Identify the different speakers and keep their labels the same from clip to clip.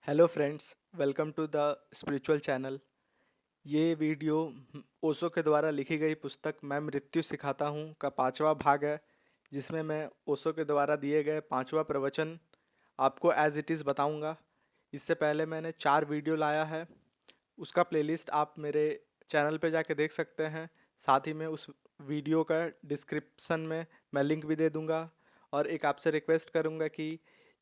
Speaker 1: Hello friends, welcome to the spiritual channel. ये video Osho के द्वारा लिखी गई पुस्तक मैं मृत्यु सिखाता हूँ का पांचवा भाग है, जिसमें मैं ओशो के द्वारा दिए गए पांचवा प्रवचन आपको एज इट इज़ बताऊँगा। इससे पहले मैंने 4 वीडियो लाया है, उसका प्लेलिस्ट आप मेरे चैनल पे जाके देख सकते हैं। साथ ही में उस वीडियो का डिस्क्रिप्शन में मैं लिंक भी दे दूँगा। और एक आपसे रिक्वेस्ट करूँगा कि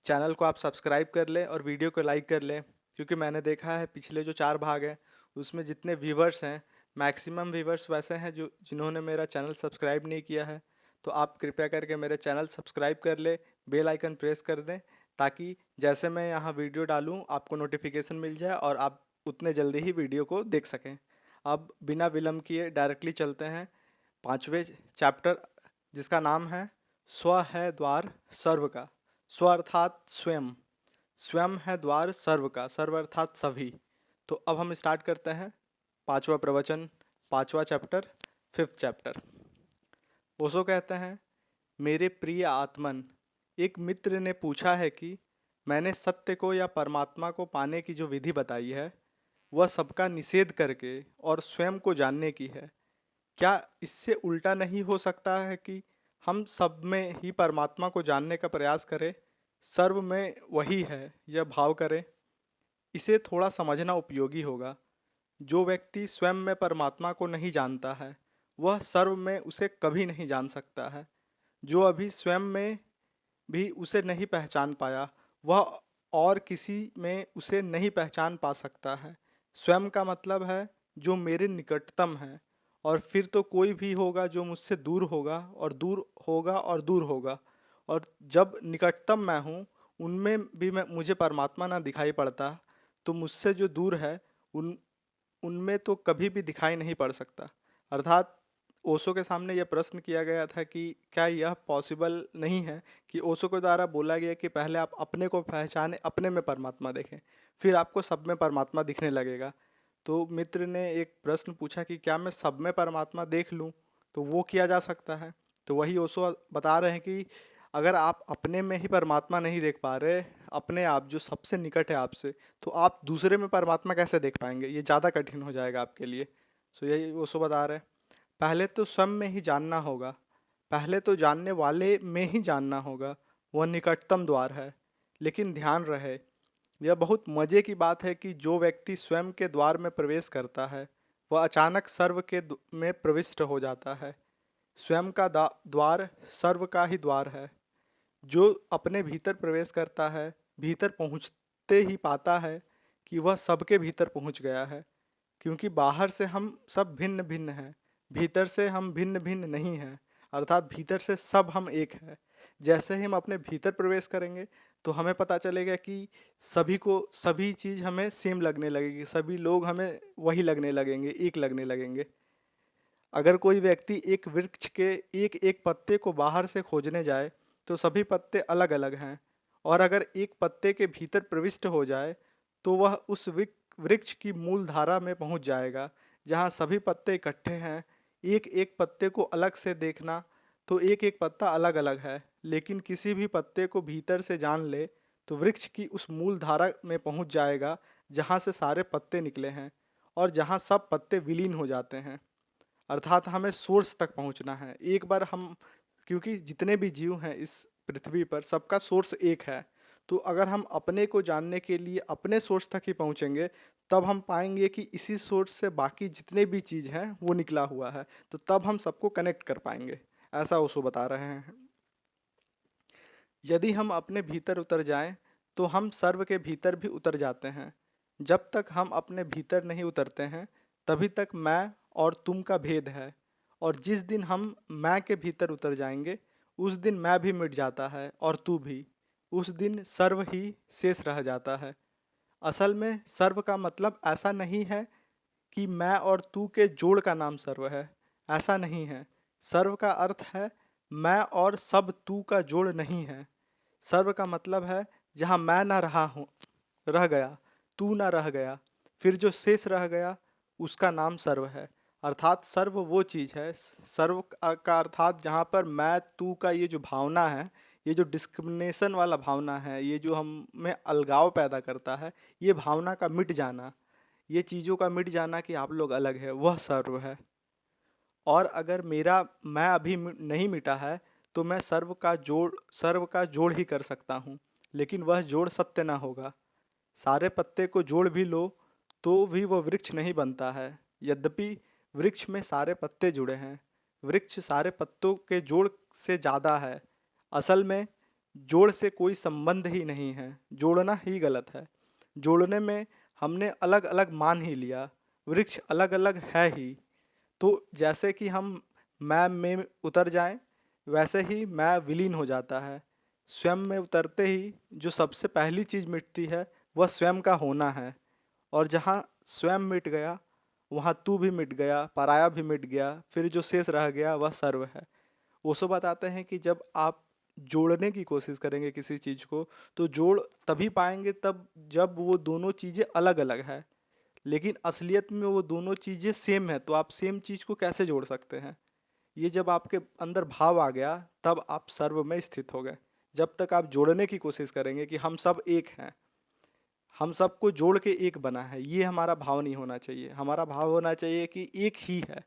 Speaker 1: चैनल को आप सब्सक्राइब कर लें और वीडियो को लाइक कर लें, क्योंकि मैंने देखा है पिछले जो 4 भाग हैं उसमें जितने व्यूवर्स हैं, मैक्सिमम व्यूवर्स वैसे हैं जो जिन्होंने मेरा चैनल सब्सक्राइब नहीं किया है। तो आप कृपया करके मेरे चैनल सब्सक्राइब कर ले, बेल आइकन प्रेस कर दें, ताकि जैसे मैं यहाँ वीडियो डालूँ आपको नोटिफिकेशन मिल जाए और आप उतने जल्दी ही वीडियो को देख सकें। अब बिना विलम्ब किए डायरेक्टली चलते हैं पांचवें चैप्टर, जिसका नाम है स्व है द्वार सर्व का। स्व अर्थात स्वयं, स्वयं है द्वार सर्व का, सर्व अर्थात सभी। तो अब हम स्टार्ट करते हैं पांचवा प्रवचन, पांचवा चैप्टर, 5th चैप्टर। ओशो कहते हैं, मेरे प्रिय आत्मन, एक मित्र ने पूछा है कि मैंने सत्य को या परमात्मा को पाने की जो विधि बताई है वह सबका निषेध करके और स्वयं को जानने की है। क्या इससे उल्टा नहीं हो सकता है कि हम सब में ही परमात्मा को जानने का प्रयास करें, सर्व में वही है यह भाव करें? इसे थोड़ा समझना उपयोगी होगा। जो व्यक्ति स्वयं में परमात्मा को नहीं जानता है वह सर्व में उसे कभी नहीं जान सकता है। जो अभी स्वयं में भी उसे नहीं पहचान पाया वह और किसी में उसे नहीं पहचान पा सकता है। स्वयं का मतलब है जो मेरे निकटतम है, और फिर तो कोई भी होगा जो मुझसे दूर होगा और दूर होगा और दूर होगा। और जब निकटतम मैं हूँ उनमें भी मैं मुझे परमात्मा ना दिखाई पड़ता, तो मुझसे जो दूर है उन उनमें तो कभी भी दिखाई नहीं पड़ सकता। अर्थात ओशो के सामने यह प्रश्न किया गया था कि क्या यह पॉसिबल नहीं है कि ओशो के द्वारा बोला गया कि पहले आप अपने को पहचाने, अपने में परमात्मा देखें, फिर आपको सब में परमात्मा दिखने लगेगा। तो मित्र ने एक प्रश्न पूछा कि क्या मैं सब में परमात्मा देख लूं, तो वो किया जा सकता है? तो वही ओशो बता रहे हैं कि अगर आप अपने में ही परमात्मा नहीं देख पा रहे, अपने आप जो सबसे निकट है आपसे, तो आप दूसरे में परमात्मा कैसे देख पाएंगे? ये ज़्यादा कठिन हो जाएगा आपके लिए। सो यही ओशो बता रहे हैं, पहले तो स्वयं में ही जानना होगा, पहले तो जानने वाले में ही जानना होगा, वह निकटतम द्वार है। लेकिन ध्यान रहे, यह बहुत मज़े की बात है कि जो व्यक्ति स्वयं के द्वार में प्रवेश करता है वह अचानक सर्व के में प्रविष्ट हो जाता है। स्वयं का द्वार सर्व का ही द्वार है। जो अपने भीतर प्रवेश करता है, भीतर पहुंचते ही पाता है कि वह सबके भीतर पहुंच गया है, क्योंकि बाहर से हम सब भिन्न भिन्न हैं, भीतर से हम भिन्न भिन्न नहीं हैं। अर्थात भीतर से सब हम एक हैं। जैसे ही हम अपने भीतर प्रवेश करेंगे तो हमें पता चलेगा कि सभी को सभी चीज़ हमें सेम लगने लगेगी, सभी लोग हमें वही लगने लगेंगे, एक लगने लगेंगे। अगर कोई व्यक्ति एक वृक्ष के एक एक पत्ते को बाहर से खोजने जाए तो सभी पत्ते अलग अलग हैं, और अगर एक पत्ते के भीतर प्रविष्ट हो जाए तो वह उस वृक्ष की मूल धारा में पहुंच जाएगा, जहां सभी पत्ते इकट्ठे हैं। एक एक पत्ते को अलग से देखना तो एक एक पत्ता अलग अलग है, लेकिन किसी भी पत्ते को भीतर से जान ले तो वृक्ष की उस मूल धारा में पहुंच जाएगा, जहां से सारे पत्ते निकले हैं और जहां सब पत्ते विलीन हो जाते हैं। अर्थात हमें सोर्स तक पहुंचना है एक बार हम, क्योंकि जितने भी जीव हैं इस पृथ्वी पर सबका सोर्स एक है। तो अगर हम अपने को जानने के लिए अपने सोर्स तक ही पहुंचेंगे तब हम पाएंगे कि इसी सोर्स से बाकी जितने भी चीज़ हैं वो निकला हुआ है, तो तब हम सबको कनेक्ट कर पाएंगे। ऐसा ओशो बता रहे हैं। यदि हम अपने भीतर उतर जाएं तो हम सर्व के भीतर भी उतर जाते हैं। जब तक हम अपने भीतर नहीं उतरते हैं तभी तक मैं और तुम का भेद है, और जिस दिन हम मैं के भीतर उतर जाएंगे उस दिन मैं भी मिट जाता है और तू भी। उस दिन सर्व ही शेष रह जाता है। असल में सर्व का मतलब ऐसा नहीं है कि मैं और तू के जोड़ का नाम सर्व है, ऐसा नहीं है। सर्व का अर्थ है मैं और सब तू का जोड़ नहीं है। सर्व का मतलब है जहाँ मैं ना रहा हूँ, रह गया, तू ना रह गया, फिर जो शेष रह गया उसका नाम सर्व है। अर्थात सर्व वो चीज़ है, सर्व का अर्थात जहाँ पर मैं तू का ये जो भावना है ये जो डिस्क्रिमिनेशन वाला भावना है, ये जो हम में अलगाव पैदा करता है, ये भावना का मिट जाना, ये चीज़ों का मिट जाना कि आप लोग अलग है, वह सर्व है। और अगर मेरा मैं अभी नहीं मिटा है, तो मैं सर्व का जोड़ ही कर सकता हूँ, लेकिन वह जोड़ सत्य ना होगा। सारे पत्ते को जोड़ भी लो तो भी वह वृक्ष नहीं बनता है। यद्यपि वृक्ष में सारे पत्ते जुड़े हैं, वृक्ष सारे पत्तों के जोड़ से ज़्यादा है। असल में जोड़ से कोई संबंध ही नहीं है, जोड़ना ही गलत है। जोड़ने में हमने अलग अलग मान ही लिया, वृक्ष अलग अलग है ही। तो जैसे कि हम मैं में उतर जाएं, वैसे ही मैं विलीन हो जाता है। स्वयं में उतरते ही जो सबसे पहली चीज़ मिटती है, वह स्वयं का होना है। और जहाँ स्वयं मिट गया, वहाँ तू भी मिट गया, पराया भी मिट गया, फिर जो शेष रह गया वह सर्व है। ओशो बताते हैं कि जब आप जोड़ने की कोशिश करेंगे किसी चीज़ को, तो जोड़ तभी पाएंगे तब जब वो दोनों चीज़ें अलग अलग है। लेकिन असलियत में वो दोनों चीज़ें सेम है, तो आप सेम चीज़ को कैसे जोड़ सकते हैं? ये जब आपके अंदर भाव आ गया, तब आप सर्व में स्थित हो गए। जब तक आप जोड़ने की कोशिश करेंगे कि हम सब एक हैं, हम सबको जोड़ के एक बना है, ये हमारा भाव नहीं होना चाहिए। हमारा भाव होना चाहिए कि एक ही है।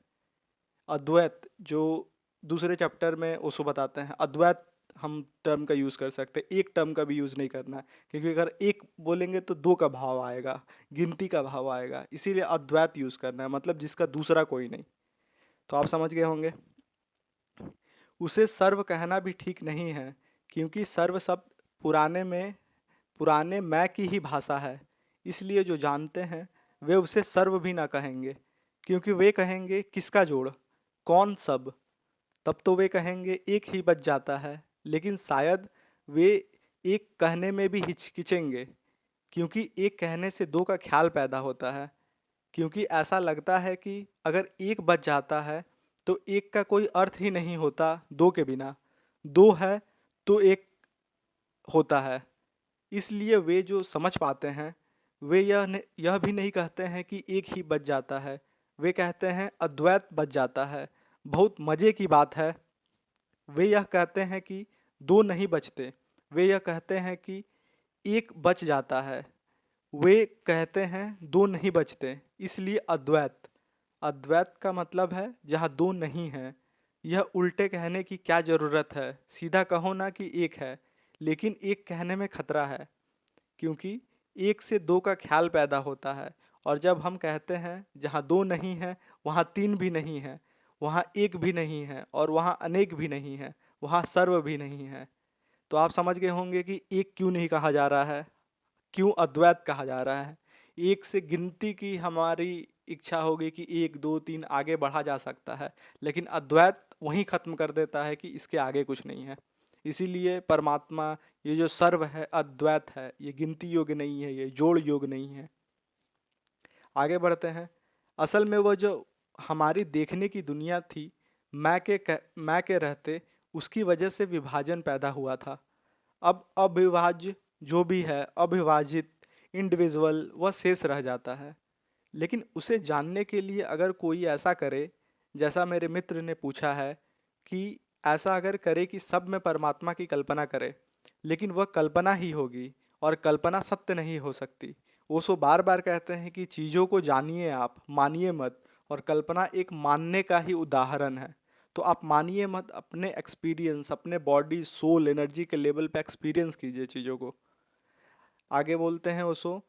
Speaker 1: अद्वैत, जो दूसरे चैप्टर में ओशो बताते हैं, अद्वैत हम टर्म का यूज़ कर सकते हैं, एक टर्म का भी यूज़ नहीं करना है, क्योंकि अगर एक बोलेंगे तो दो का भाव आएगा, गिनती का भाव आएगा। इसीलिए अद्वैत यूज़ करना है, मतलब जिसका दूसरा कोई नहीं। तो आप समझ गए होंगे। उसे सर्व कहना भी ठीक नहीं है, क्योंकि सर्व शब्द पुराने मैं की ही भाषा है। इसलिए जो जानते हैं वे उसे सर्व भी ना कहेंगे, क्योंकि वे कहेंगे किसका जोड़, कौन सब। तब तो वे कहेंगे एक ही बच जाता है, लेकिन शायद वे एक कहने में भी हिचकिचेंगे, क्योंकि एक कहने से दो का ख्याल पैदा होता है। क्योंकि ऐसा लगता है कि अगर एक बच जाता है तो एक का कोई अर्थ ही नहीं होता दो के बिना। दो है तो एक होता है। इसलिए वे जो समझ पाते हैं, वे यह भी नहीं कहते हैं कि एक ही बच जाता है, वे कहते हैं अद्वैत बच जाता है। बहुत मज़े की बात है, वे यह कहते हैं कि दो नहीं बचते, वे यह कहते हैं कि एक बच जाता है। वे कहते हैं दो नहीं बचते, इसलिए अद्वैत। अद्वैत का मतलब है जहाँ दो नहीं है। यह उल्टे कहने की क्या ज़रूरत है, सीधा कहो ना कि एक है। लेकिन एक कहने में खतरा है, क्योंकि एक से दो का ख्याल पैदा होता है। और जब हम कहते हैं जहाँ दो नहीं है वहाँ तीन भी नहीं है, वहाँ एक भी नहीं है, और वहाँ अनेक भी नहीं है, वहाँ सर्व भी नहीं है। तो आप समझ गए होंगे कि एक क्यों नहीं कहा जा रहा है, क्यों अद्वैत कहा जा रहा है। एक से गिनती की हमारी इच्छा होगी कि एक दो तीन आगे बढ़ा जा सकता है, लेकिन अद्वैत वहीं ख़त्म कर देता है कि इसके आगे कुछ नहीं है। इसीलिए परमात्मा, ये जो सर्व है, अद्वैत है, ये गिनती योग्य नहीं है, ये जोड़ योग्य नहीं है। आगे बढ़ते हैं। असल में वो जो हमारी देखने की दुनिया थी, मैं के रहते उसकी वजह से विभाजन पैदा हुआ था। अब अविभाज्य जो भी है, अविभाजित इंडिविजुअल, वह शेष रह जाता है। लेकिन उसे जानने के लिए अगर कोई ऐसा करे, जैसा मेरे मित्र ने पूछा है कि ऐसा अगर करे कि सब में परमात्मा की कल्पना करे, लेकिन वह कल्पना ही होगी और कल्पना सत्य नहीं हो सकती। ओशो बार बार कहते हैं कि चीज़ों को जानिए, आप मानिए मत। और कल्पना एक मानने का ही उदाहरण है। तो आप मानिए मत, अपने एक्सपीरियंस, अपने बॉडी सोल एनर्जी के लेवल पे एक्सपीरियंस कीजिए चीज़ों को। आगे बोलते हैं ओशो,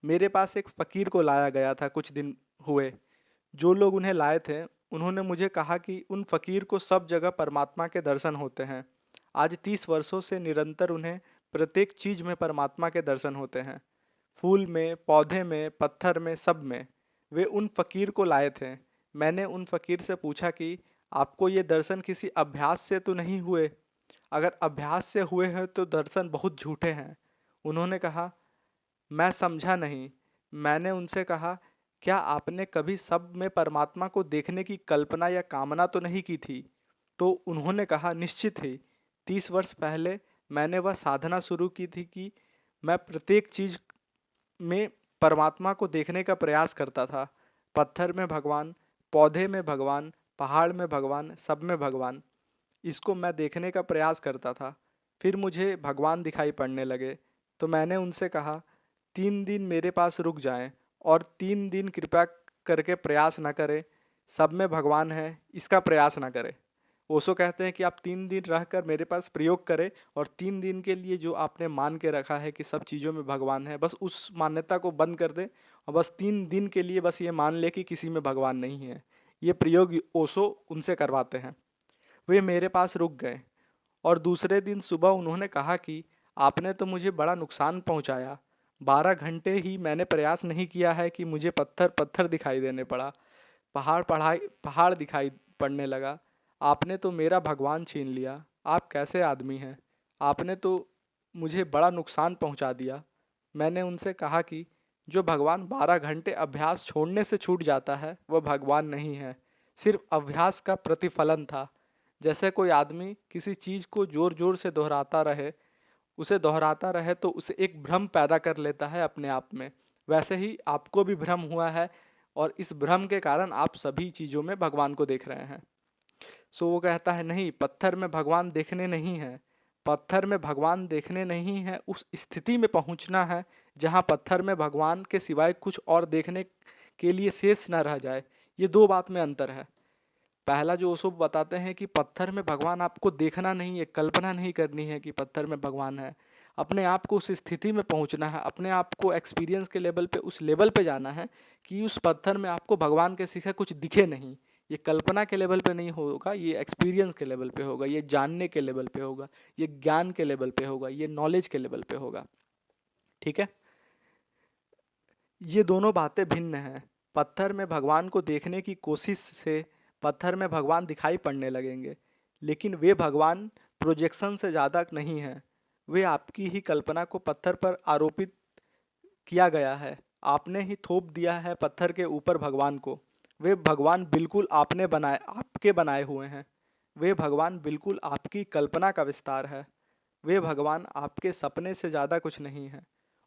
Speaker 1: मेरे पास एक फ़कीर को लाया गया था कुछ दिन हुए। जो लोग उन्हें लाए थे, उन्होंने मुझे कहा कि उन फ़कीर को सब जगह परमात्मा के दर्शन होते हैं। आज 30 वर्षों से निरंतर उन्हें प्रत्येक चीज़ में परमात्मा के दर्शन होते हैं। फूल में, पौधे में, पत्थर में, सब में। वे उन फ़कीर को लाए थे। मैंने उन फ़कीर से पूछा कि आपको ये दर्शन किसी अभ्यास से तो नहीं हुए? अगर अभ्यास से हुए हैं तो दर्शन बहुत झूठे हैं। उन्होंने कहा, मैं समझा नहीं। मैंने उनसे कहा, क्या आपने कभी सब में परमात्मा को देखने की कल्पना या कामना तो नहीं की थी? तो उन्होंने कहा, निश्चित ही। 30 वर्ष पहले मैंने वह साधना शुरू की थी कि मैं प्रत्येक चीज़ में परमात्मा को देखने का प्रयास करता था। पत्थर में भगवान, पौधे में भगवान, पहाड़ में भगवान, सब में भगवान। इसको मैं देखने का प्रयास करता था। फिर मुझे भगवान दिखाई पड़ने लगे। तो मैंने उनसे कहा, 3 दिन मेरे पास रुक जाएं और 3 दिन कृपया करके प्रयास ना करें, सब में भगवान है, इसका प्रयास ना करें। ओशो कहते हैं कि आप 3 दिन रहकर मेरे पास प्रयोग करें और 3 दिन के लिए जो आपने मान के रखा है कि सब चीज़ों में भगवान है, बस उस मान्यता को बंद कर दें और बस 3 दिन के लिए बस ये मान ले कि किसी में भगवान नहीं है। ये प्रयोग ओशो उनसे करवाते हैं। वे मेरे पास रुक गए और दूसरे दिन सुबह उन्होंने कहा कि आपने तो मुझे बड़ा नुकसान पहुंचाया। 12 घंटे ही मैंने प्रयास नहीं किया है कि मुझे पत्थर पत्थर दिखाई देने पड़ा, पहाड़ दिखाई पड़ने लगा। आपने तो मेरा भगवान छीन लिया। आप कैसे आदमी हैं? आपने तो मुझे बड़ा नुकसान पहुंचा दिया। मैंने उनसे कहा कि जो भगवान 12 घंटे अभ्यास छोड़ने से छूट जाता है वह भगवान नहीं है, सिर्फ अभ्यास का प्रतिफलन था। जैसे कोई आदमी किसी चीज़ को जोर जोर से दोहराता रहे तो उसे एक भ्रम पैदा कर लेता है अपने आप में। वैसे ही आपको भी भ्रम हुआ है और इस भ्रम के कारण आप सभी चीज़ों में भगवान को देख रहे हैं। सो वो कहता है, नहीं, पत्थर में भगवान देखने नहीं है। पत्थर में भगवान देखने नहीं है, उस स्थिति में पहुंचना है जहां पत्थर में भगवान के सिवाय कुछ और देखने के लिए शेष न रह जाए। ये दो बात में अंतर है। पहला जो ओशो बताते हैं कि पत्थर में भगवान आपको देखना नहीं है, कल्पना नहीं करनी है कि पत्थर में भगवान है। अपने आप को उस स्थिति में पहुंचना है, अपने आप को एक्सपीरियंस के लेवल पे, उस लेवल पे जाना है कि उस पत्थर में आपको भगवान के सिवा कुछ दिखे नहीं। ये कल्पना के लेवल पे नहीं होगा, ये एक्सपीरियंस के लेवल पे होगा, ये जानने के लेवल पे होगा, ये ज्ञान के लेवल पे होगा, ये नॉलेज के लेवल पे होगा। ठीक है। ये दोनों बातें भिन्न हैं। पत्थर में भगवान को देखने की कोशिश से पत्थर में भगवान दिखाई पड़ने लगेंगे, लेकिन वे भगवान प्रोजेक्शन से ज़्यादा नहीं हैं। वे आपकी ही कल्पना को पत्थर पर आरोपित किया गया है। आपने ही थोप दिया है पत्थर के ऊपर भगवान को। वे भगवान बिल्कुल आपके बनाए हुए हैं। वे भगवान बिल्कुल आपकी कल्पना का विस्तार है। वे भगवान आपके सपने से ज़्यादा कुछ नहीं है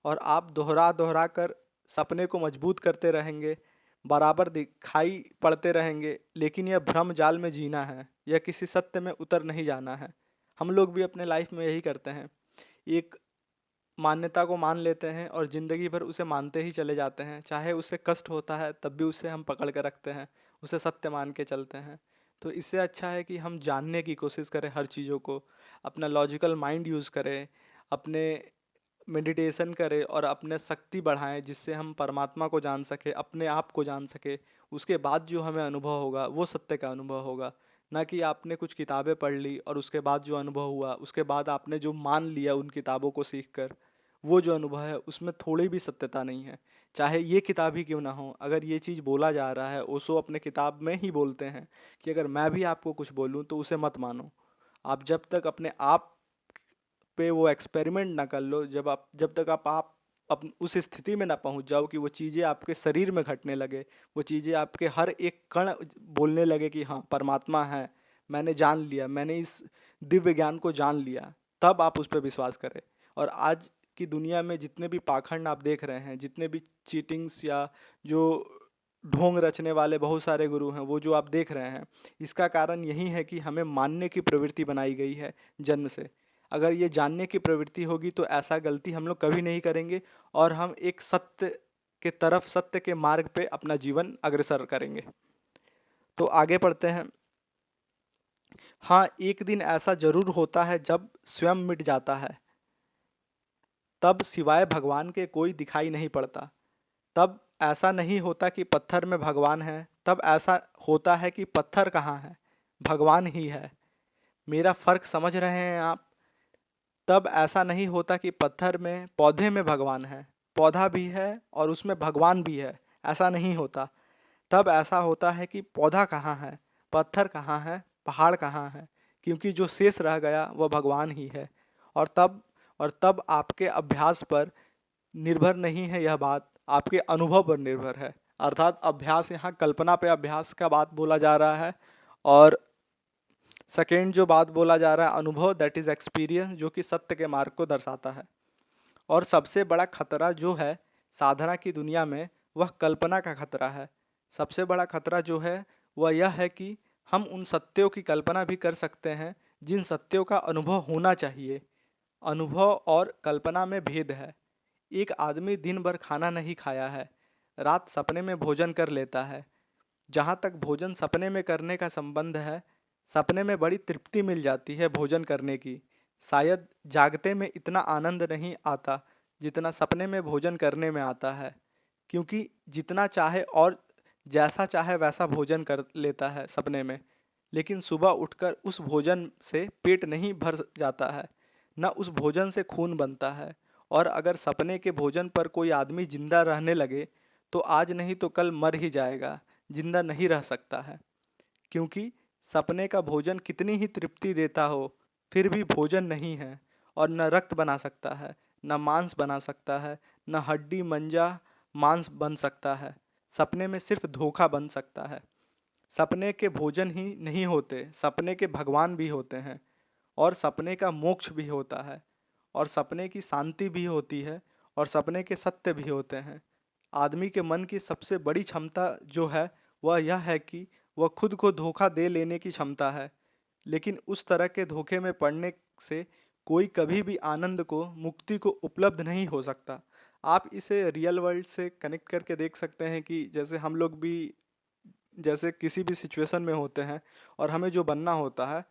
Speaker 1: और आप दोहरा दोहरा कर सपने को मजबूत करते रहेंगे, बराबर दिखाई पड़ते रहेंगे, लेकिन यह भ्रम जाल में जीना है, यह किसी सत्य में उतर नहीं जाना है। हम लोग भी अपने लाइफ में यही करते हैं। एक मान्यता को मान लेते हैं और ज़िंदगी भर उसे मानते ही चले जाते हैं, चाहे उसे कष्ट होता है तब भी उसे हम पकड़ कर रखते हैं, उसे सत्य मान के चलते हैं। तो इससे अच्छा है कि हम जानने की कोशिश करें हर चीज़ों को, अपना लॉजिकल माइंड यूज़ करें, अपने मेडिटेशन करें और अपने शक्ति बढ़ाएं जिससे हम परमात्मा को जान सके, अपने आप को जान सके। उसके बाद जो हमें अनुभव होगा वो सत्य का अनुभव होगा, ना कि आपने कुछ किताबें पढ़ ली और उसके बाद जो अनुभव हुआ, उसके बाद आपने जो मान लिया उन किताबों को सीख कर, वो जो अनुभव है उसमें थोड़ी भी सत्यता नहीं है। चाहे ये किताब ही क्यों ना हो, अगर ये चीज़ बोला जा रहा है, ओशो अपने किताब में ही बोलते हैं कि अगर मैं भी आपको कुछ बोलूँ तो उसे मत मानो। आप जब तक अपने आप पे वो एक्सपेरिमेंट ना कर लो, जब तक आप उस स्थिति में ना पहुंच जाओ कि वो चीज़ें आपके शरीर में घटने लगे, वो चीज़ें आपके हर एक कण बोलने लगे कि हाँ परमात्मा है, मैंने जान लिया, मैंने इस दिव्य ज्ञान को जान लिया, तब आप उस पर विश्वास करें। और आज की दुनिया में जितने भी पाखंड आप देख रहे हैं, जितने भी चीटिंग्स या जो ढोंग रचने वाले बहुत सारे गुरु हैं, वो जो आप देख रहे हैं, इसका कारण यही है कि हमें मानने की प्रवृत्ति बनाई गई है जन्म से। अगर ये जानने की प्रवृत्ति होगी तो ऐसा गलती हम लोग कभी नहीं करेंगे और हम एक सत्य के तरफ, सत्य के मार्ग पे अपना जीवन अग्रसर करेंगे। तो आगे पढ़ते हैं। हाँ, एक दिन ऐसा जरूर होता है जब स्वयं मिट जाता है, तब सिवाय भगवान के कोई दिखाई नहीं पड़ता। तब ऐसा नहीं होता कि पत्थर में भगवान है, तब ऐसा होता है कि पत्थर कहाँ है, भगवान ही है। मेरा फर्क समझ रहे हैं आप? तब ऐसा नहीं होता कि पत्थर में, पौधे में भगवान है, पौधा भी है और उसमें भगवान भी है, ऐसा नहीं होता। तब ऐसा होता है कि पौधा कहाँ है, पत्थर कहाँ है, पहाड़ कहाँ है, क्योंकि जो शेष रह गया वह भगवान ही है। और तब और तब आपके अभ्यास पर निर्भर नहीं है यह बात, आपके अनुभव पर निर्भर है। अर्थात अभ्यास, यहाँ कल्पना पे अभ्यास का बात बोला जा रहा है। और सेकेंड जो बात बोला जा रहा है अनुभव, दैट इज एक्सपीरियंस, जो कि सत्य के मार्ग को दर्शाता है। और सबसे बड़ा खतरा जो है साधना की दुनिया में, वह कल्पना का खतरा है। सबसे बड़ा खतरा जो है वह यह है कि हम उन सत्यों की कल्पना भी कर सकते हैं जिन सत्यों का अनुभव होना चाहिए, अनुभव और कल्पना में भेद है। एक आदमी दिन भर खाना नहीं खाया है, रात सपने में भोजन कर लेता है। जहाँ तक भोजन सपने में करने का संबंध है, सपने में बड़ी तृप्ति मिल जाती है भोजन करने की। शायद जागते में इतना आनंद नहीं आता जितना सपने में भोजन करने में आता है, क्योंकि जितना चाहे और जैसा चाहे वैसा भोजन कर लेता है सपने में। लेकिन सुबह उठकर उस भोजन से पेट नहीं भर जाता है, न उस भोजन से खून बनता है। और अगर सपने के भोजन पर कोई आदमी जिंदा रहने लगे तो आज नहीं तो कल मर ही जाएगा, जिंदा नहीं रह सकता है। क्योंकि सपने का भोजन कितनी ही तृप्ति देता हो, फिर भी भोजन नहीं है। और न रक्त बना सकता है, न मांस बना सकता है, न हड्डी मंजा मांस बन सकता है। सपने में सिर्फ धोखा बन सकता है। सपने के भोजन ही नहीं होते, सपने के भगवान भी होते हैं। और सपने का मोक्ष भी होता है, और सपने की शांति भी होती है, और सपने के सत्य भी होते हैं। आदमी के मन की सबसे बड़ी क्षमता जो है वह यह है कि वह खुद को धोखा दे लेने की क्षमता है। लेकिन उस तरह के धोखे में पड़ने से कोई कभी भी आनंद को, मुक्ति को उपलब्ध नहीं हो सकता। आप इसे रियल वर्ल्ड से कनेक्ट करके देख सकते हैं कि जैसे हम लोग भी जैसे किसी भी सिचुएशन में होते हैं और हमें जो बनना होता है,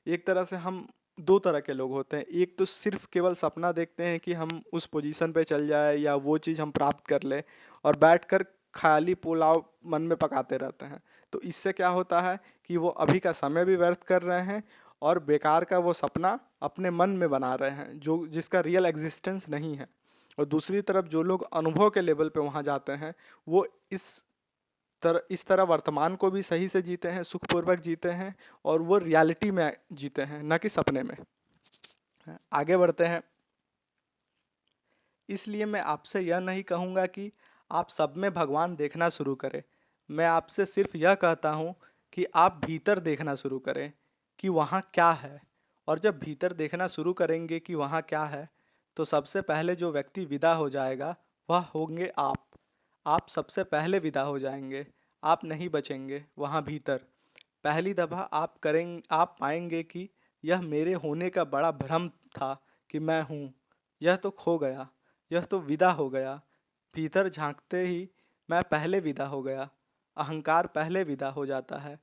Speaker 1: एक तरह से हम दो तरह के लोग होते हैं। एक तो सिर्फ केवल सपना देखते हैं कि हम उस पोजीशन पे चल जाए या वो चीज़ हम प्राप्त कर ले, और बैठकर खाली पुलाव मन में पकाते रहते हैं। तो इससे क्या होता है कि वो अभी का समय भी व्यर्थ कर रहे हैं, और बेकार का वो सपना अपने मन में बना रहे हैं जो जिसका रियल एग्जिस्टेंस नहीं है। और दूसरी तरफ जो लोग अनुभव के लेवल पे वहाँ जाते हैं, वो इस तरह वर्तमान को भी सही से जीते हैं, सुखपूर्वक जीते हैं, और वो रियलिटी में जीते हैं, न कि सपने में। आगे बढ़ते हैं। इसलिए मैं आपसे यह नहीं कहूँगा कि आप सब में भगवान देखना शुरू करें। मैं आपसे सिर्फ यह कहता हूँ कि आप भीतर देखना शुरू करें कि वहाँ क्या है। और जब भीतर देखना शुरू करेंगे कि वहाँ क्या है, तो सबसे पहले जो व्यक्ति विदा हो जाएगा वह होंगे आप। आप सबसे पहले विदा हो जाएंगे, आप नहीं बचेंगे वहाँ भीतर। पहली दफ़ा आप पाएंगे कि यह मेरे होने का बड़ा भ्रम था कि मैं हूँ। यह तो खो गया, यह तो विदा हो गया। भीतर झांकते ही मैं पहले विदा हो गया। अहंकार पहले विदा हो जाता है।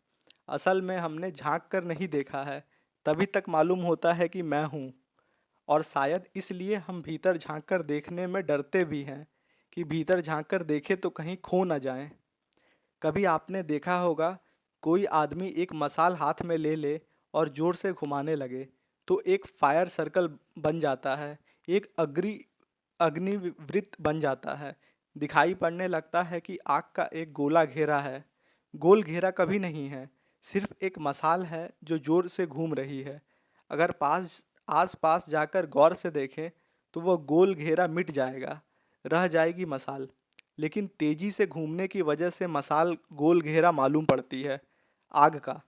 Speaker 1: असल में हमने झांक कर नहीं देखा है, तभी तक मालूम होता है कि मैं हूँ। और शायद इसलिए हम भीतर झांक कर देखने में डरते भी हैं कि भीतर झांक कर देखें तो कहीं खो न जाएं। कभी आपने देखा होगा, कोई आदमी एक मसाल हाथ में ले ले और जोर से घुमाने लगे तो एक फायर सर्कल बन जाता है, एक अग्निवृत्त बन जाता है। दिखाई पड़ने लगता है कि आग का एक गोला घेरा है। गोल घेरा कभी नहीं है, सिर्फ एक मसाल है जो जोर से घूम रही है। अगर आस पास जाकर गौर से देखें तो वह गोल घेरा मिट जाएगा, रह जाएगी मसाल। लेकिन तेजी से घूमने की वजह से मसाल गोल घेरा मालूम पड़ती है, आग का।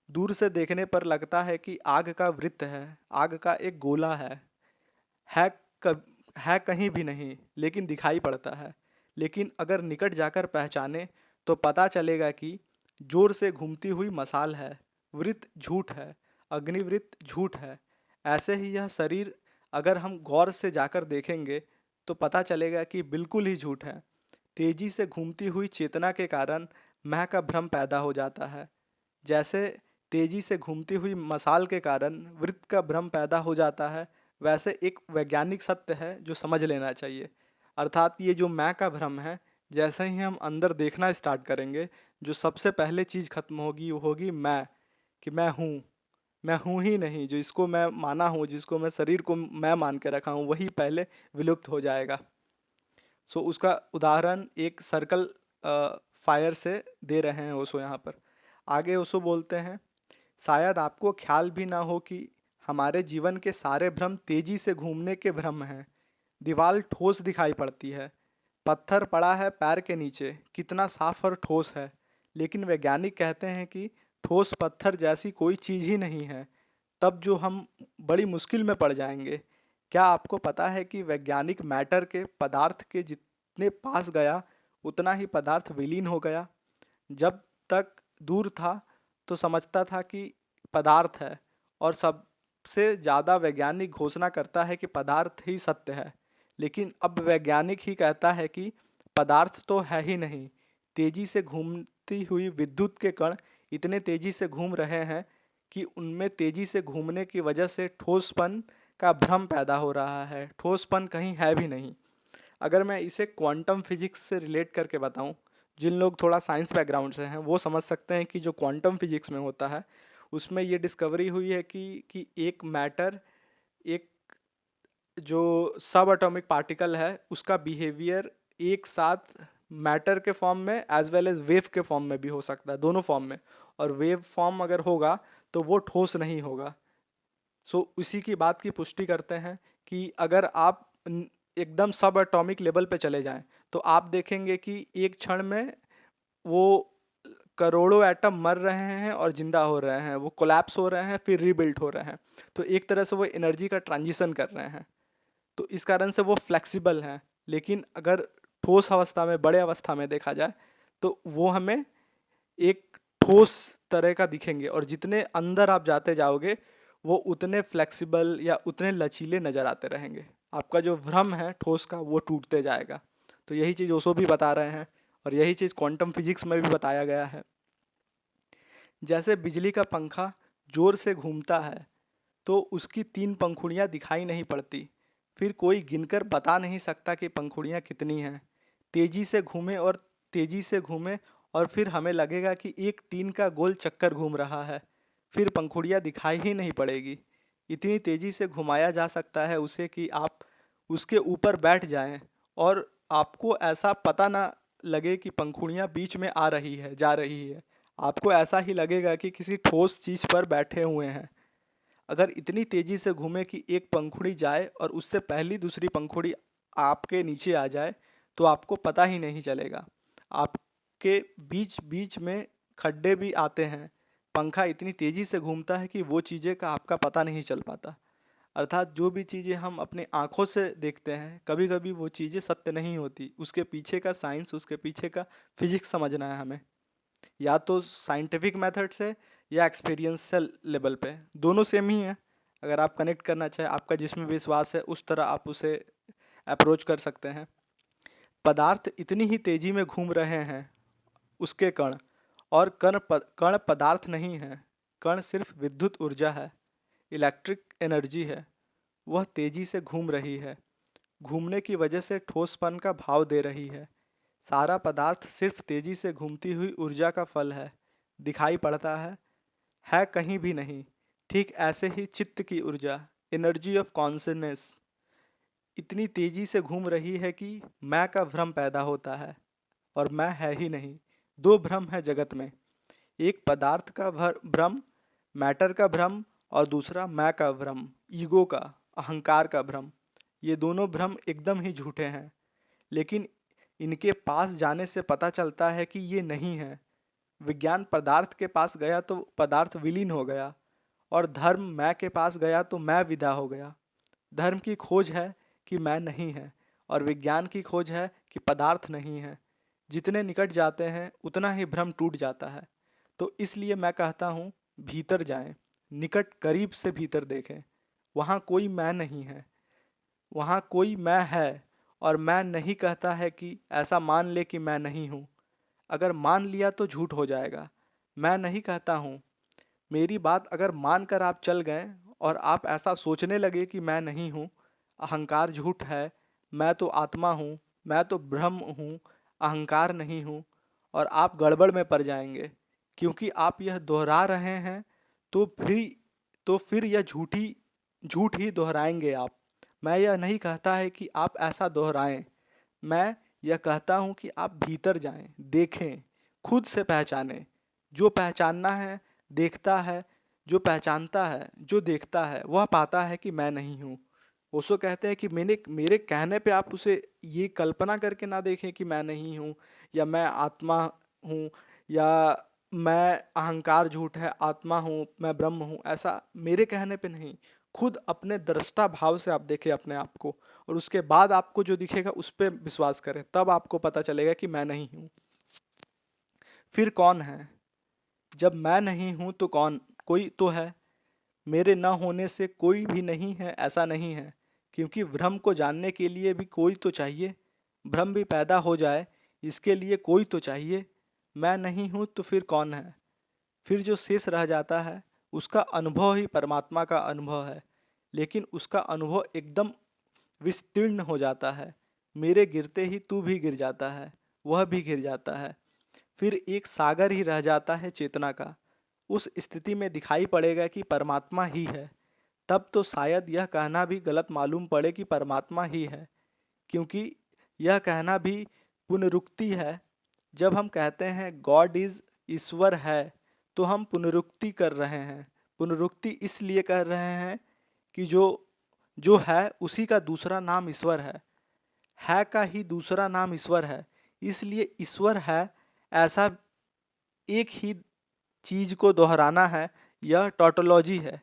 Speaker 1: दूर से देखने पर लगता है कि आग का वृत्त है, आग का एक गोला है कब है कहीं भी नहीं, लेकिन दिखाई पड़ता है। लेकिन अगर निकट जाकर पहचाने तो पता चलेगा कि जोर से घूमती हुई मसाल है, वृत्त झूठ है, अग्निवृत्त झूठ है। ऐसे ही यह शरीर, अगर हम गौर से जाकर देखेंगे तो पता चलेगा कि बिल्कुल ही झूठ है। तेजी से घूमती हुई चेतना के कारण मैं का भ्रम पैदा हो जाता है। जैसे तेजी से घूमती हुई मसाल के कारण वृत्त का भ्रम पैदा हो जाता है, वैसे एक वैज्ञानिक सत्य है जो समझ लेना चाहिए। अर्थात ये जो मैं का भ्रम है, जैसे ही हम अंदर देखना स्टार्ट करेंगे, जो सबसे पहले चीज़ खत्म होगी वो होगी मैं, कि मैं हूँ ही नहीं। जो इसको मैं माना हूँ, जिसको मैं शरीर को मैं मान के रखा हूँ, वही पहले विलुप्त हो जाएगा। सो उसका उदाहरण एक सर्कल फायर से दे रहे हैं ओशो यहाँ पर। आगे ओशो बोलते हैं, शायद आपको ख्याल भी ना हो कि हमारे जीवन के सारे भ्रम तेजी से घूमने के भ्रम हैं। दीवार ठोस दिखाई पड़ती है, पत्थर पड़ा है पैर के नीचे, कितना साफ और ठोस है। लेकिन वैज्ञानिक कहते हैं कि ठोस पत्थर जैसी कोई चीज़ ही नहीं है। तब जो हम बड़ी मुश्किल में पड़ जाएंगे। क्या आपको पता है कि वैज्ञानिक मैटर के पदार्थ के जितने पास गया उतना ही पदार्थ विलीन हो गया। जब तक दूर था तो समझता था कि पदार्थ है, और सब सबसे ज़्यादा वैज्ञानिक घोषणा करता है कि पदार्थ ही सत्य है, लेकिन अब वैज्ञानिक ही कहता है कि पदार्थ तो है ही नहीं। तेजी से घूमती हुई विद्युत के कण इतने तेजी से घूम रहे हैं कि उनमें तेजी से घूमने की वजह से ठोसपन का भ्रम पैदा हो रहा है। ठोसपन कहीं है भी नहीं। अगर मैं इसे क्वांटम फिजिक्स से रिलेट करके बताऊं, जिन लोग थोड़ा साइंस बैकग्राउंड से हैं वो समझ सकते हैं कि जो क्वांटम फिजिक्स में होता है उसमें ये डिस्कवरी हुई है कि एक मैटर, एक जो सब एटॉमिक पार्टिकल है उसका बिहेवियर एक साथ मैटर के फॉर्म में एज वेल एज वेव के फॉर्म में भी हो सकता है, दोनों फॉर्म में। और वेव फॉर्म अगर होगा तो वो ठोस नहीं होगा। सो उसी की बात की पुष्टि करते हैं कि अगर आप एकदम सब एटॉमिक लेवल पे चले जाएं तो आप देखेंगे कि एक क्षण में वो करोड़ों एटम मर रहे हैं और जिंदा हो रहे हैं, वो कोलैप्स हो रहे हैं फिर रीबिल्ड हो रहे हैं। तो एक तरह से वो एनर्जी का ट्रांजिशन कर रहे हैं। तो इस कारण से वो फ्लेक्सिबल हैं। लेकिन अगर ठोस अवस्था में, बड़े अवस्था में देखा जाए तो वो हमें एक ठोस तरह का दिखेंगे, और जितने अंदर आप जाते जाओगे वो उतने फ्लेक्सिबल या उतने लचीले नज़र आते रहेंगे। आपका जो भ्रम है ठोस का वो टूटते जाएगा। तो यही चीज़ ओशो भी बता रहे हैं और यही चीज़ क्वांटम फिजिक्स में भी बताया गया है। जैसे बिजली का पंखा जोर से घूमता है तो उसकी 3 पंखुड़ियाँ दिखाई नहीं पड़ती, फिर कोई गिनकर बता नहीं सकता कि पंखुड़ियाँ कितनी हैं। तेजी से घूमे और फिर हमें लगेगा कि एक टीन का गोल चक्कर घूम रहा है, फिर पंखुड़ियाँ दिखाई ही नहीं पड़ेगी। इतनी तेजी से घुमाया जा सकता है उसे कि आप उसके ऊपर बैठ जाएं और आपको ऐसा पता ना लगे कि पंखुड़ियाँ बीच में आ रही है, जा रही है। आपको ऐसा ही लगेगा कि किसी ठोस चीज़ पर बैठे हुए हैं। अगर इतनी तेजी से घूमे कि एक पंखुड़ी जाए और उससे पहली दूसरी पंखुड़ी आपके नीचे आ जाए तो आपको पता ही नहीं चलेगा। आपके बीच बीच में खड्डे भी आते हैं। पंखा इतनी तेजी से घूमता है कि वो चीज़ें का आपका पता नहीं चल पाता। अर्थात जो भी चीज़ें हम अपने आँखों से देखते हैं कभी कभी वो चीज़ें सत्य नहीं होती। उसके पीछे का साइंस, उसके पीछे का फिजिक्स समझना है हमें, या तो साइंटिफिक मेथड से या एक्सपीरियंशियल लेवल पे। दोनों सेम ही है। अगर आप कनेक्ट करना चाहें, आपका जिसमें विश्वास है उस तरह आप उसे अप्रोच कर सकते हैं। पदार्थ इतनी ही तेजी में घूम रहे हैं उसके कण, और कण पदार्थ नहीं है। कण सिर्फ विद्युत ऊर्जा है, इलेक्ट्रिक एनर्जी है। वह तेजी से घूम रही है, घूमने की वजह से ठोसपन का भाव दे रही है। सारा पदार्थ सिर्फ तेजी से घूमती हुई ऊर्जा का फल है। दिखाई पड़ता है कहीं भी नहीं। ठीक ऐसे ही चित्त की ऊर्जा, एनर्जी ऑफ कॉन्शसनेस, इतनी तेजी से घूम रही है कि मैं का भ्रम पैदा होता है और मैं है ही नहीं। दो भ्रम है जगत में, एक पदार्थ का भ्रम, मैटर का भ्रम, और दूसरा मैं का भ्रम, ईगो का, अहंकार का भ्रम। ये दोनों भ्रम एकदम ही झूठे हैं, लेकिन इनके पास जाने से पता चलता है कि ये नहीं है। विज्ञान पदार्थ के पास गया तो पदार्थ विलीन हो गया, और धर्म मैं के पास गया तो मैं विदा हो गया। धर्म की खोज है कि मैं नहीं है, और विज्ञान की खोज है कि पदार्थ नहीं है। जितने निकट जाते हैं उतना ही भ्रम टूट जाता है। तो इसलिए मैं कहता हूँ, भीतर जाएं, निकट करीब से भीतर देखें। वहाँ कोई मैं नहीं है, वहाँ कोई मैं है। और मैं नहीं कहता है कि ऐसा मान ले कि मैं नहीं हूँ। अगर मान लिया तो झूठ हो जाएगा। मैं नहीं कहता हूँ। मेरी बात अगर मान कर आप चल गए और आप ऐसा सोचने लगे कि मैं नहीं हूँ, अहंकार झूठ है, मैं तो आत्मा हूँ, मैं तो ब्रह्म हूँ, अहंकार नहीं हूँ, और आप गड़बड़ में पड़ जाएंगे। क्योंकि आप यह दोहरा रहे हैं तो फिर यह झूठ ही दोहराएंगे आप। मैं यह नहीं कहता है कि आप ऐसा दोहराएं। मैं यह कहता हूँ कि आप भीतर जाएं, देखें, खुद से पहचानें। जो पहचानना है देखता है, जो पहचानता है, जो देखता है, वह पाता है कि मैं नहीं हूँ। ओशो कहते हैं कि मेरे कहने पे आप उसे ये कल्पना करके ना देखें कि मैं नहीं हूँ, या मैं आत्मा हूँ, या मैं अहंकार झूठ है, आत्मा हूँ, मैं ब्रह्म हूँ। ऐसा मेरे कहने पे नहीं, खुद अपने दृष्टा भाव से आप देखें अपने आप को, और उसके बाद आपको जो दिखेगा उस पर विश्वास करें। तब आपको पता चलेगा कि मैं नहीं हूँ। फिर कौन है? जब मैं नहीं हूं तो कौन? कोई तो है। मेरे न होने से कोई भी नहीं है, ऐसा नहीं है, क्योंकि भ्रम को जानने के लिए भी कोई तो चाहिए। भ्रम भी पैदा हो जाए इसके लिए कोई तो चाहिए। मैं नहीं हूँ तो फिर कौन है? फिर जो शेष रह जाता है उसका अनुभव ही परमात्मा का अनुभव है। लेकिन उसका अनुभव एकदम विस्तीर्ण हो जाता है। मेरे गिरते ही तू भी गिर जाता है, वह भी गिर जाता है। फिर एक सागर ही रह जाता है चेतना का। उस स्थिति में दिखाई पड़ेगा कि परमात्मा ही है। तब तो शायद यह कहना भी गलत मालूम पड़े कि परमात्मा ही है, क्योंकि यह कहना भी पुनरुक्ति है। जब हम कहते हैं गॉड इज ईश्वर है, तो हम पुनरुक्ति कर रहे हैं। पुनरुक्ति इसलिए कर रहे हैं कि जो जो है उसी का दूसरा नाम ईश्वर है का ही दूसरा नाम ईश्वर है। इसलिए ईश्वर है ऐसा एक ही चीज को दोहराना है, यह टॉटोलॉजी है।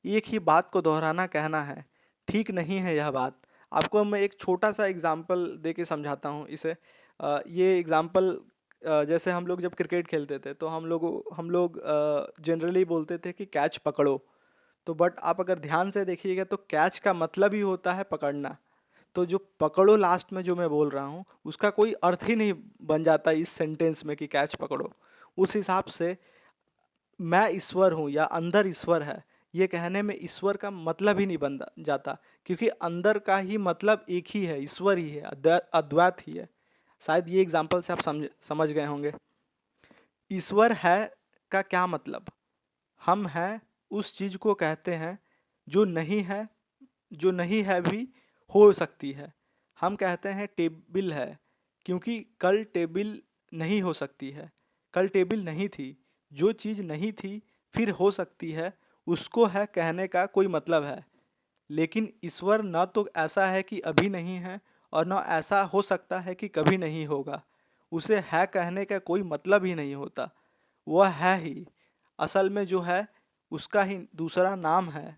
Speaker 1: एक ही बात को दोहराना कहना है, ठीक नहीं है यह बात। आपको मैं एक छोटा सा एग्जाम्पल दे के समझाता हूँ इसे। ये एग्जाम्पल जैसे हम लोग जब क्रिकेट खेलते थे तो हम लोग जनरली बोलते थे कि कैच पकड़ो। तो बट आप अगर ध्यान से देखिएगा तो कैच का मतलब ही होता है पकड़ना। तो जो पकड़ो लास्ट में जो मैं बोल रहा हूँ उसका कोई अर्थ ही नहीं बन जाता इस सेंटेंस में कि कैच पकड़ो। उस हिसाब से मैं ईश्वर हूँ या अंदर ईश्वर है, ये कहने में ईश्वर का मतलब ही नहीं बन जाता, क्योंकि अंदर का ही मतलब एक ही है, ईश्वर ही है, अद्वैत ही है। शायद ये एग्जाम्पल से आप समझ गए होंगे। ईश्वर है का क्या मतलब? हम हैं उस चीज को कहते हैं जो नहीं है, जो नहीं है भी हो सकती है। हम कहते हैं टेबल है, क्योंकि कल टेबल नहीं हो सकती है। कल टेबल नहीं थी, जो चीज़ नहीं थी फिर हो सकती है, उसको है कहने का कोई मतलब है। लेकिन ईश्वर न तो ऐसा है कि अभी नहीं है और न ऐसा हो सकता है कि कभी नहीं होगा। उसे है कहने का कोई मतलब ही नहीं होता। वह है ही। असल में जो है उसका ही दूसरा नाम है।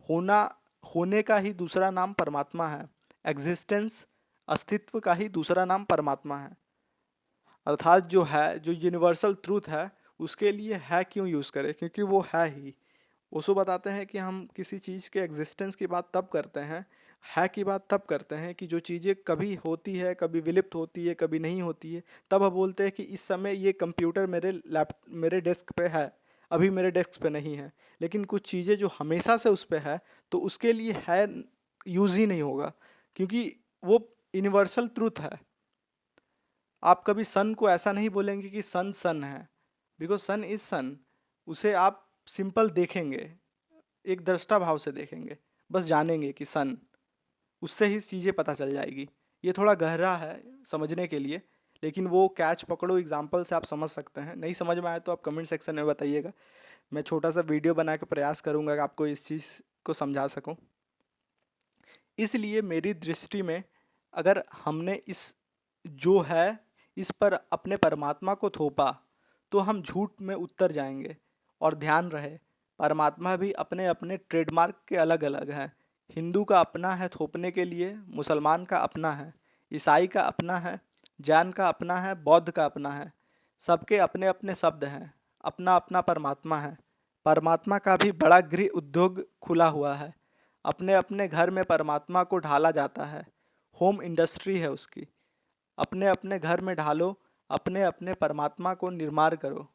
Speaker 1: होना, होने का ही दूसरा नाम परमात्मा है। एग्जिस्टेंस, अस्तित्व का ही दूसरा नाम परमात्मा है। अर्थात जो है, जो यूनिवर्सल ट्रूथ है, उसके लिए है क्यों यूज़ करें, क्योंकि वो है ही। ओशो बताते हैं कि हम किसी चीज़ के एग्जिस्टेंस की बात तब करते हैं, है की बात तब करते हैं कि जो चीज़ें कभी होती है, कभी विलुप्त होती है, कभी नहीं होती है, तब हम बोलते हैं कि इस समय ये कंप्यूटर मेरे डेस्क पे है, अभी मेरे डेस्क पे नहीं है। लेकिन कुछ चीज़ें जो हमेशा से उस पे है, तो उसके लिए है यूज़ ही नहीं होगा, क्योंकि वो यूनिवर्सल ट्रूथ है। आप कभी सन को ऐसा नहीं बोलेंगे कि सन सन है, बिकॉज सन इज सन। उसे आप सिंपल देखेंगे, एक दृष्टा भाव से देखेंगे, बस जानेंगे कि सन, उससे ही चीज़ें पता चल जाएगी। ये थोड़ा गहरा है समझने के लिए, लेकिन वो कैच पकड़ो एग्जाम्पल से आप समझ सकते हैं। नहीं समझ में आए तो आप कमेंट सेक्शन में बताइएगा। मैं छोटा सा वीडियो बना के प्रयास करूँगा कि आपको इस चीज़ को समझा सकूँ। इसलिए मेरी दृष्टि में अगर हमने इस जो है इस पर अपने परमात्मा को थोपा तो हम झूठ में उतर जाएंगे। और ध्यान रहे, परमात्मा भी अपने अपने ट्रेडमार्क के अलग अलग हैं। हिंदू का अपना है थोपने के लिए, मुसलमान का अपना है, ईसाई का अपना है, जैन का अपना है, बौद्ध का अपना है। सबके अपने अपने शब्द हैं, अपना अपना परमात्मा है। परमात्मा का भी बड़ा गृह उद्योग खुला हुआ है। अपने अपने घर में परमात्मा को ढाला जाता है, होम इंडस्ट्री है उसकी। अपने अपने घर में ढालो, अपने अपने परमात्मा को निर्माण करो।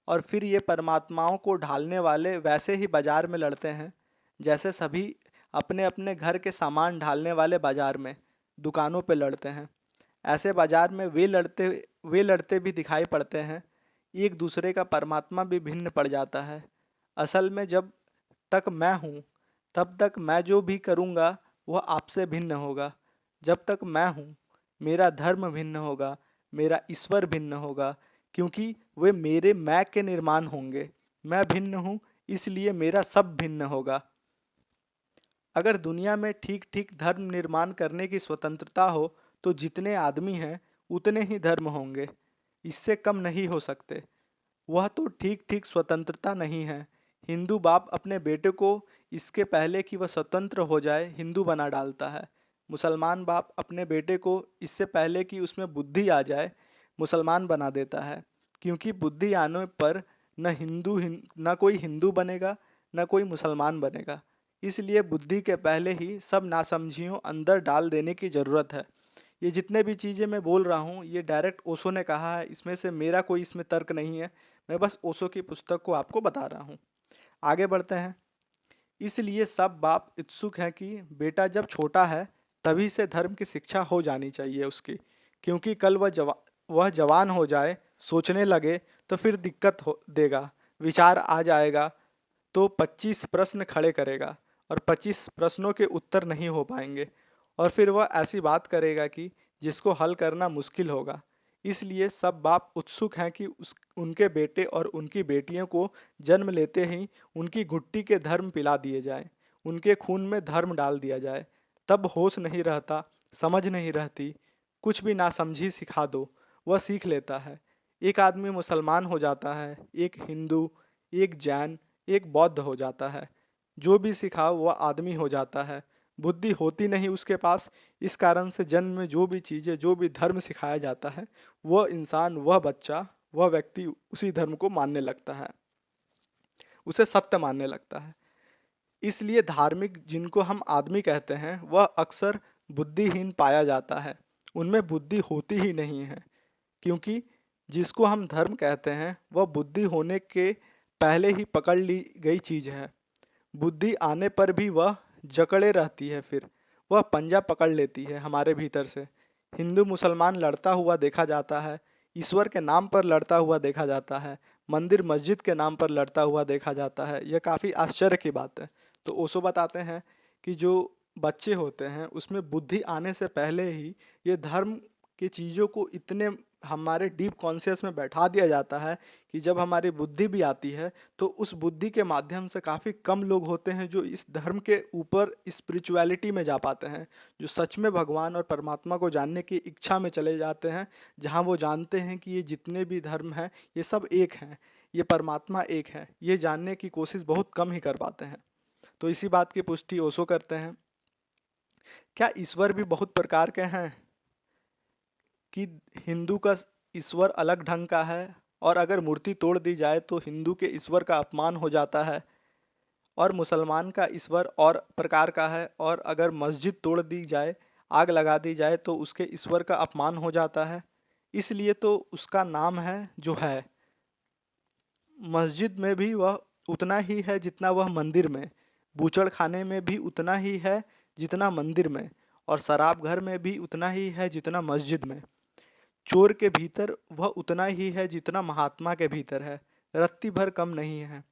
Speaker 1: और फिर ये परमात्माओं को ढालने वाले वैसे ही बाजार में लड़ते हैं जैसे सभी अपने अपने घर के सामान ढालने वाले बाजार में, दुकानों पे लड़ते हैं। ऐसे बाजार में वे लड़ते भी दिखाई पड़ते हैं। एक दूसरे का परमात्मा भी भिन्न पड़ जाता है। असल में जब तक मैं हूँ तब तक मैं जो भी करूँगा वह आपसे भिन्न होगा। जब तक मैं हूँ मेरा धर्म भिन्न होगा, मेरा ईश्वर भिन्न होगा, क्योंकि वे मेरे मैं के निर्माण होंगे। मैं भिन्न हूँ इसलिए मेरा सब भिन्न होगा। अगर दुनिया में ठीक ठीक धर्म निर्माण करने की स्वतंत्रता हो तो जितने आदमी हैं उतने ही धर्म होंगे, इससे कम नहीं हो सकते। वह तो ठीक ठीक स्वतंत्रता नहीं है। हिंदू बाप अपने बेटे को इसके पहले कि वह स्वतंत्र हो जाए हिंदू बना डालता है। मुसलमान बाप अपने बेटे को इससे पहले कि उसमें बुद्धि आ जाए मुसलमान बना देता है, क्योंकि बुद्धि आने पर न कोई हिंदू बनेगा, न कोई मुसलमान बनेगा। इसलिए बुद्धि के पहले ही सब नासमझियों अंदर डाल देने की ज़रूरत है। ये जितने भी चीज़ें मैं बोल रहा हूँ ये डायरेक्ट ओशो ने कहा है, इसमें से मेरा कोई इसमें तर्क नहीं है। मैं बस ओशो की पुस्तक को आपको बता रहा हूँ। आगे बढ़ते हैं। इसलिए सब बाप इत्सुक हैं कि बेटा जब छोटा है तभी से धर्म की शिक्षा हो जानी चाहिए उसकी, क्योंकि कल वह जवान हो जाए, सोचने लगे तो फिर दिक्कत हो देगा, विचार आ जाएगा तो 25 प्रश्न खड़े करेगा और 25 प्रश्नों के उत्तर नहीं हो पाएंगे और फिर वह ऐसी बात करेगा कि जिसको हल करना मुश्किल होगा। इसलिए सब बाप उत्सुक हैं कि उनके बेटे और उनकी बेटियों को जन्म लेते ही उनकी घुट्टी के धर्म पिला दिए जाएं, उनके खून में धर्म डाल दिया जाए। तब होश नहीं रहता, समझ नहीं रहती, कुछ भी नासमझी सिखा दो, वह सीख लेता है। एक आदमी मुसलमान हो जाता है, एक हिंदू, एक जैन, एक बौद्ध हो जाता है। जो भी सिखाओ वह आदमी हो जाता है। बुद्धि होती नहीं उसके पास। इस कारण से जन्म में जो भी चीज़ें, जो भी धर्म सिखाया जाता है, वह इंसान, वह बच्चा, वह व्यक्ति उसी धर्म को मानने लगता है, उसे सत्य मानने लगता है। इसलिए धार्मिक जिनको हम आदमी कहते हैं वह अक्सर बुद्धिहीन पाया जाता है। उनमें बुद्धि होती ही नहीं है, क्योंकि जिसको हम धर्म कहते हैं वह बुद्धि होने के पहले ही पकड़ ली गई चीज़ है। बुद्धि आने पर भी वह जकड़े रहती है, फिर वह पंजा पकड़ लेती है हमारे भीतर से। हिंदू मुसलमान लड़ता हुआ देखा जाता है, ईश्वर के नाम पर लड़ता हुआ देखा जाता है, मंदिर मस्जिद के नाम पर लड़ता हुआ देखा जाता है। यह काफ़ी आश्चर्य की बात है। तो ओशो बताते हैं कि जो बच्चे होते हैं उसमें बुद्धि आने से पहले ही ये धर्म की चीज़ों को इतने हमारे डीप कॉन्शियस में बैठा दिया जाता है कि जब हमारी बुद्धि भी आती है तो उस बुद्धि के माध्यम से काफ़ी कम लोग होते हैं जो इस धर्म के ऊपर स्पिरिचुअलिटी में जा पाते हैं, जो सच में भगवान और परमात्मा को जानने की इच्छा में चले जाते हैं, जहां वो जानते हैं कि ये जितने भी धर्म हैं ये सब एक हैं, ये परमात्मा एक है। ये जानने की कोशिश बहुत कम ही कर पाते हैं। तो इसी बात की पुष्टि ओशो करते हैं। क्या ईश्वर भी बहुत प्रकार के हैं कि हिंदू का ईश्वर अलग ढंग का है, और अगर मूर्ति तोड़ दी जाए तो हिंदू के ईश्वर का अपमान हो जाता है, और मुसलमान का ईश्वर और प्रकार का है, और अगर मस्जिद तोड़ दी जाए, आग लगा दी जाए तो उसके ईश्वर का अपमान हो जाता है। इसलिए तो उसका नाम है जो है। मस्जिद में भी वह उतना ही है जितना वह मंदिर में, बूचड़ खाने में भी उतना ही है जितना मंदिर में, और शराब घर में भी उतना ही है जितना मस्जिद में। चोर के भीतर वह उतना ही है जितना महात्मा के भीतर है, रत्ती भर कम नहीं है,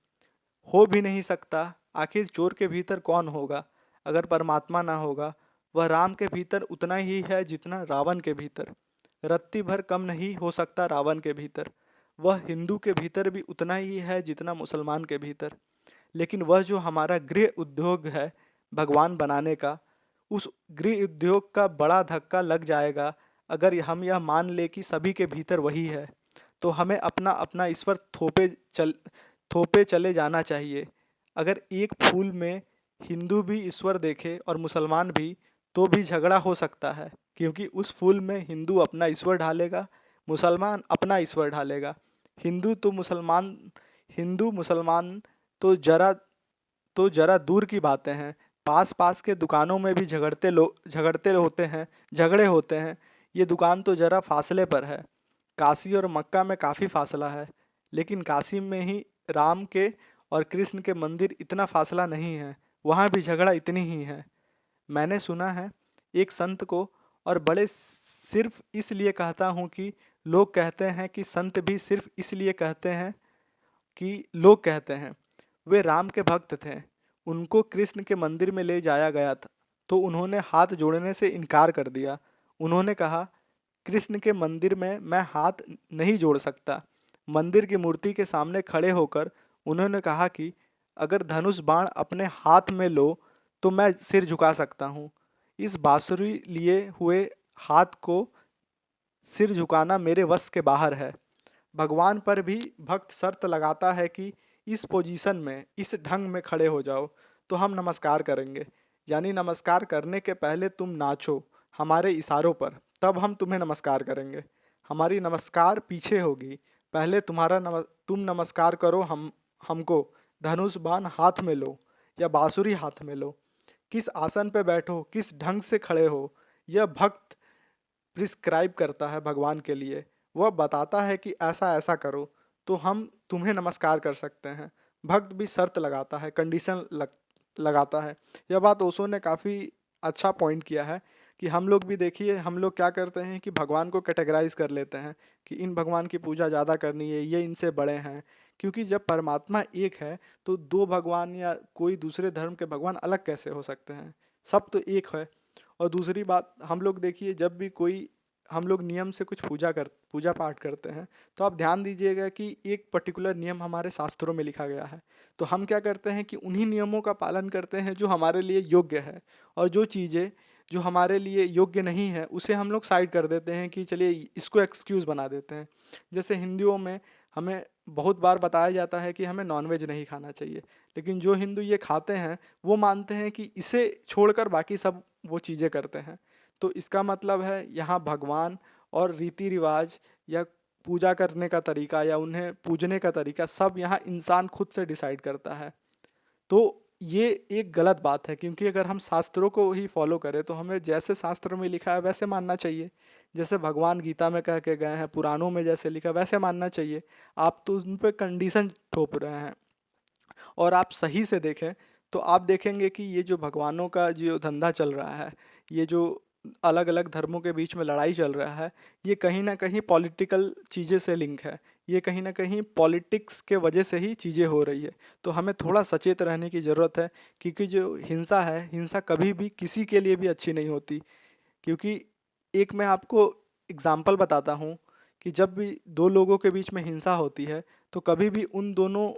Speaker 1: हो भी नहीं सकता। आखिर चोर के भीतर कौन होगा अगर परमात्मा ना होगा। वह राम के भीतर उतना ही है जितना रावण के भीतर, रत्ती भर कम नहीं हो सकता रावण के भीतर। वह हिंदू के भीतर भी उतना ही है जितना मुसलमान के भीतर। लेकिन वह जो हमारा गृह उद्योग है भगवान बनाने का, उस गृह उद्योग का बड़ा धक्का लग जाएगा अगर हम यह मान ले कि सभी के भीतर वही है। तो हमें अपना अपना ईश्वर थोपे चले जाना चाहिए। अगर एक फूल में हिंदू भी ईश्वर देखे और मुसलमान भी, तो भी झगड़ा हो सकता है, क्योंकि उस फूल में हिंदू अपना ईश्वर ढालेगा, मुसलमान अपना ईश्वर ढालेगा। हिंदू तो मुसलमान हिंदू मुसलमान तो जरा दूर की बातें हैं, पास पास के दुकानों में भी झगड़ते होते हैं, झगड़े होते हैं। ये दुकान तो जरा फासले पर है। काशी और मक्का में काफ़ी फासला है, लेकिन काशी में ही राम के और कृष्ण के मंदिर इतना फासला नहीं है, वहाँ भी झगड़ा इतनी ही है। मैंने सुना है एक संत को, और बड़े सिर्फ इसलिए कहता हूँ कि लोग कहते हैं कि संत भी सिर्फ इसलिए कहते हैं कि लोग कहते हैं। वे राम के भक्त थे, उनको कृष्ण के मंदिर में ले जाया गया था तो उन्होंने हाथ जोड़ने से इनकार कर दिया। उन्होंने कहा, कृष्ण के मंदिर में मैं हाथ नहीं जोड़ सकता। मंदिर की मूर्ति के सामने खड़े होकर उन्होंने कहा कि अगर धनुष बाण अपने हाथ में लो तो मैं सिर झुका सकता हूँ। इस बांसुरी लिए हुए हाथ को सिर झुकाना मेरे वश के बाहर है। भगवान पर भी भक्त शर्त लगाता है कि इस पोजीशन में, इस ढंग में खड़े हो जाओ तो हम नमस्कार करेंगे। यानी नमस्कार करने के पहले तुम नाचो हमारे इशारों पर, तब हम तुम्हें नमस्कार करेंगे। हमारी नमस्कार पीछे होगी, पहले तुम नमस्कार करो हमको, धनुष बाण हाथ में लो या बांसुरी हाथ में लो, किस आसन पे बैठो, किस ढंग से खड़े हो, यह भक्त प्रिस्क्राइब करता है भगवान के लिए। वह बताता है कि ऐसा ऐसा करो तो हम तुम्हें नमस्कार कर सकते हैं। भक्त भी शर्त लगाता है, लगाता है। यह बात ओशो ने काफ़ी अच्छा पॉइंट किया है कि हम लोग भी देखिए, हम लोग क्या करते हैं कि भगवान को कैटेगराइज कर लेते हैं कि इन भगवान की पूजा ज़्यादा करनी है, ये इनसे बड़े हैं। क्योंकि जब परमात्मा एक है तो दो भगवान या कोई दूसरे धर्म के भगवान अलग कैसे हो सकते हैं? सब तो एक है। और दूसरी बात, हम लोग देखिए, जब भी कोई हम लोग नियम से कुछ पूजा पाठ करते हैं तो आप ध्यान दीजिएगा कि एक पर्टिकुलर नियम हमारे शास्त्रों में लिखा गया है। तो हम क्या करते हैं कि उन्हीं नियमों का पालन करते हैं जो हमारे लिए योग्य है, और जो चीज़ें जो हमारे लिए योग्य नहीं है उसे हम लोग साइड कर देते हैं कि चलिए इसको एक्सक्यूज़ बना देते हैं। जैसे हिंदुओं में हमें बहुत बार बताया जाता है कि हमें नॉनवेज नहीं खाना चाहिए, लेकिन जो हिंदू ये खाते हैं वो मानते हैं कि इसे छोड़कर बाकी सब वो चीज़ें करते हैं। तो इसका मतलब है यहाँ भगवान और रीति रिवाज या पूजा करने का तरीका या उन्हें पूजने का तरीका सब यहाँ इंसान खुद से डिसाइड करता है। तो ये एक गलत बात है, क्योंकि अगर हम शास्त्रों को ही फॉलो करें तो हमें जैसे शास्त्रों में लिखा है वैसे मानना चाहिए। जैसे भगवान गीता में कह के गए हैं, पुराणों में जैसे लिखा है वैसे मानना चाहिए। आप तो उन पे कंडीशन थोप रहे हैं। और आप सही से देखें तो आप देखेंगे कि ये जो भगवानों का जो धंधा चल रहा है, ये जो अलग अलग धर्मों के बीच में लड़ाई चल रहा है, ये कहीं ना कहीं पॉलिटिकल चीज़ें से लिंक है। ये कहीं ना कहीं पॉलिटिक्स के वजह से ही चीज़ें हो रही है। तो हमें थोड़ा सचेत रहने की ज़रूरत है, क्योंकि जो हिंसा है, हिंसा कभी भी किसी के लिए भी अच्छी नहीं होती। क्योंकि एक मैं आपको एग्जाम्पल बताता हूँ कि जब भी दो लोगों के बीच में हिंसा होती है तो कभी भी उन दोनों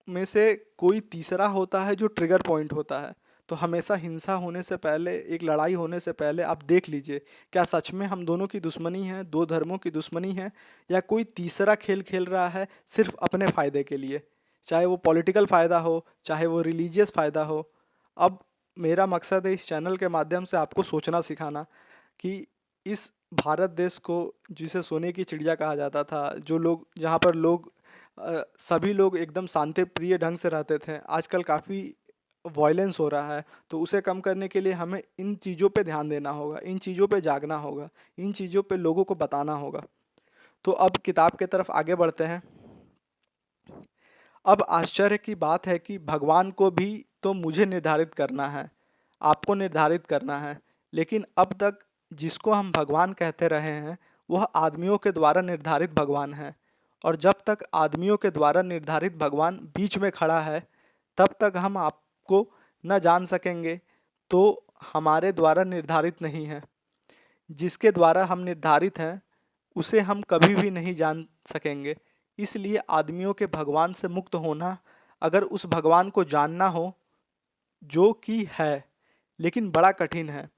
Speaker 1: में से कोई तीसरा होता है जो ट्रिगर पॉइंट होता है। तो हमेशा हिंसा होने से पहले, एक लड़ाई होने से पहले आप देख लीजिए, क्या सच में हम दोनों की दुश्मनी है, दो धर्मों की दुश्मनी है, या कोई तीसरा खेल खेल रहा है सिर्फ अपने फ़ायदे के लिए, चाहे वो पॉलिटिकल फ़ायदा हो, चाहे वो रिलीजियस फ़ायदा हो। अब मेरा मकसद है इस चैनल के माध्यम से आपको सोचना सिखाना कि इस भारत देश को, जिसे सोने की चिड़िया कहा जाता था, जो लोग, जहाँ पर लोग सभी लोग एकदम शांति प्रिय ढंग से रहते थे, आजकल काफ़ी वॉयलेंस हो रहा है। तो उसे कम करने के लिए हमें इन चीज़ों पे ध्यान देना होगा, इन चीज़ों पे जागना होगा, इन चीज़ों पे लोगों को बताना होगा। तो अब किताब के तरफ आगे बढ़ते हैं। अब आश्चर्य की बात है कि भगवान को भी तो मुझे निर्धारित करना है, आपको निर्धारित करना है, लेकिन अब तक जिसको हम भगवान कहते रहे हैं वह आदमियों के द्वारा निर्धारित भगवान है। और जब तक आदमियों के द्वारा निर्धारित भगवान बीच में खड़ा है तब तक हम आपको न जान सकेंगे। तो हमारे द्वारा निर्धारित नहीं है, जिसके द्वारा हम निर्धारित हैं उसे हम कभी भी नहीं जान सकेंगे। इसलिए आदमियों के भगवान से मुक्त होना, अगर उस भगवान को जानना हो जो कि है, लेकिन बड़ा कठिन है।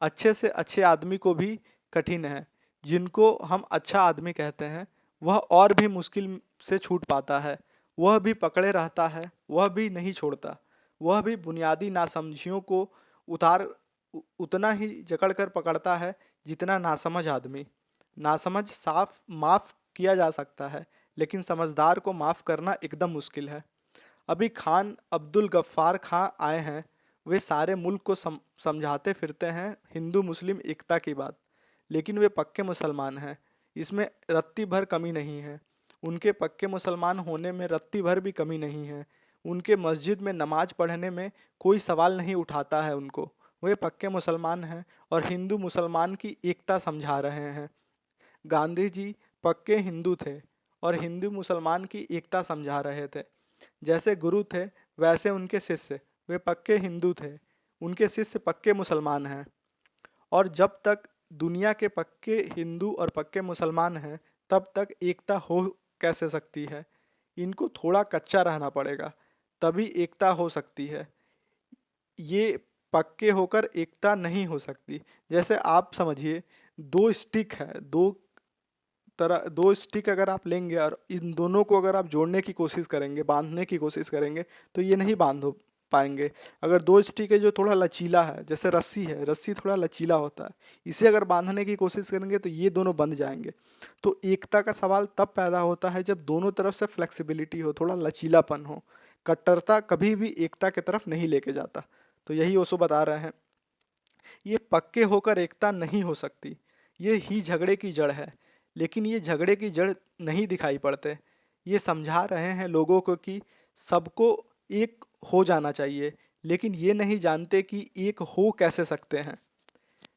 Speaker 1: अच्छे से अच्छे आदमी को भी कठिन है। जिनको हम अच्छा आदमी कहते हैं वह और भी मुश्किल से छूट पाता है। वह भी पकड़े रहता है, वह भी नहीं छोड़ता। वह भी बुनियादी नासमझियों को उतना ही जकड़ कर पकड़ता है जितना नासमझ आदमी। नासमझ साफ माफ किया जा सकता है, लेकिन समझदार को माफ करना एकदम मुश्किल है। अभी खान अब्दुल गफ्फार खां आए हैं, वे सारे मुल्क को समझाते फिरते हैं हिंदू मुस्लिम एकता की बात, लेकिन वे पक्के मुसलमान हैं, इसमें रत्ती भर कमी नहीं है। उनके पक्के मुसलमान होने में रत्ती भर भी कमी नहीं है। उनके मस्जिद में नमाज पढ़ने में कोई सवाल नहीं उठाता है उनको। वे पक्के मुसलमान हैं और हिंदू मुसलमान की एकता समझा रहे हैं। गांधी जी पक्के हिंदू थे और हिंदू मुसलमान की एकता समझा रहे थे। जैसे गुरु थे वैसे उनके शिष्य, वे पक्के हिंदू थे, उनके शिष्य पक्के मुसलमान हैं। और जब तक दुनिया के पक्के हिंदू और पक्के मुसलमान हैं तब तक एकता हो कैसे सकती है? इनको थोड़ा कच्चा रहना पड़ेगा, तभी एकता हो सकती है। ये पक्के होकर एकता नहीं हो सकती। जैसे आप समझिए, दो स्टिक है, दो स्टिक अगर आप लेंगे और इन दोनों को अगर आप जोड़ने की कोशिश करेंगे, बांधने की कोशिश करेंगे, तो ये नहीं बांध हो पाएंगे। अगर दो स्टिक है जो थोड़ा लचीला है, जैसे रस्सी है, रस्सी थोड़ा लचीला होता है, इसे अगर बांधने की कोशिश करेंगे तो ये दोनों बंध जाएंगे। तो एकता का सवाल तब पैदा होता है जब दोनों तरफ से फ्लेक्सिबिलिटी हो, थोड़ा लचीलापन हो। कट्टरता कभी भी एकता की तरफ नहीं लेके जाता। तो यही ओशो बता रहे हैं। ये पक्के होकर एकता नहीं हो सकती, ये ही झगड़े की जड़ है। लेकिन ये झगड़े की जड़ नहीं दिखाई पड़ते। ये समझा रहे हैं लोगों को कि सबको एक हो जाना चाहिए, लेकिन ये नहीं जानते कि एक हो कैसे सकते हैं।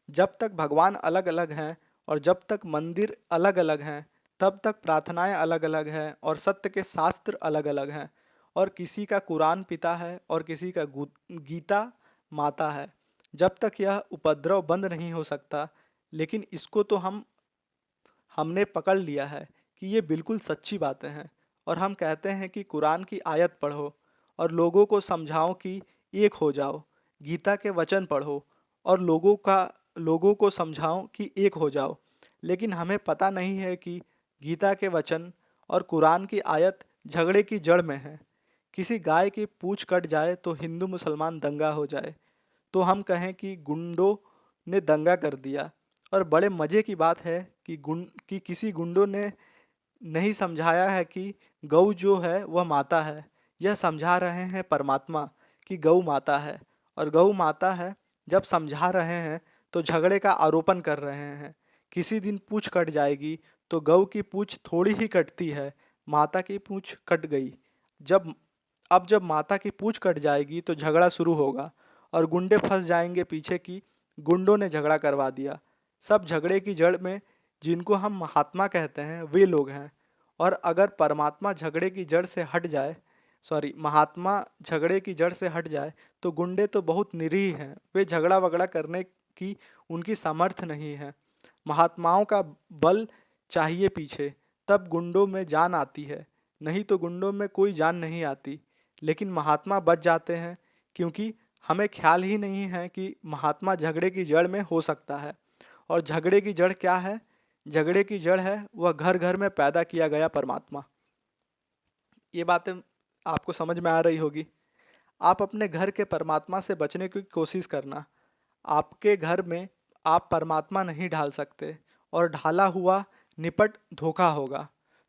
Speaker 1: जब तक भगवान अलग अलग हैं और जब तक मंदिर अलग अलग हैं, तब तक प्रार्थनाएं अलग अलग हैं और सत्य के शास्त्र अलग अलग हैं। और किसी का कुरान पिता है और किसी का गीता माता है। जब तक यह उपद्रव बंद नहीं हो सकता। लेकिन इसको तो हमने पकड़ लिया है कि ये बिल्कुल सच्ची बातें हैं। और हम कहते हैं कि कुरान की आयत पढ़ो और लोगों को समझाओ कि एक हो जाओ। गीता के वचन पढ़ो और लोगों को समझाओ कि एक हो जाओ। लेकिन हमें पता नहीं है कि गीता के वचन और कुरान की आयत झगड़े की जड़ में है। किसी गाय की पूंछ कट जाए तो हिंदू मुसलमान दंगा हो जाए, तो हम कहें कि गुंडों ने दंगा कर दिया। और बड़े मज़े की बात है कि किसी गुंडों ने नहीं समझाया है कि गौ जो है वह माता है। यह समझा रहे हैं परमात्मा कि गौ माता है। और गौ माता है जब समझा रहे हैं तो झगड़े का आरोपण कर रहे हैं। किसी दिन पूंछ कट जाएगी तो गौ की पूंछ थोड़ी ही कटती है, माता की पूंछ कट गई। जब जब माता की पूंछ कट जाएगी तो झगड़ा शुरू होगा और गुंडे फंस जाएंगे पीछे कि गुंडों ने झगड़ा करवा दिया। सब झगड़े की जड़ में जिनको हम महात्मा कहते हैं वे लोग हैं। और अगर परमात्मा झगड़े की जड़ से हट जाए, सॉरी, महात्मा झगड़े की जड़ से हट जाए तो गुंडे तो बहुत निरीह हैं, वे झगड़ा वगड़ा करने की उनकी सामर्थ्य नहीं है। महात्माओं का बल चाहिए पीछे, तब गुंडों में जान आती है, नहीं तो गुंडों में कोई जान नहीं आती। लेकिन महात्मा बच जाते हैं क्योंकि हमें ख्याल ही नहीं है कि महात्मा झगड़े की जड़ में हो सकता है। और झगड़े की जड़ क्या है? झगड़े की जड़ है वह घर घर में पैदा किया गया परमात्मा। ये बातें आपको समझ में आ रही होगी। आप अपने घर के परमात्मा से बचने की कोशिश करना। आपके घर में आप परमात्मा नहीं ढाल सकते और ढाला हुआ निपट धोखा होगा।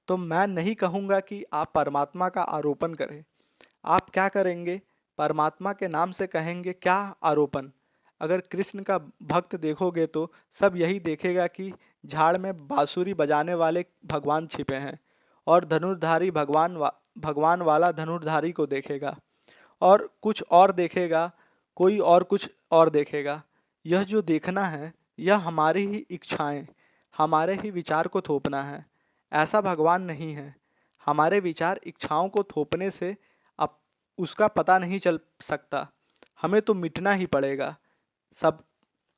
Speaker 1: तो मैं नहीं कहूँगा कि आप परमात्मा का आरोपण करें। आप क्या करेंगे? परमात्मा के नाम से कहेंगे क्या आरोपण? अगर कृष्ण का भक्त देखोगे तो सब यही देखेगा कि झाड़ में बांसुरी बजाने वाले भगवान छिपे हैं और धनुर्धारी भगवान वाला धनुर्धारी को देखेगा और कुछ और देखेगा, कोई और कुछ और देखेगा। यह जो देखना है यह हमारी ही इच्छाएं, हमारे ही विचार को थोपना है। ऐसा भगवान नहीं है। हमारे विचार इच्छाओं को थोपने से अब उसका पता नहीं चल सकता। हमें तो मिटना ही पड़ेगा। सब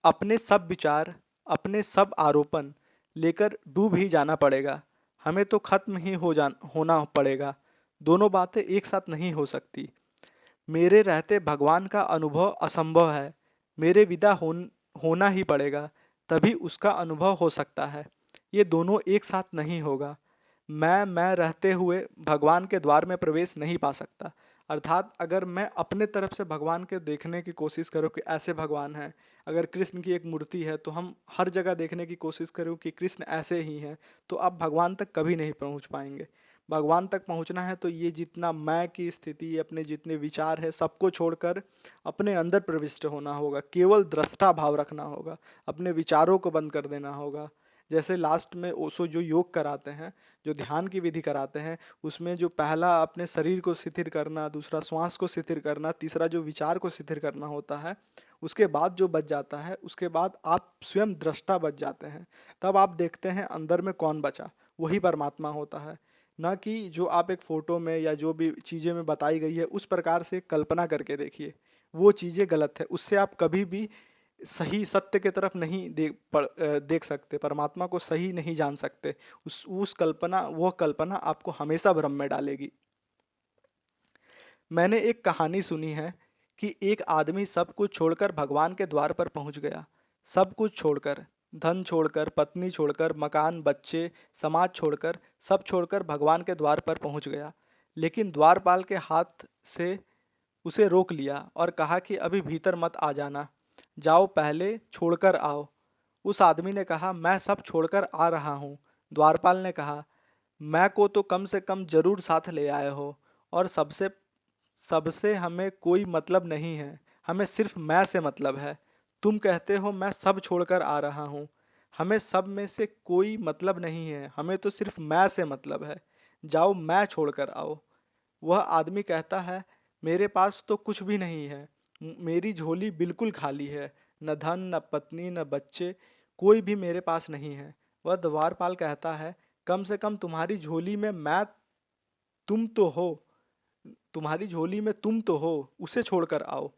Speaker 1: अपने सब विचार, अपने सब आरोपण लेकर डूब ही जाना पड़ेगा। हमें तो खत्म ही होना पड़ेगा। दोनों बातें एक साथ नहीं हो सकती। मेरे रहते भगवान का अनुभव असंभव है। मेरे विदा होना ही पड़ेगा, तभी उसका अनुभव हो सकता है। ये दोनों एक साथ नहीं होगा। मैं रहते हुए भगवान के द्वार में प्रवेश नहीं पा सकता। अर्थात अगर मैं अपने तरफ से भगवान के देखने की कोशिश करूं कि ऐसे भगवान हैं, अगर कृष्ण की एक मूर्ति है तो हम हर जगह देखने की कोशिश करूं कि कृष्ण ऐसे ही हैं, तो आप भगवान तक कभी नहीं पहुंच पाएंगे। भगवान तक पहुंचना है तो ये जितना मैं की स्थिति, अपने जितने विचार है, सबको छोड़कर अपने अंदर प्रविष्ट होना होगा। केवल दृष्टा भाव रखना होगा, अपने विचारों को बंद कर देना होगा। जैसे लास्ट में ओशो जो योग कराते हैं, जो ध्यान की विधि कराते हैं, उसमें जो पहला अपने शरीर को शिथिल करना, दूसरा श्वास को शिथिल करना, तीसरा जो विचार को शिथिल करना होता है, उसके बाद जो बच जाता है, उसके बाद आप स्वयं दृष्टा बच जाते हैं। तब आप देखते हैं अंदर में कौन बचा, वही परमात्मा होता है। ना कि जो आप एक फोटो में या जो भी चीज़ें में बताई गई है उस प्रकार से कल्पना करके देखिए, वो चीज़ें गलत है। उससे आप कभी भी सही सत्य की तरफ नहीं देख सकते, परमात्मा को सही नहीं जान सकते। वो कल्पना आपको हमेशा भ्रम में डालेगी। मैंने एक कहानी सुनी है कि एक आदमी सब कुछ छोड़कर भगवान के द्वार पर पहुंच गया। सब कुछ छोड़कर, धन छोड़कर, पत्नी छोड़कर, मकान, बच्चे, समाज छोड़कर, सब छोड़कर भगवान के द्वार पर पहुंच गया। लेकिन द्वारपाल के हाथ से उसे रोक लिया और कहा कि अभी भीतर मत आ जाना, जाओ पहले छोड़कर आओ। उस आदमी ने कहा, मैं सब छोड़कर आ रहा हूँ। द्वारपाल ने कहा, मैं को तो कम से कम जरूर साथ ले आए हो और सबसे सबसे हमें कोई मतलब नहीं है, हमें सिर्फ मैं से मतलब है। तुम कहते हो मैं सब छोड़कर आ रहा हूँ, हमें सब में से कोई मतलब नहीं है, हमें तो सिर्फ मैं से मतलब है। जाओ मैं छोड़कर आओ। वह आदमी कहता है, मेरे पास तो कुछ भी नहीं है, मेरी झोली बिल्कुल खाली है, न धन न पत्नी न बच्चे, कोई भी मेरे पास नहीं है। वह द्वारपाल कहता है, कम से कम तुम्हारी झोली में मैं तुम तो हो, तुम्हारी झोली में तुम तो हो, उसे छोड़कर आओ।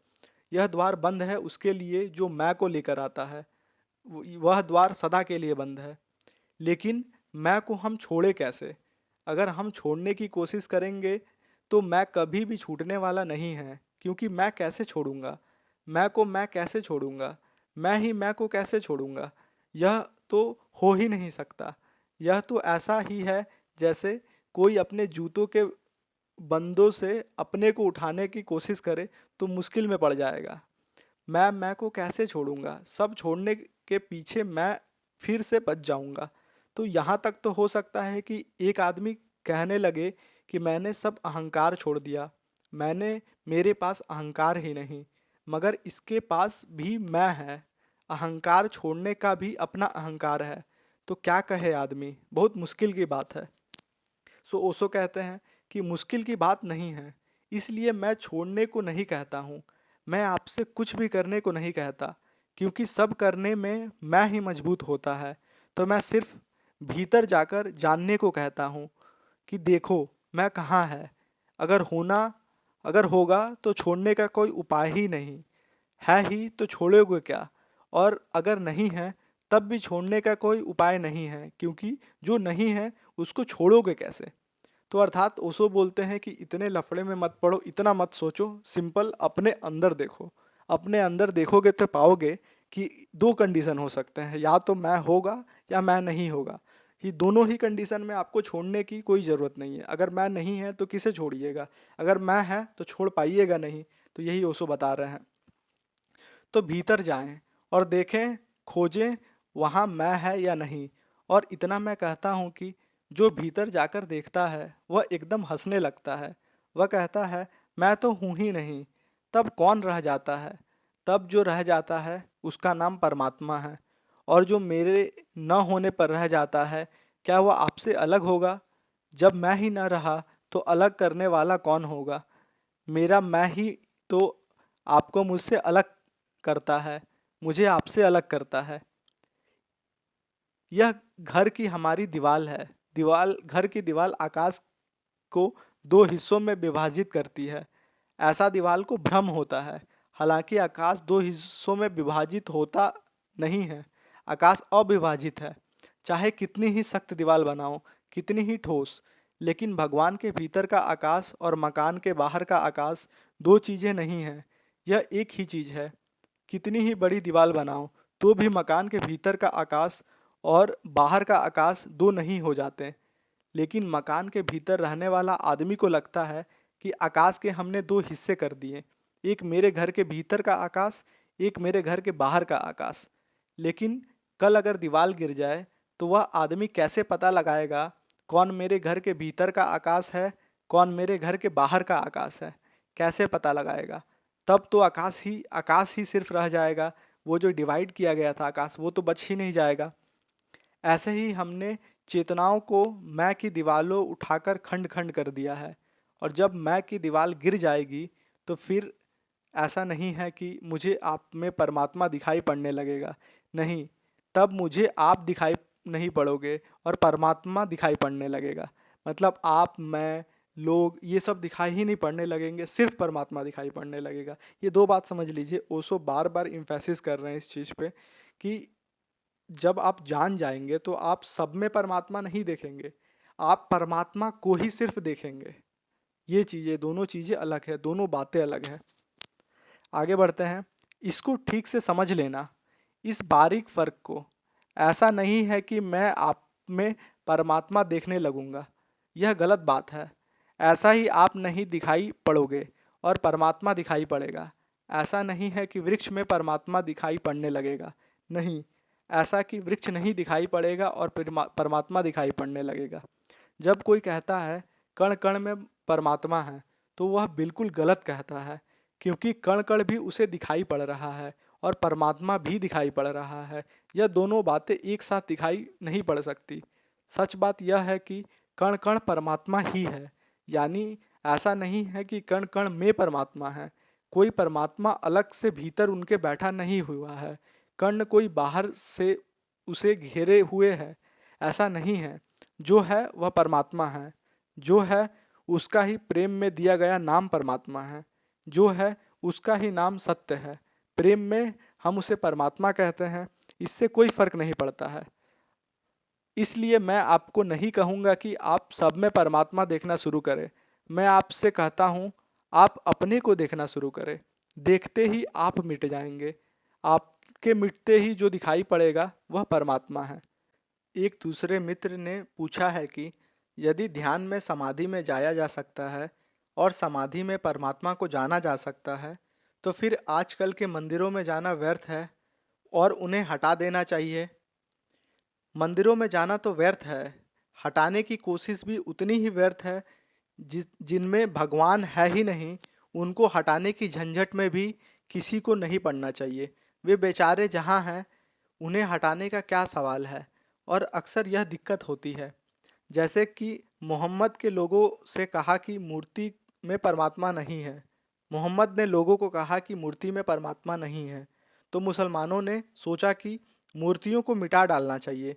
Speaker 1: यह द्वार बंद है उसके लिए जो मैं को लेकर आता है, वह द्वार सदा के लिए बंद है। लेकिन मैं को हम छोड़े कैसे? अगर हम छोड़ने की कोशिश करेंगे तो मैं कभी भी छूटने वाला नहीं है, क्योंकि मैं कैसे छोड़ूंगा? मैं कैसे छोड़ूंगा? मैं ही मैं को कैसे छोड़ूंगा? यह तो हो ही नहीं सकता। यह तो ऐसा ही है जैसे कोई अपने जूतों के बंदों से अपने को उठाने की कोशिश करे तो मुश्किल में पड़ जाएगा। मैं को कैसे छोड़ूंगा? सब छोड़ने के पीछे मैं फिर से बच जाऊंगा। तो यहाँ तक तो हो सकता है कि एक आदमी कहने लगे कि मैंने सब अहंकार छोड़ दिया, मैंने मेरे पास अहंकार ही नहीं, मगर इसके पास भी मैं है। अहंकार छोड़ने का भी अपना अहंकार है। तो क्या कहे आदमी? बहुत मुश्किल की बात है। सो ओशो कहते हैं कि मुश्किल की बात नहीं है, इसलिए मैं छोड़ने को नहीं कहता हूँ, मैं आपसे कुछ भी करने को नहीं कहता, क्योंकि सब करने में मैं ही मजबूत होता है। तो मैं सिर्फ भीतर जाकर जानने को कहता हूँ कि देखो मैं कहाँ है। अगर होना अगर होगा तो छोड़ने का कोई उपाय ही नहीं है, ही तो छोड़ोगे क्या? और अगर नहीं है तब भी छोड़ने का कोई उपाय नहीं है, क्योंकि जो नहीं है उसको छोड़ोगे कैसे? तो अर्थात ओशो बोलते हैं कि इतने लफड़े में मत पड़ो, इतना मत सोचो, सिंपल अपने अंदर देखो। अपने अंदर देखोगे तो पाओगे कि दो कंडीशन हो सकते हैं, या तो मैं होगा या मैं नहीं होगा। ये दोनों ही कंडीशन में आपको छोड़ने की कोई ज़रूरत नहीं है। अगर मैं नहीं है तो किसे छोड़िएगा, अगर मैं है तो छोड़ पाइएगा नहीं। तो यही ओशो बता रहे हैं। तो भीतर जाएं और देखें, खोजें वहाँ मैं है या नहीं। और इतना मैं कहता हूँ कि जो भीतर जाकर देखता है वह एकदम हंसने लगता है। वह कहता है, मैं तो हूँ ही नहीं। तब कौन रह जाता है? तब जो रह जाता है उसका नाम परमात्मा है। और जो मेरे न होने पर रह जाता है, क्या वह आपसे अलग होगा? जब मैं ही न रहा तो अलग करने वाला कौन होगा? मेरा मैं ही तो आपको मुझसे अलग करता है, मुझे आपसे अलग करता है। यह घर की हमारी दीवाल है। दीवाल घर की दीवाल आकाश को दो हिस्सों में विभाजित करती है। ऐसा दीवाल को भ्रम होता है। हालांकि आकाश दो हिस्सों में विभाजित होता नहीं है, आकाश अविभाजित है। चाहे कितनी ही सख्त दीवार बनाओ, कितनी ही ठोस, लेकिन भगवान के भीतर का आकाश और मकान के बाहर का आकाश दो चीजें नहीं हैं, यह एक ही चीज है। कितनी ही बड़ी दीवार बनाओ तो भी मकान के भीतर का आकाश और बाहर का आकाश दो नहीं हो जाते। लेकिन मकान के भीतर रहने वाला आदमी को लगता है कि आकाश के हमने दो हिस्से कर दिए, एक मेरे घर के भीतर का आकाश, एक मेरे घर के बाहर का आकाश। लेकिन कल अगर दीवार गिर जाए तो वह आदमी कैसे पता लगाएगा कौन मेरे घर के भीतर का आकाश है, कौन मेरे घर के बाहर का आकाश है? कैसे पता लगाएगा? तब तो आकाश ही सिर्फ रह जाएगा। वो जो डिवाइड किया गया था आकाश, वो तो बच ही नहीं जाएगा। ऐसे ही हमने चेतनाओं को मैं की दीवालों उठाकर खंड खंड कर दिया है। और जब मैं की दीवार गिर जाएगी तो फिर ऐसा नहीं है कि मुझे आप में परमात्मा दिखाई पड़ने लगेगा। नहीं, तब मुझे आप दिखाई नहीं पड़ोगे और परमात्मा दिखाई पड़ने लगेगा। मतलब आप, मैं, लोग ये सब दिखाई ही नहीं पड़ने लगेंगे, सिर्फ परमात्मा दिखाई पड़ने लगेगा। ये दो बात समझ लीजिए। ओशो बार बार इम्फेसिस कर रहे हैं इस चीज़ पे कि जब आप जान जाएंगे तो आप सब में परमात्मा नहीं देखेंगे, आप परमात्मा को ही सिर्फ देखेंगे। ये चीज़ें, दोनों चीज़ें अलग है, दोनों बातें अलग हैं। आगे बढ़ते हैं। इसको ठीक से समझ लेना, इस बारीक फर्क को। ऐसा नहीं है कि मैं आप में परमात्मा देखने लगूंगा, यह गलत बात है। ऐसा ही आप नहीं दिखाई पड़ोगे और परमात्मा दिखाई पड़ेगा। ऐसा नहीं है कि वृक्ष में परमात्मा दिखाई पड़ने लगेगा। नहीं, ऐसा कि वृक्ष नहीं दिखाई पड़ेगा और परमात्मा दिखाई पड़ने लगेगा। जब कोई कहता है कण कण में परमात्मा है, तो वह बिल्कुल गलत कहता है, क्योंकि कण कण भी उसे दिखाई पड़ रहा है और परमात्मा भी दिखाई पड़ रहा है। यह दोनों बातें एक साथ दिखाई नहीं पड़ सकती। सच बात यह है कि कण कण परमात्मा ही है, यानी ऐसा नहीं है कि कण कण में परमात्मा है। कोई परमात्मा अलग से भीतर उनके बैठा नहीं हुआ है। कण कोई बाहर से उसे घेरे हुए है, ऐसा नहीं है। जो है वह परमात्मा है। जो है उसका ही प्रेम में दिया गया नाम परमात्मा है। जो है उसका ही नाम सत्य है। प्रेम में हम उसे परमात्मा कहते हैं, इससे कोई फर्क नहीं पड़ता है। इसलिए मैं आपको नहीं कहूँगा कि आप सब में परमात्मा देखना शुरू करें। मैं आपसे कहता हूँ, आप अपने को देखना शुरू करें। देखते ही आप मिट जाएंगे। आपके मिटते ही जो दिखाई पड़ेगा वह परमात्मा है। एक दूसरे मित्र ने पूछा है कि यदि ध्यान में समाधि में जाया जा सकता है और समाधि में परमात्मा को जाना जा सकता है, तो फिर आजकल के मंदिरों में जाना व्यर्थ है और उन्हें हटा देना चाहिए। मंदिरों में जाना तो व्यर्थ है, हटाने की कोशिश भी उतनी ही व्यर्थ है। जिनमें भगवान है ही नहीं, उनको हटाने की झंझट में भी किसी को नहीं पड़ना चाहिए। वे बेचारे जहाँ हैं, उन्हें हटाने का क्या सवाल है। और अक्सर यह दिक्कत होती है, जैसे कि मोहम्मद के लोगों से कहा कि मूर्ति में परमात्मा नहीं है। मोहम्मद ने लोगों को कहा कि मूर्ति में परमात्मा नहीं है, तो मुसलमानों ने सोचा कि मूर्तियों को मिटा डालना चाहिए।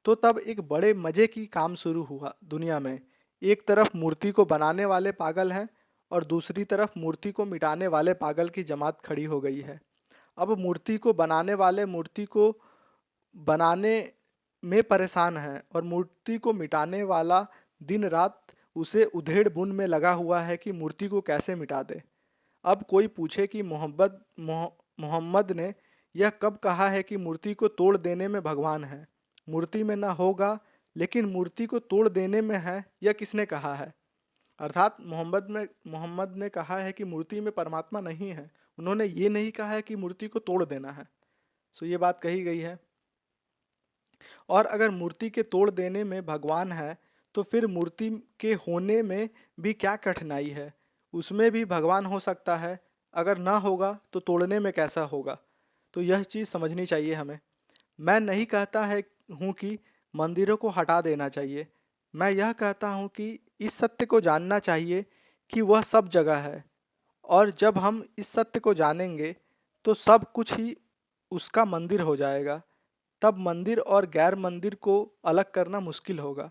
Speaker 1: तो तब एक बड़े मज़े की काम शुरू हुआ दुनिया में। एक तरफ मूर्ति को बनाने वाले पागल हैं और दूसरी तरफ मूर्ति को मिटाने वाले पागल की जमात खड़ी हो गई है। अब मूर्ति को बनाने वाले मूर्ति को बनाने में परेशान है और मूर्ति को मिटाने वाला दिन रात उसे उधेड़ बुन में लगा हुआ है कि मूर्ति को कैसे मिटा दे। अब कोई पूछे कि मोहम्मद ने यह कब कहा है कि मूर्ति को तोड़ देने में भगवान है। मूर्ति में ना होगा, लेकिन मूर्ति को तोड़ देने में है, यह किसने कहा है। अर्थात मोहम्मद ने कहा है कि मूर्ति में परमात्मा नहीं है। उन्होंने ये नहीं कहा है कि मूर्ति को तोड़ देना है। सो ये बात कही गई है। और अगर मूर्ति के तोड़ देने में भगवान है, तो फिर मूर्ति के होने में भी क्या कठिनाई है। उसमें भी भगवान हो सकता है। अगर ना होगा तो तोड़ने में कैसा होगा। तो यह चीज़ समझनी चाहिए हमें। मैं नहीं कहता है हूँ कि मंदिरों को हटा देना चाहिए। मैं यह कहता हूँ कि इस सत्य को जानना चाहिए कि वह सब जगह है। और जब हम इस सत्य को जानेंगे, तो सब कुछ ही उसका मंदिर हो जाएगा। तब मंदिर और गैर मंदिर को अलग करना मुश्किल होगा।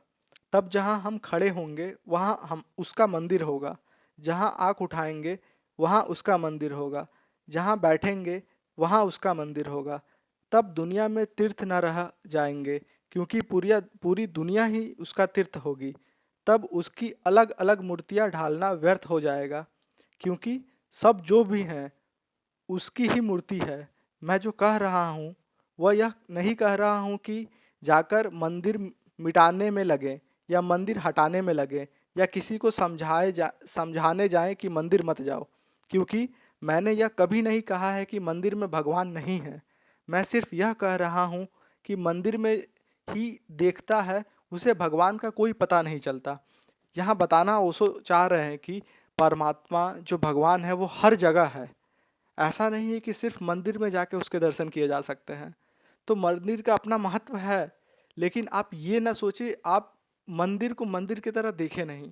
Speaker 1: तब जहाँ हम खड़े होंगे वहाँ हम उसका मंदिर होगा। जहाँ आँख उठाएंगे वहाँ उसका मंदिर होगा। जहाँ बैठेंगे वहाँ उसका मंदिर होगा। तब दुनिया में तीर्थ न रह जाएंगे, क्योंकि पूरी दुनिया ही उसका तीर्थ होगी। तब उसकी अलग अलग मूर्तियाँ ढालना व्यर्थ हो जाएगा, क्योंकि सब जो भी हैं उसकी ही मूर्ति है। मैं जो कह रहा हूँ वह यह नहीं कह रहा हूँ कि जाकर मंदिर मिटाने में लगे या मंदिर हटाने में लगे या किसी को समझाने जाएं कि मंदिर मत जाओ, क्योंकि मैंने यह कभी नहीं कहा है कि मंदिर में भगवान नहीं है। मैं सिर्फ यह कह रहा हूँ कि मंदिर में ही देखता है, उसे भगवान का कोई पता नहीं चलता। यहाँ बताना ओशो चाह रहे हैं कि परमात्मा जो भगवान है वो हर जगह है। ऐसा नहीं है कि सिर्फ मंदिर में जाके उसके दर्शन किए जा सकते हैं। तो मंदिर का अपना महत्व है, लेकिन आप ये ना सोचिए आप मंदिर को मंदिर की तरह देखें नहीं।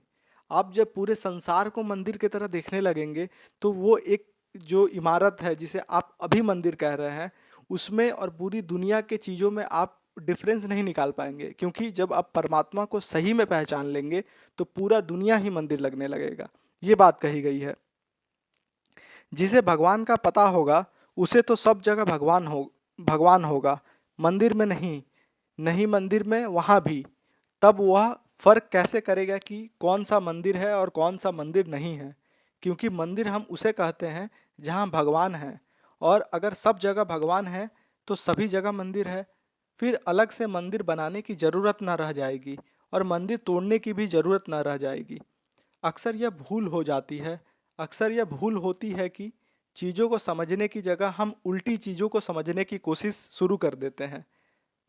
Speaker 1: आप जब पूरे संसार को मंदिर की तरह देखने लगेंगे, तो वो एक जो इमारत है जिसे आप अभी मंदिर कह रहे हैं, उसमें और पूरी दुनिया के चीज़ों में आप डिफरेंस नहीं निकाल पाएंगे। क्योंकि जब आप परमात्मा को सही में पहचान लेंगे, तो पूरा दुनिया ही मंदिर लगने लगेगा। ये बात कही गई है। जिसे भगवान का पता होगा, उसे तो सब जगह भगवान होगा। मंदिर में नहीं, नहीं मंदिर में वहाँ भी। तब वह फर्क कैसे करेगा कि कौन सा मंदिर है और कौन सा मंदिर नहीं है। क्योंकि मंदिर हम उसे कहते हैं जहाँ भगवान है। और अगर सब जगह भगवान है, तो सभी जगह मंदिर है। फिर अलग से मंदिर बनाने की ज़रूरत ना रह जाएगी और मंदिर तोड़ने की भी ज़रूरत ना रह जाएगी। अक्सर यह भूल हो जाती है। अक्सर यह भूल होती है कि चीज़ों को समझने की जगह हम उल्टी चीज़ों को समझने की कोशिश शुरू कर देते हैं।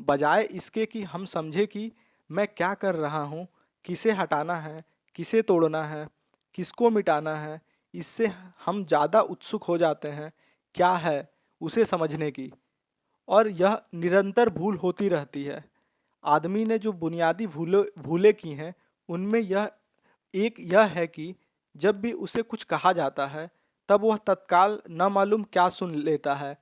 Speaker 1: बजाय इसके कि हम समझे कि मैं क्या कर रहा हूँ, किसे हटाना है, किसे तोड़ना है। किसको मिटाना है, इससे हम ज़्यादा उत्सुक हो जाते हैं क्या है उसे समझने की, और यह निरंतर भूल होती रहती है। आदमी ने जो बुनियादी भूलें की हैं, उनमें एक यह है कि जब भी उसे कुछ कहा जाता है, तब वह तत्काल न मालूम क्या सुन लेता है,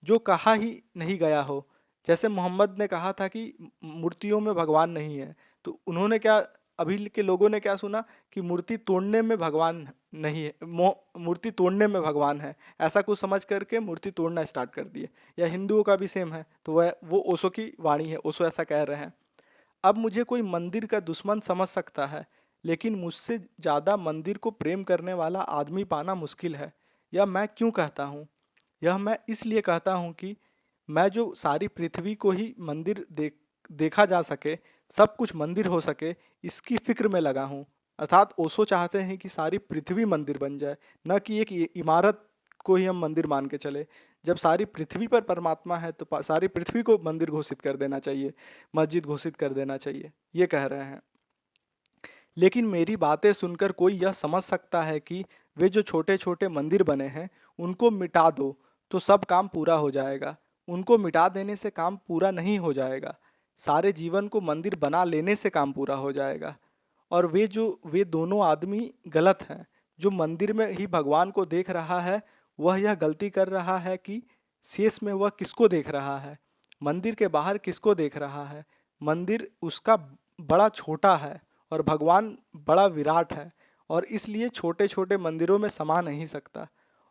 Speaker 1: जो कहा ही नहीं गया हो। जैसे मोहम्मद ने कहा था कि मूर्तियों में भगवान नहीं है, तो उन्होंने क्या, अभी के लोगों ने क्या सुना कि मूर्ति तोड़ने में भगवान नहीं है, मूर्ति तोड़ने में भगवान है, ऐसा कुछ समझ करके मूर्ति तोड़ना स्टार्ट कर दिए। या हिंदुओं का भी सेम है, तो वह वो ओशो की वाणी है, ओशो ऐसा कह रहे हैं। अब मुझे कोई मंदिर का दुश्मन समझ सकता है, लेकिन मुझसे ज़्यादा मंदिर को प्रेम करने वाला आदमी पाना मुश्किल है। यह मैं क्यों कहता हूँ? यह मैं इसलिए कहता हूँ कि मैं जो सारी पृथ्वी को ही मंदिर देखा जा सके, सब कुछ मंदिर हो सके, इसकी फिक्र में लगा हूँ। अर्थात ओशो चाहते हैं कि सारी पृथ्वी मंदिर बन जाए, न कि एक इमारत को ही हम मंदिर मान के चले। जब सारी पृथ्वी पर परमात्मा है तो सारी पृथ्वी को मंदिर घोषित कर देना चाहिए, मस्जिद घोषित कर देना चाहिए, ये कह रहे हैं। लेकिन मेरी बातें सुनकर कोई यह समझ सकता है कि वे जो छोटे छोटे मंदिर बने हैं, उनको मिटा दो तो सब काम पूरा हो जाएगा। उनको मिटा देने से काम पूरा नहीं हो जाएगा, सारे जीवन को मंदिर बना लेने से काम पूरा हो जाएगा। और वे दोनों आदमी गलत हैं। जो मंदिर में ही भगवान को देख रहा है, वह यह गलती कर रहा है कि शेष में वह किसको देख रहा है, मंदिर के बाहर किसको देख रहा है। मंदिर उसका बड़ा छोटा है और भगवान बड़ा विराट है, और इसलिए छोटे छोटे मंदिरों में समा नहीं सकता।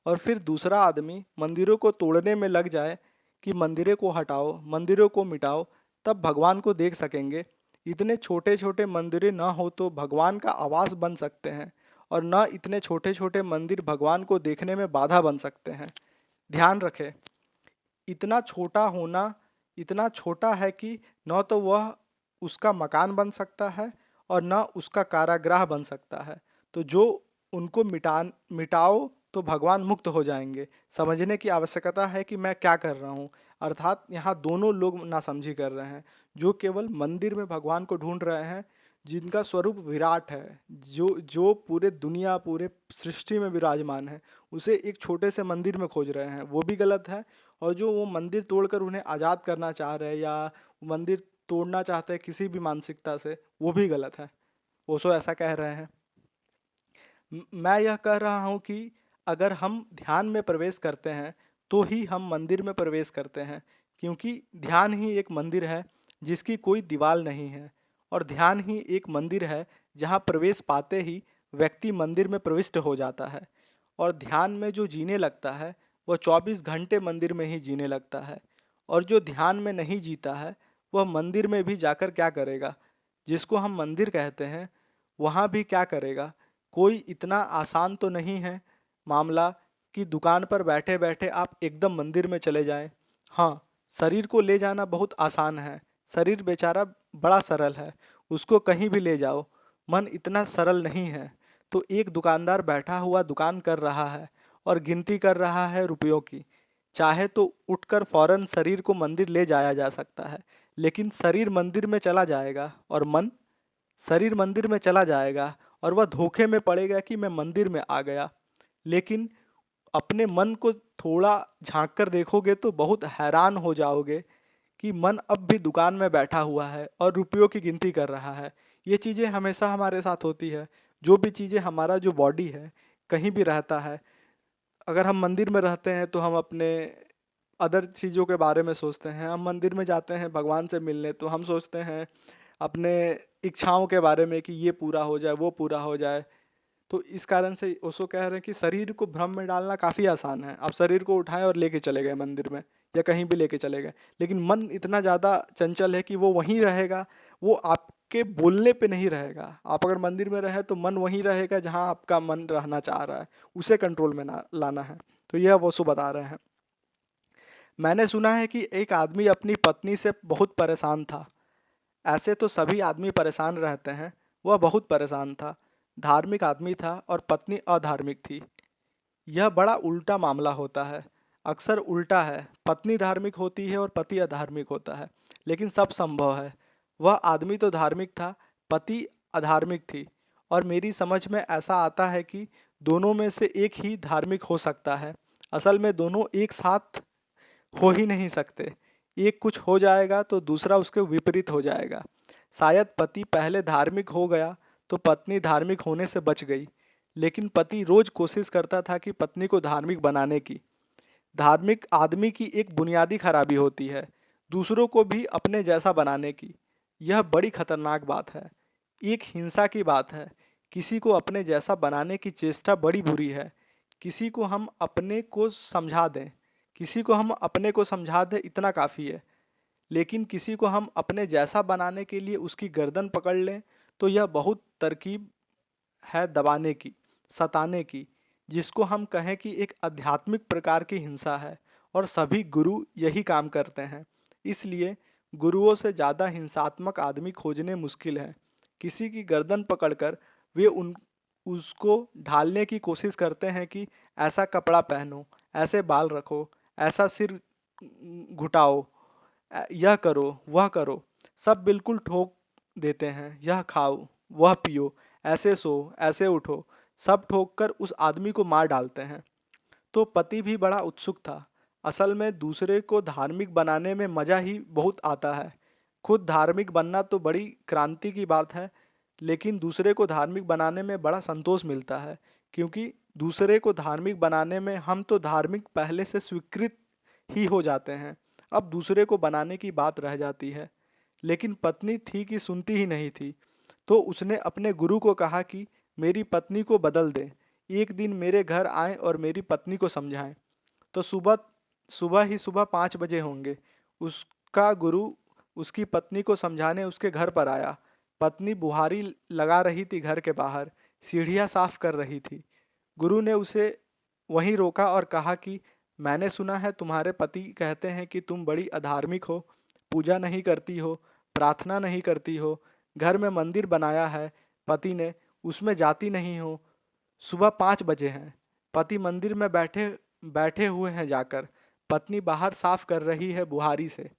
Speaker 1: और फिर दूसरा आदमी मंदिरों को तोड़ने में लग जाए कि मंदिरों को हटाओ, मंदिरों को मिटाओ, तब भगवान को देख सकेंगे। इतने छोटे छोटे मंदिरें ना हो तो भगवान का आवास बन सकते हैं, और न इतने छोटे छोटे मंदिर भगवान को देखने में बाधा बन सकते हैं। ध्यान रखें, इतना छोटा होना इतना छोटा है कि न तो वह उसका मकान बन सकता है और न उसका कारागृह बन सकता है। तो जो उनको मिटाओ तो भगवान मुक्त हो जाएंगे। समझने की आवश्यकता है कि मैं क्या कर रहा हूँ। अर्थात यहाँ दोनों लोग नासमझी कर रहे हैं, जो केवल मंदिर में भगवान को ढूंढ रहे हैं, जिनका स्वरूप विराट है, जो जो पूरे दुनिया पूरे सृष्टि में विराजमान है, उसे एक छोटे से मंदिर में खोज रहे हैं, वो भी गलत है। और जो वो मंदिर तोड़कर उन्हें आज़ाद करना चाह रहे हैं, या मंदिर तोड़ना चाहते हैं किसी भी मानसिकता से, वो भी गलत है। ओशो ऐसा कह रहे हैं। मैं यह कह रहा हूँ कि अगर हम ध्यान में प्रवेश करते हैं, तो ही हम मंदिर में प्रवेश करते हैं, क्योंकि ध्यान ही एक मंदिर है जिसकी कोई दीवार नहीं है। और ध्यान ही एक मंदिर है जहाँ प्रवेश पाते ही व्यक्ति मंदिर में प्रविष्ट हो जाता है। और ध्यान में जो जीने लगता है, वह 24 घंटे मंदिर में ही जीने लगता है। और जो ध्यान में नहीं जीता है, वह मंदिर में भी जाकर क्या करेगा? जिसको हम मंदिर कहते हैं, वहाँ भी क्या करेगा? कोई इतना आसान तो नहीं है मामला कि दुकान पर बैठे बैठे आप एकदम मंदिर में चले जाएं। हाँ, शरीर को ले जाना बहुत आसान है, शरीर बेचारा बड़ा सरल है, उसको कहीं भी ले जाओ। मन इतना सरल नहीं है। तो एक दुकानदार बैठा हुआ दुकान कर रहा है और गिनती कर रहा है रुपयों की। चाहे तो उठकर फौरन शरीर को मंदिर ले जाया जा सकता है, लेकिन शरीर मंदिर में चला जाएगा और मन शरीर मंदिर में चला जाएगा, और वह धोखे में पड़ेगा कि मैं मंदिर में आ गया। लेकिन अपने मन को थोड़ा झांक कर देखोगे तो बहुत हैरान हो जाओगे कि मन अब भी दुकान में बैठा हुआ है और रुपयों की गिनती कर रहा है। ये चीज़ें हमेशा हमारे साथ होती है। जो भी चीज़ें, हमारा जो बॉडी है कहीं भी रहता है, अगर हम मंदिर में रहते हैं तो हम अपने अदर चीज़ों के बारे में सोचते हैं। हम मंदिर में जाते हैं भगवान से मिलने, तो हम सोचते हैं अपने इच्छाओं के बारे में कि ये पूरा हो जाए, वो पूरा हो जाए। तो इस कारण से ओशो कह रहे हैं कि शरीर को भ्रम में डालना काफ़ी आसान है। आप शरीर को उठाएं और लेके चले गए मंदिर में, या कहीं भी लेके चले गए, लेकिन मन इतना ज़्यादा चंचल है कि वो वहीं रहेगा, वो आपके बोलने पे नहीं रहेगा। आप अगर मंदिर में रहे तो मन वहीं रहेगा जहाँ आपका मन रहना चाह रहा है, उसे कंट्रोल में ना लाना है। तो यह ओशो बता रहे हैं। मैंने सुना है कि एक आदमी अपनी पत्नी से बहुत परेशान था। ऐसे तो सभी आदमी परेशान रहते हैं, वह बहुत परेशान था। धार्मिक आदमी था और पत्नी अधार्मिक थी। यह बड़ा उल्टा मामला होता है। अक्सर उल्टा है, पत्नी धार्मिक होती है और पति अधार्मिक होता है, लेकिन सब संभव है। वह आदमी तो धार्मिक था, पति अधार्मिक थी, और मेरी समझ में ऐसा आता है कि दोनों में से एक ही धार्मिक हो सकता है। असल में दोनों एक साथ हो ही नहीं सकते। एक कुछ हो जाएगा तो दूसरा उसके विपरीत हो जाएगा। शायद पति पहले धार्मिक हो गया तो पत्नी धार्मिक होने से बच गई, लेकिन पति रोज कोशिश करता था कि पत्नी को धार्मिक बनाने की। धार्मिक आदमी की एक बुनियादी खराबी होती है, दूसरों को भी अपने जैसा बनाने की। यह बड़ी खतरनाक बात है, एक हिंसा की बात है। किसी को अपने जैसा बनाने की चेष्टा बड़ी बुरी है। किसी को हम अपने को समझा दें, किसी को हम अपने को समझा दें इतना काफ़ी है। लेकिन किसी को हम अपने जैसा बनाने के लिए उसकी गर्दन पकड़ लें तो यह बहुत तरकीब है दबाने की, सताने की, जिसको हम कहें कि एक आध्यात्मिक प्रकार की हिंसा है। और सभी गुरु यही काम करते हैं। इसलिए गुरुओं से ज़्यादा हिंसात्मक आदमी खोजने मुश्किल है। किसी की गर्दन पकड़कर वे उन उसको ढालने की कोशिश करते हैं कि ऐसा कपड़ा पहनो, ऐसे बाल रखो, ऐसा सिर घुटाओ, यह करो वह करो। सब बिल्कुल ठोक देते हैं, यह खाओ वह पियो, ऐसे सो ऐसे उठो। सब ठोक कर उस आदमी को मार डालते हैं। तो पति भी बड़ा उत्सुक था। असल में दूसरे को धार्मिक बनाने में मजा ही बहुत आता है। खुद धार्मिक बनना तो बड़ी क्रांति की बात है, लेकिन दूसरे को धार्मिक बनाने में बड़ा संतोष मिलता है, क्योंकि दूसरे को धार्मिक बनाने में हम तो धार्मिक पहले से स्वीकृत ही हो जाते हैं। अब दूसरे को बनाने की बात रह जाती है। लेकिन पत्नी थी कि सुनती ही नहीं थी। तो उसने अपने गुरु को कहा कि मेरी पत्नी को बदल दें, एक दिन मेरे घर आएं और मेरी पत्नी को समझाएं। तो सुबह सुबह ही सुबह 5 बजे होंगे। उसका गुरु उसकी पत्नी को समझाने उसके घर पर आया। पत्नी बुहारी लगा रही थी, घर के बाहर सीढ़ियाँ साफ कर रही थी। गुरु ने उसे वहीं रोका और कहा कि मैंने सुना है तुम्हारे पति कहते हैं कि तुम बड़ी अधार्मिक हो, पूजा नहीं करती हो, प्रार्थना नहीं करती हो, घर में मंदिर बनाया है पति ने, उसमें जाती नहीं हो। सुबह 5 बजे हैं, पति मंदिर में बैठे बैठे हुए हैं जाकर, पत्नी बाहर साफ कर रही है बुहारी से।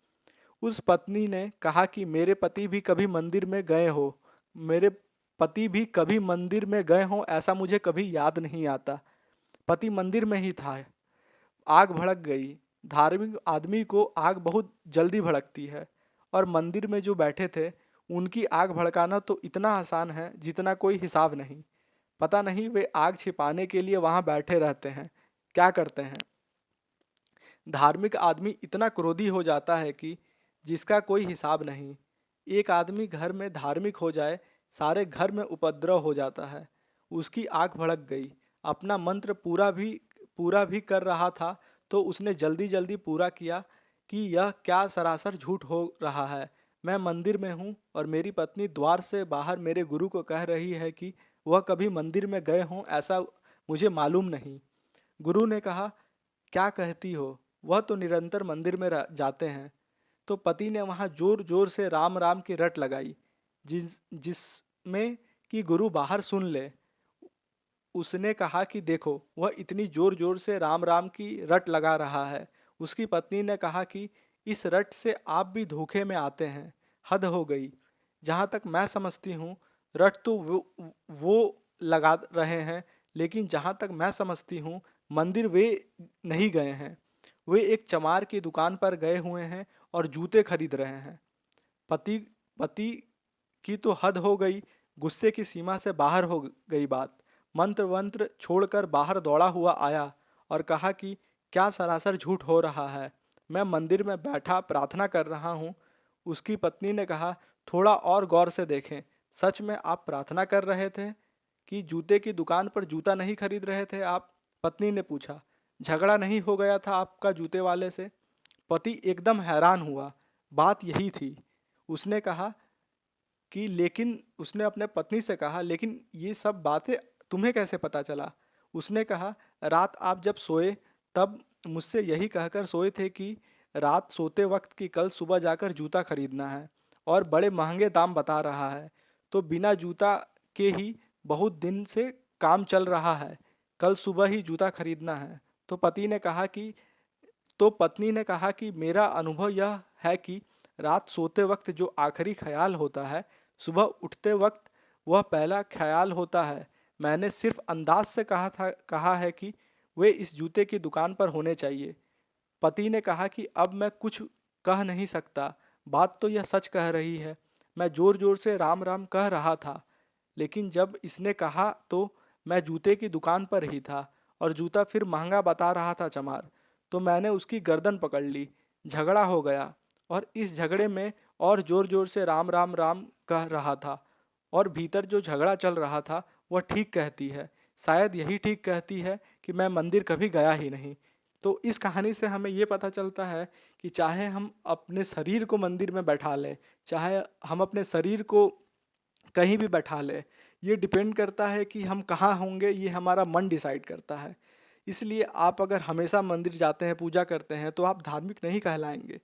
Speaker 1: उस पत्नी ने कहा कि मेरे पति भी कभी मंदिर में गए हो, मेरे पति भी कभी मंदिर में गए हों ऐसा मुझे कभी याद नहीं आता। पति मंदिर में ही था। आग भड़क गई। धार्मिक आदमी को आग बहुत जल्दी भड़कती है, और मंदिर में जो बैठे थे उनकी आग भड़काना तो इतना आसान है जितना कोई हिसाब नहीं। पता नहीं वे आग छिपाने के लिए वहां बैठे रहते हैं, क्या करते हैं। धार्मिक आदमी इतना क्रोधी हो जाता है कि जिसका कोई हिसाब नहीं। एक आदमी घर में धार्मिक हो जाए, सारे घर में उपद्रव हो जाता है। उसकी आंख भड़क गई। अपना मंत्र पूरा भी कर रहा था तो उसने जल्दी जल्दी पूरा किया कि यह क्या सरासर झूठ हो रहा है। मैं मंदिर में हूँ और मेरी पत्नी द्वार से बाहर मेरे गुरु को कह रही है कि वह कभी मंदिर में गए हों ऐसा मुझे मालूम नहीं। गुरु ने कहा, क्या कहती हो, वह तो निरंतर मंदिर में जाते हैं। तो पति ने वहां जोर जोर से राम राम की रट लगाई, जिसमें कि गुरु बाहर सुन ले। उसने कहा कि देखो, वह इतनी जोर जोर से राम राम की रट लगा रहा है। उसकी पत्नी ने कहा कि इस रट से आप भी धोखे में आते हैं, हद हो गई। जहाँ तक मैं समझती हूँ, रट तो वो लगा रहे हैं, लेकिन जहाँ तक मैं समझती हूँ मंदिर वे नहीं गए हैं। वे एक चमार की दुकान पर गए हुए हैं और जूते खरीद रहे हैं। पति पति की तो हद हो गई, गुस्से की सीमा से बाहर हो गई बात। मंत्र वंत्र छोड़कर बाहर दौड़ा हुआ आया और कहा कि क्या सरासर झूठ हो रहा है, मैं मंदिर में बैठा प्रार्थना कर रहा हूँ। उसकी पत्नी ने कहा, थोड़ा और गौर से देखें, सच में आप प्रार्थना कर रहे थे कि जूते की दुकान पर जूता नहीं खरीद रहे थे आप? पत्नी ने पूछा। झगड़ा नहीं हो गया था आपका जूते वाले से? पति एकदम हैरान हुआ। बात यही थी। उसने कहा कि लेकिन उसने अपने पत्नी से कहा, लेकिन ये सब बातें तुम्हें कैसे पता चला? उसने कहा, रात आप जब सोए तब मुझसे यही कहकर सोए थे कि रात सोते वक्त कि कल सुबह जाकर जूता खरीदना है और बड़े महंगे दाम बता रहा है। तो बिना जूता के ही बहुत दिन से काम चल रहा है, कल सुबह ही जूता खरीदना है। तो पत्नी ने कहा कि मेरा अनुभव यह है कि रात सोते वक्त जो आखिरी ख्याल होता है, सुबह उठते वक्त वह पहला ख्याल होता है। मैंने सिर्फ अंदाज से कहा है कि वे इस जूते की दुकान पर होने चाहिए। पति ने कहा कि अब मैं कुछ कह नहीं सकता, बात तो यह सच कह रही है। मैं जोर जोर से राम राम कह रहा था, लेकिन जब इसने कहा तो मैं जूते की दुकान पर ही था और जूता फिर महंगा बता रहा था चमार। तो मैंने उसकी गर्दन पकड़ ली। झगड़ा हो गया और इस झगड़े में और जोर जोर से राम राम राम कह रहा था। और भीतर जो झगड़ा चल रहा था वह ठीक कहती है, शायद यही ठीक कहती है कि मैं मंदिर कभी गया ही नहीं। तो इस कहानी से हमें ये पता चलता है कि चाहे हम अपने शरीर को मंदिर में बैठा लें, चाहे हम अपने शरीर को कहीं भी बैठा लें, ये डिपेंड करता है कि हम कहाँ होंगे, ये हमारा मन डिसाइड करता है। इसलिए आप अगर हमेशा मंदिर जाते हैं, पूजा करते हैं, तो आप धार्मिक नहीं कहलाएंगे।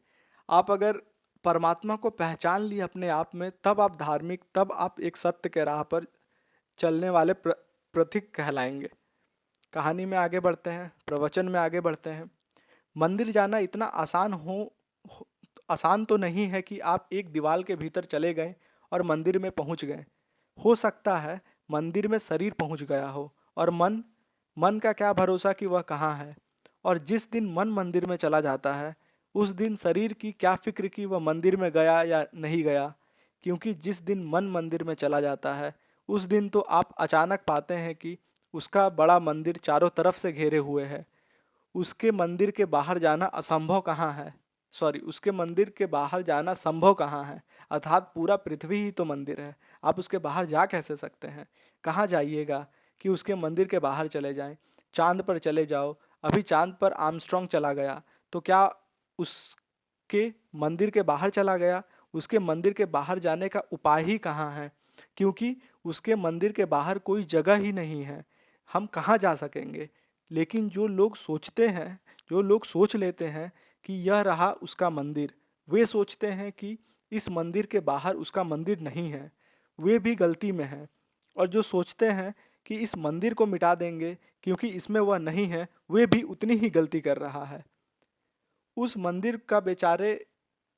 Speaker 1: आप अगर परमात्मा को पहचान लिए अपने आप में, तब आप धार्मिक, तब आप एक सत्य के राह पर चलने वाले प्रतीक कहलाएंगे। कहानी में आगे बढ़ते हैं, प्रवचन में आगे बढ़ते हैं। मंदिर जाना इतना हो आसान तो नहीं है कि आप एक दीवार के भीतर चले गए और मंदिर में पहुंच गए। हो सकता है मंदिर में शरीर पहुंच गया हो और मन मन का क्या भरोसा कि वह कहाँ है। और जिस दिन मन मंदिर में चला जाता है, उस दिन शरीर की क्या फिक्र कि वह मंदिर में गया या नहीं गया। क्योंकि जिस दिन मन मंदिर में चला जाता है, उस दिन तो आप अचानक पाते हैं कि उसका बड़ा मंदिर चारों तरफ से घेरे हुए है। उसके मंदिर के बाहर जाना असंभव कहाँ है, सॉरी, उसके मंदिर के बाहर जाना संभव कहाँ है। अर्थात पूरा पृथ्वी ही तो मंदिर है, आप उसके बाहर जा कैसे सकते हैं। कहाँ जाइएगा कि उसके मंदिर के बाहर चले जाएं। चांद पर चले जाओ, अभी चांद पर आर्मस्ट्रॉन्ग चला गया, तो क्या उसके मंदिर के बाहर चला गया। उसके मंदिर के बाहर जाने का उपाय ही कहाँ है, क्योंकि उसके मंदिर के बाहर कोई जगह ही नहीं है। हम कहाँ जा सकेंगे। लेकिन जो लोग सोचते हैं, जो लोग सोच लेते हैं कि यह रहा उसका मंदिर, वे सोचते हैं कि इस मंदिर के बाहर उसका मंदिर नहीं है, वे भी गलती में हैं। और जो सोचते हैं कि इस मंदिर को मिटा देंगे क्योंकि इसमें वह नहीं है, वे भी उतनी ही गलती कर रहा है। उस मंदिर का बेचारे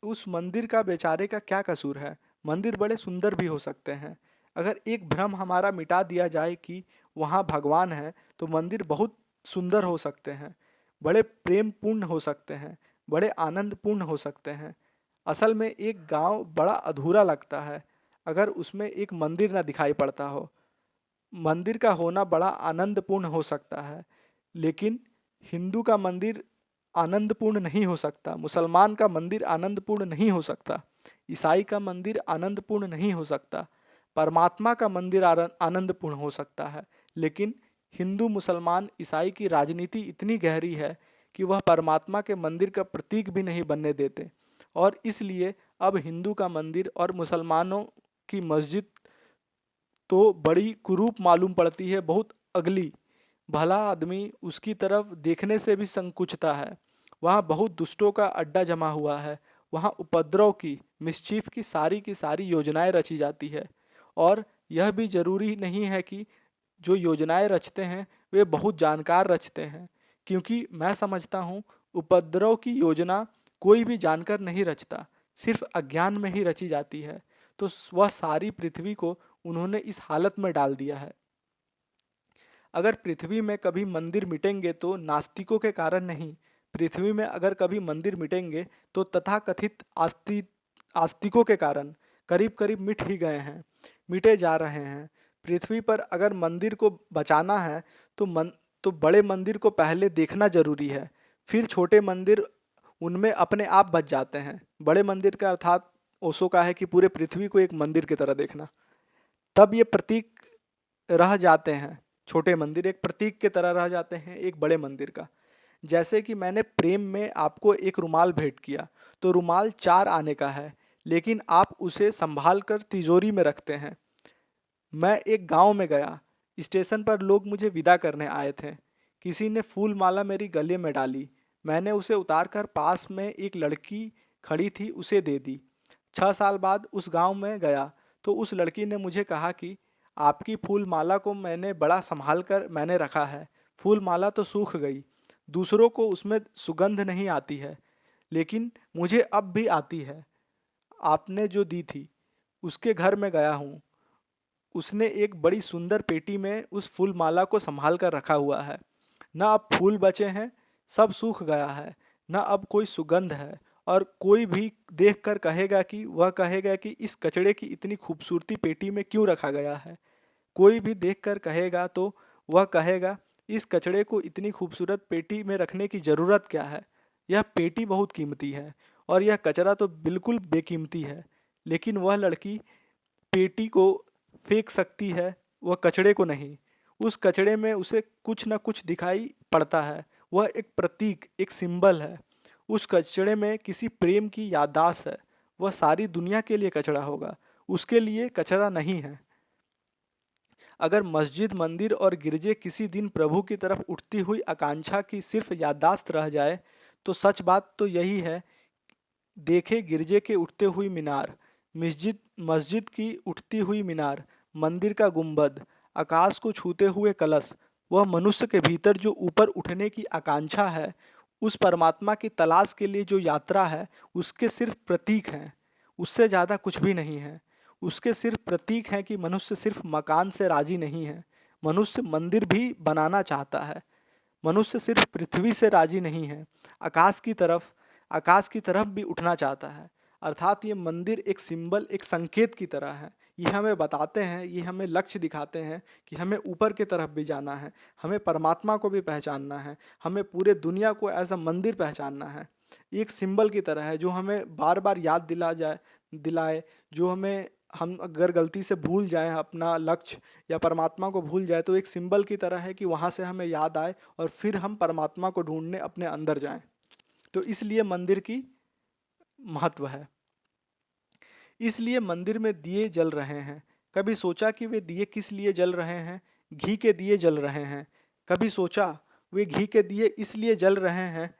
Speaker 1: उस मंदिर का बेचारे का क्या कसूर है। मंदिर बड़े सुंदर भी हो सकते हैं। अगर एक भ्रम हमारा मिटा दिया जाए कि वहाँ भगवान है, तो मंदिर बहुत सुंदर हो सकते हैं, बड़े प्रेम पूर्ण हो सकते हैं, बड़े आनंद पूर्ण हो सकते हैं। असल में एक गांव बड़ा अधूरा लगता है अगर उसमें एक मंदिर न दिखाई पड़ता हो। मंदिर का होना बड़ा आनंदपूर्ण हो सकता है, लेकिन हिंदू का मंदिर आनंदपूर्ण नहीं हो सकता, मुसलमान का मंदिर आनंदपूर्ण नहीं हो सकता, ईसाई का मंदिर आनंदपूर्ण नहीं हो सकता। परमात्मा का मंदिर आनंदपूर्ण हो सकता है, लेकिन हिंदू, मुसलमान, ईसाई की राजनीति इतनी गहरी है कि वह परमात्मा के मंदिर का प्रतीक भी नहीं बनने देते। और इसलिए अब हिंदू का मंदिर और मुसलमानों की मस्जिद तो बड़ी कुरूप मालूम पड़ती है, बहुत अगली। भला आदमी उसकी तरफ देखने से भी संकुचता है। वहाँ बहुत दुष्टों का अड्डा जमा हुआ है। वहाँ उपद्रव की, मिस्चीफ की सारी योजनाएं रची जाती है। और यह भी जरूरी नहीं है कि जो योजनाएं रचते हैं वे बहुत जानकार रचते हैं, क्योंकि मैं समझता हूँ उपद्रव की योजना कोई भी जानकर नहीं रचता, सिर्फ अज्ञान में ही रची जाती है। तो वह सारी पृथ्वी को उन्होंने इस हालत में डाल दिया है। अगर पृथ्वी में कभी मंदिर मिटेंगे तो नास्तिकों के कारण नहीं। पृथ्वी में अगर कभी मंदिर मिटेंगे तो तथाकथित आस्तिकों के कारण करीब करीब मिट ही गए हैं, मिटे जा रहे हैं। पृथ्वी पर अगर मंदिर को बचाना है तो बड़े मंदिर को पहले देखना जरूरी है, फिर छोटे मंदिर उनमें अपने आप बच जाते हैं। बड़े मंदिर का अर्थात ओशो का है कि पूरे पृथ्वी को एक मंदिर की तरह देखना, तब ये प्रतीक रह जाते हैं। छोटे मंदिर एक प्रतीक की तरह रह जाते हैं एक बड़े मंदिर का। जैसे कि मैंने प्रेम में आपको एक रुमाल भेंट किया, तो रुमाल 4 आने का है, लेकिन आप उसे संभाल कर तिजोरी में रखते हैं। मैं एक गांव में गया, स्टेशन पर लोग मुझे विदा करने आए थे। किसी ने फूल माला मेरी गले में डाली, मैंने उसे उतारकर पास में एक लड़की खड़ी थी उसे दे दी। 6 साल बाद उस गांव में गया तो उस लड़की ने मुझे कहा कि आपकी फूल माला को मैंने बड़ा संभाल कर मैंने रखा है, फूल माला तो सूख गई, दूसरों को उसमें सुगंध नहीं आती है, लेकिन मुझे अब भी आती है। आपने जो दी थी, उसके घर में गया हूँ, उसने एक बड़ी सुंदर पेटी में उस फूल माला को संभाल कर रखा हुआ है। न अब फूल बचे हैं, सब सूख गया है। न अब कोई सुगंध है। और कोई भी देखकर कहेगा कि इस कचड़े की इतनी खूबसूरती पेटी में क्यों रखा गया है। कोई भी देखकर कहेगा तो वह कहेगा, इस कचड़े को इतनी खूबसूरत पेटी में रखने की ज़रूरत क्या है। यह पेटी बहुत कीमती है और यह कचरा तो बिल्कुल बेकीमती है। लेकिन वह लड़की पेटी को फेंक सकती है, वह कचड़े को नहीं। उस कचड़े में उसे कुछ न कुछ दिखाई पड़ता है। वह एक प्रतीक, एक सिंबल है। उस कचड़े में किसी प्रेम की याददाश्त है। वह सारी दुनिया के लिए कचड़ा होगा, उसके लिए कचरा नहीं है। अगर मस्जिद, मंदिर और गिरजे किसी दिन प्रभु की तरफ उठती हुई आकांक्षा की सिर्फ याददाश्त रह जाए, तो सच बात तो यही है। देखे गिरजे के उठते हुई मीनार, मस्जिद मस्जिद की उठती हुई मीनार, मंदिर का गुंबद, आकाश को छूते हुए कलश। वह मनुष्य के भीतर जो ऊपर उठने की आकांक्षा है, उस परमात्मा की तलाश के लिए जो यात्रा है, उसके सिर्फ प्रतीक हैं। उससे ज़्यादा कुछ भी नहीं है। उसके सिर्फ प्रतीक हैं कि मनुष्य सिर्फ मकान से राजी नहीं है। मनुष्य मंदिर भी बनाना चाहता है। मनुष्य सिर्फ पृथ्वी से राजी नहीं है, आकाश की तरफ आकाश की तरफ भी उठना चाहता है। अर्थात ये मंदिर एक सिंबल, एक संकेत की तरह है। ये हमें बताते हैं, ये हमें लक्ष्य दिखाते हैं कि हमें ऊपर की तरफ भी जाना है, हमें परमात्मा को भी पहचानना है, हमें पूरे दुनिया को एज अ मंदिर पहचानना है। एक सिंबल की तरह है जो हमें बार बार याद दिलाए, जो हमें, हम अगर गलती से भूल जाएं अपना लक्ष्य या परमात्मा को भूल जाए, तो एक सिंबल की तरह है कि वहाँ से हमें याद आए और फिर हम परमात्मा को ढूंढने अपने अंदर जाएं। तो इसलिए मंदिर की महत्व है। इसलिए मंदिर में दिए जल रहे हैं। कभी सोचा कि वे दिए किस लिए जल रहे हैं? घी के दिए जल रहे हैं। कभी सोचा वे घी के दिए इसलिए जल रहे हैं?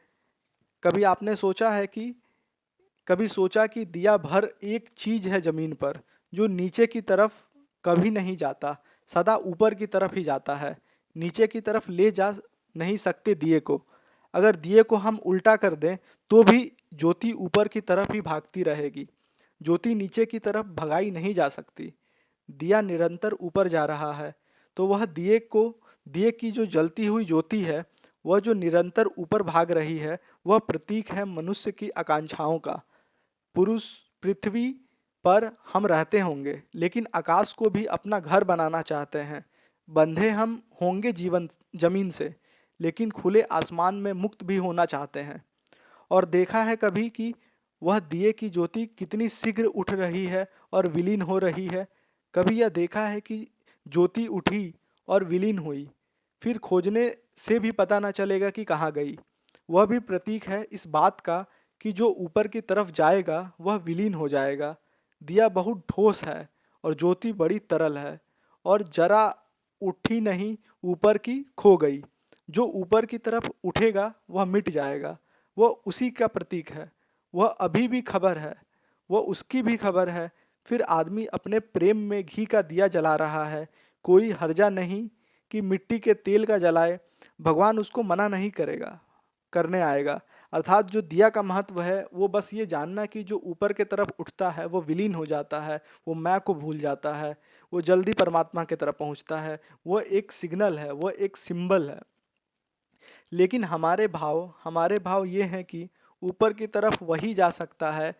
Speaker 1: कभी आपने सोचा है कि कभी सोचा कि दिया भर एक चीज है जमीन पर, जो नीचे की तरफ कभी नहीं जाता, सदा ऊपर की तरफ ही जाता है। नीचे की तरफ ले जा नहीं सकते दिए को। अगर दिए को हम उल्टा कर दें तो भी ज्योति ऊपर की तरफ ही भागती रहेगी। ज्योति नीचे की तरफ भगाई नहीं जा सकती। दिया निरंतर ऊपर जा रहा है, तो वह दिए की जो जलती हुई ज्योति है, वह जो निरंतर ऊपर भाग रही है, वह प्रतीक है मनुष्य की आकांक्षाओं का। पुरुष पृथ्वी पर हम रहते होंगे, लेकिन आकाश को भी अपना घर बनाना चाहते हैं। बंधे हम होंगे जीवन जमीन से, लेकिन खुले आसमान में मुक्त भी होना चाहते हैं। और देखा है कभी कि वह दिए की ज्योति कितनी शीघ्र उठ रही है और विलीन हो रही है? कभी यह देखा है कि ज्योति उठी और विलीन हुई, फिर खोजने से भी पता न चलेगा कि कहाँ गई? वह भी प्रतीक है इस बात का कि जो ऊपर की तरफ जाएगा वह विलीन हो जाएगा। दिया बहुत ठोस है और ज्योति बड़ी तरल है, और जरा उठी नहीं, ऊपर की खो गई। जो ऊपर की तरफ उठेगा वह मिट जाएगा। वह उसी का प्रतीक है। वह अभी भी खबर है, वह उसकी भी खबर है। फिर आदमी अपने प्रेम में घी का दिया जला रहा है। कोई हर्जा नहीं कि मिट्टी के तेल का जलाए, भगवान उसको मना नहीं करेगा, करने आएगा। अर्थात जो दिया का महत्व है वो बस ये जानना कि जो ऊपर के तरफ उठता है वो विलीन हो जाता है, वो मैं को भूल जाता है, वो जल्दी परमात्मा की तरफ पहुंचता है। वो एक सिग्नल है, वो एक सिंबल है। लेकिन हमारे भाव ये हैं कि ऊपर की तरफ वही जा सकता है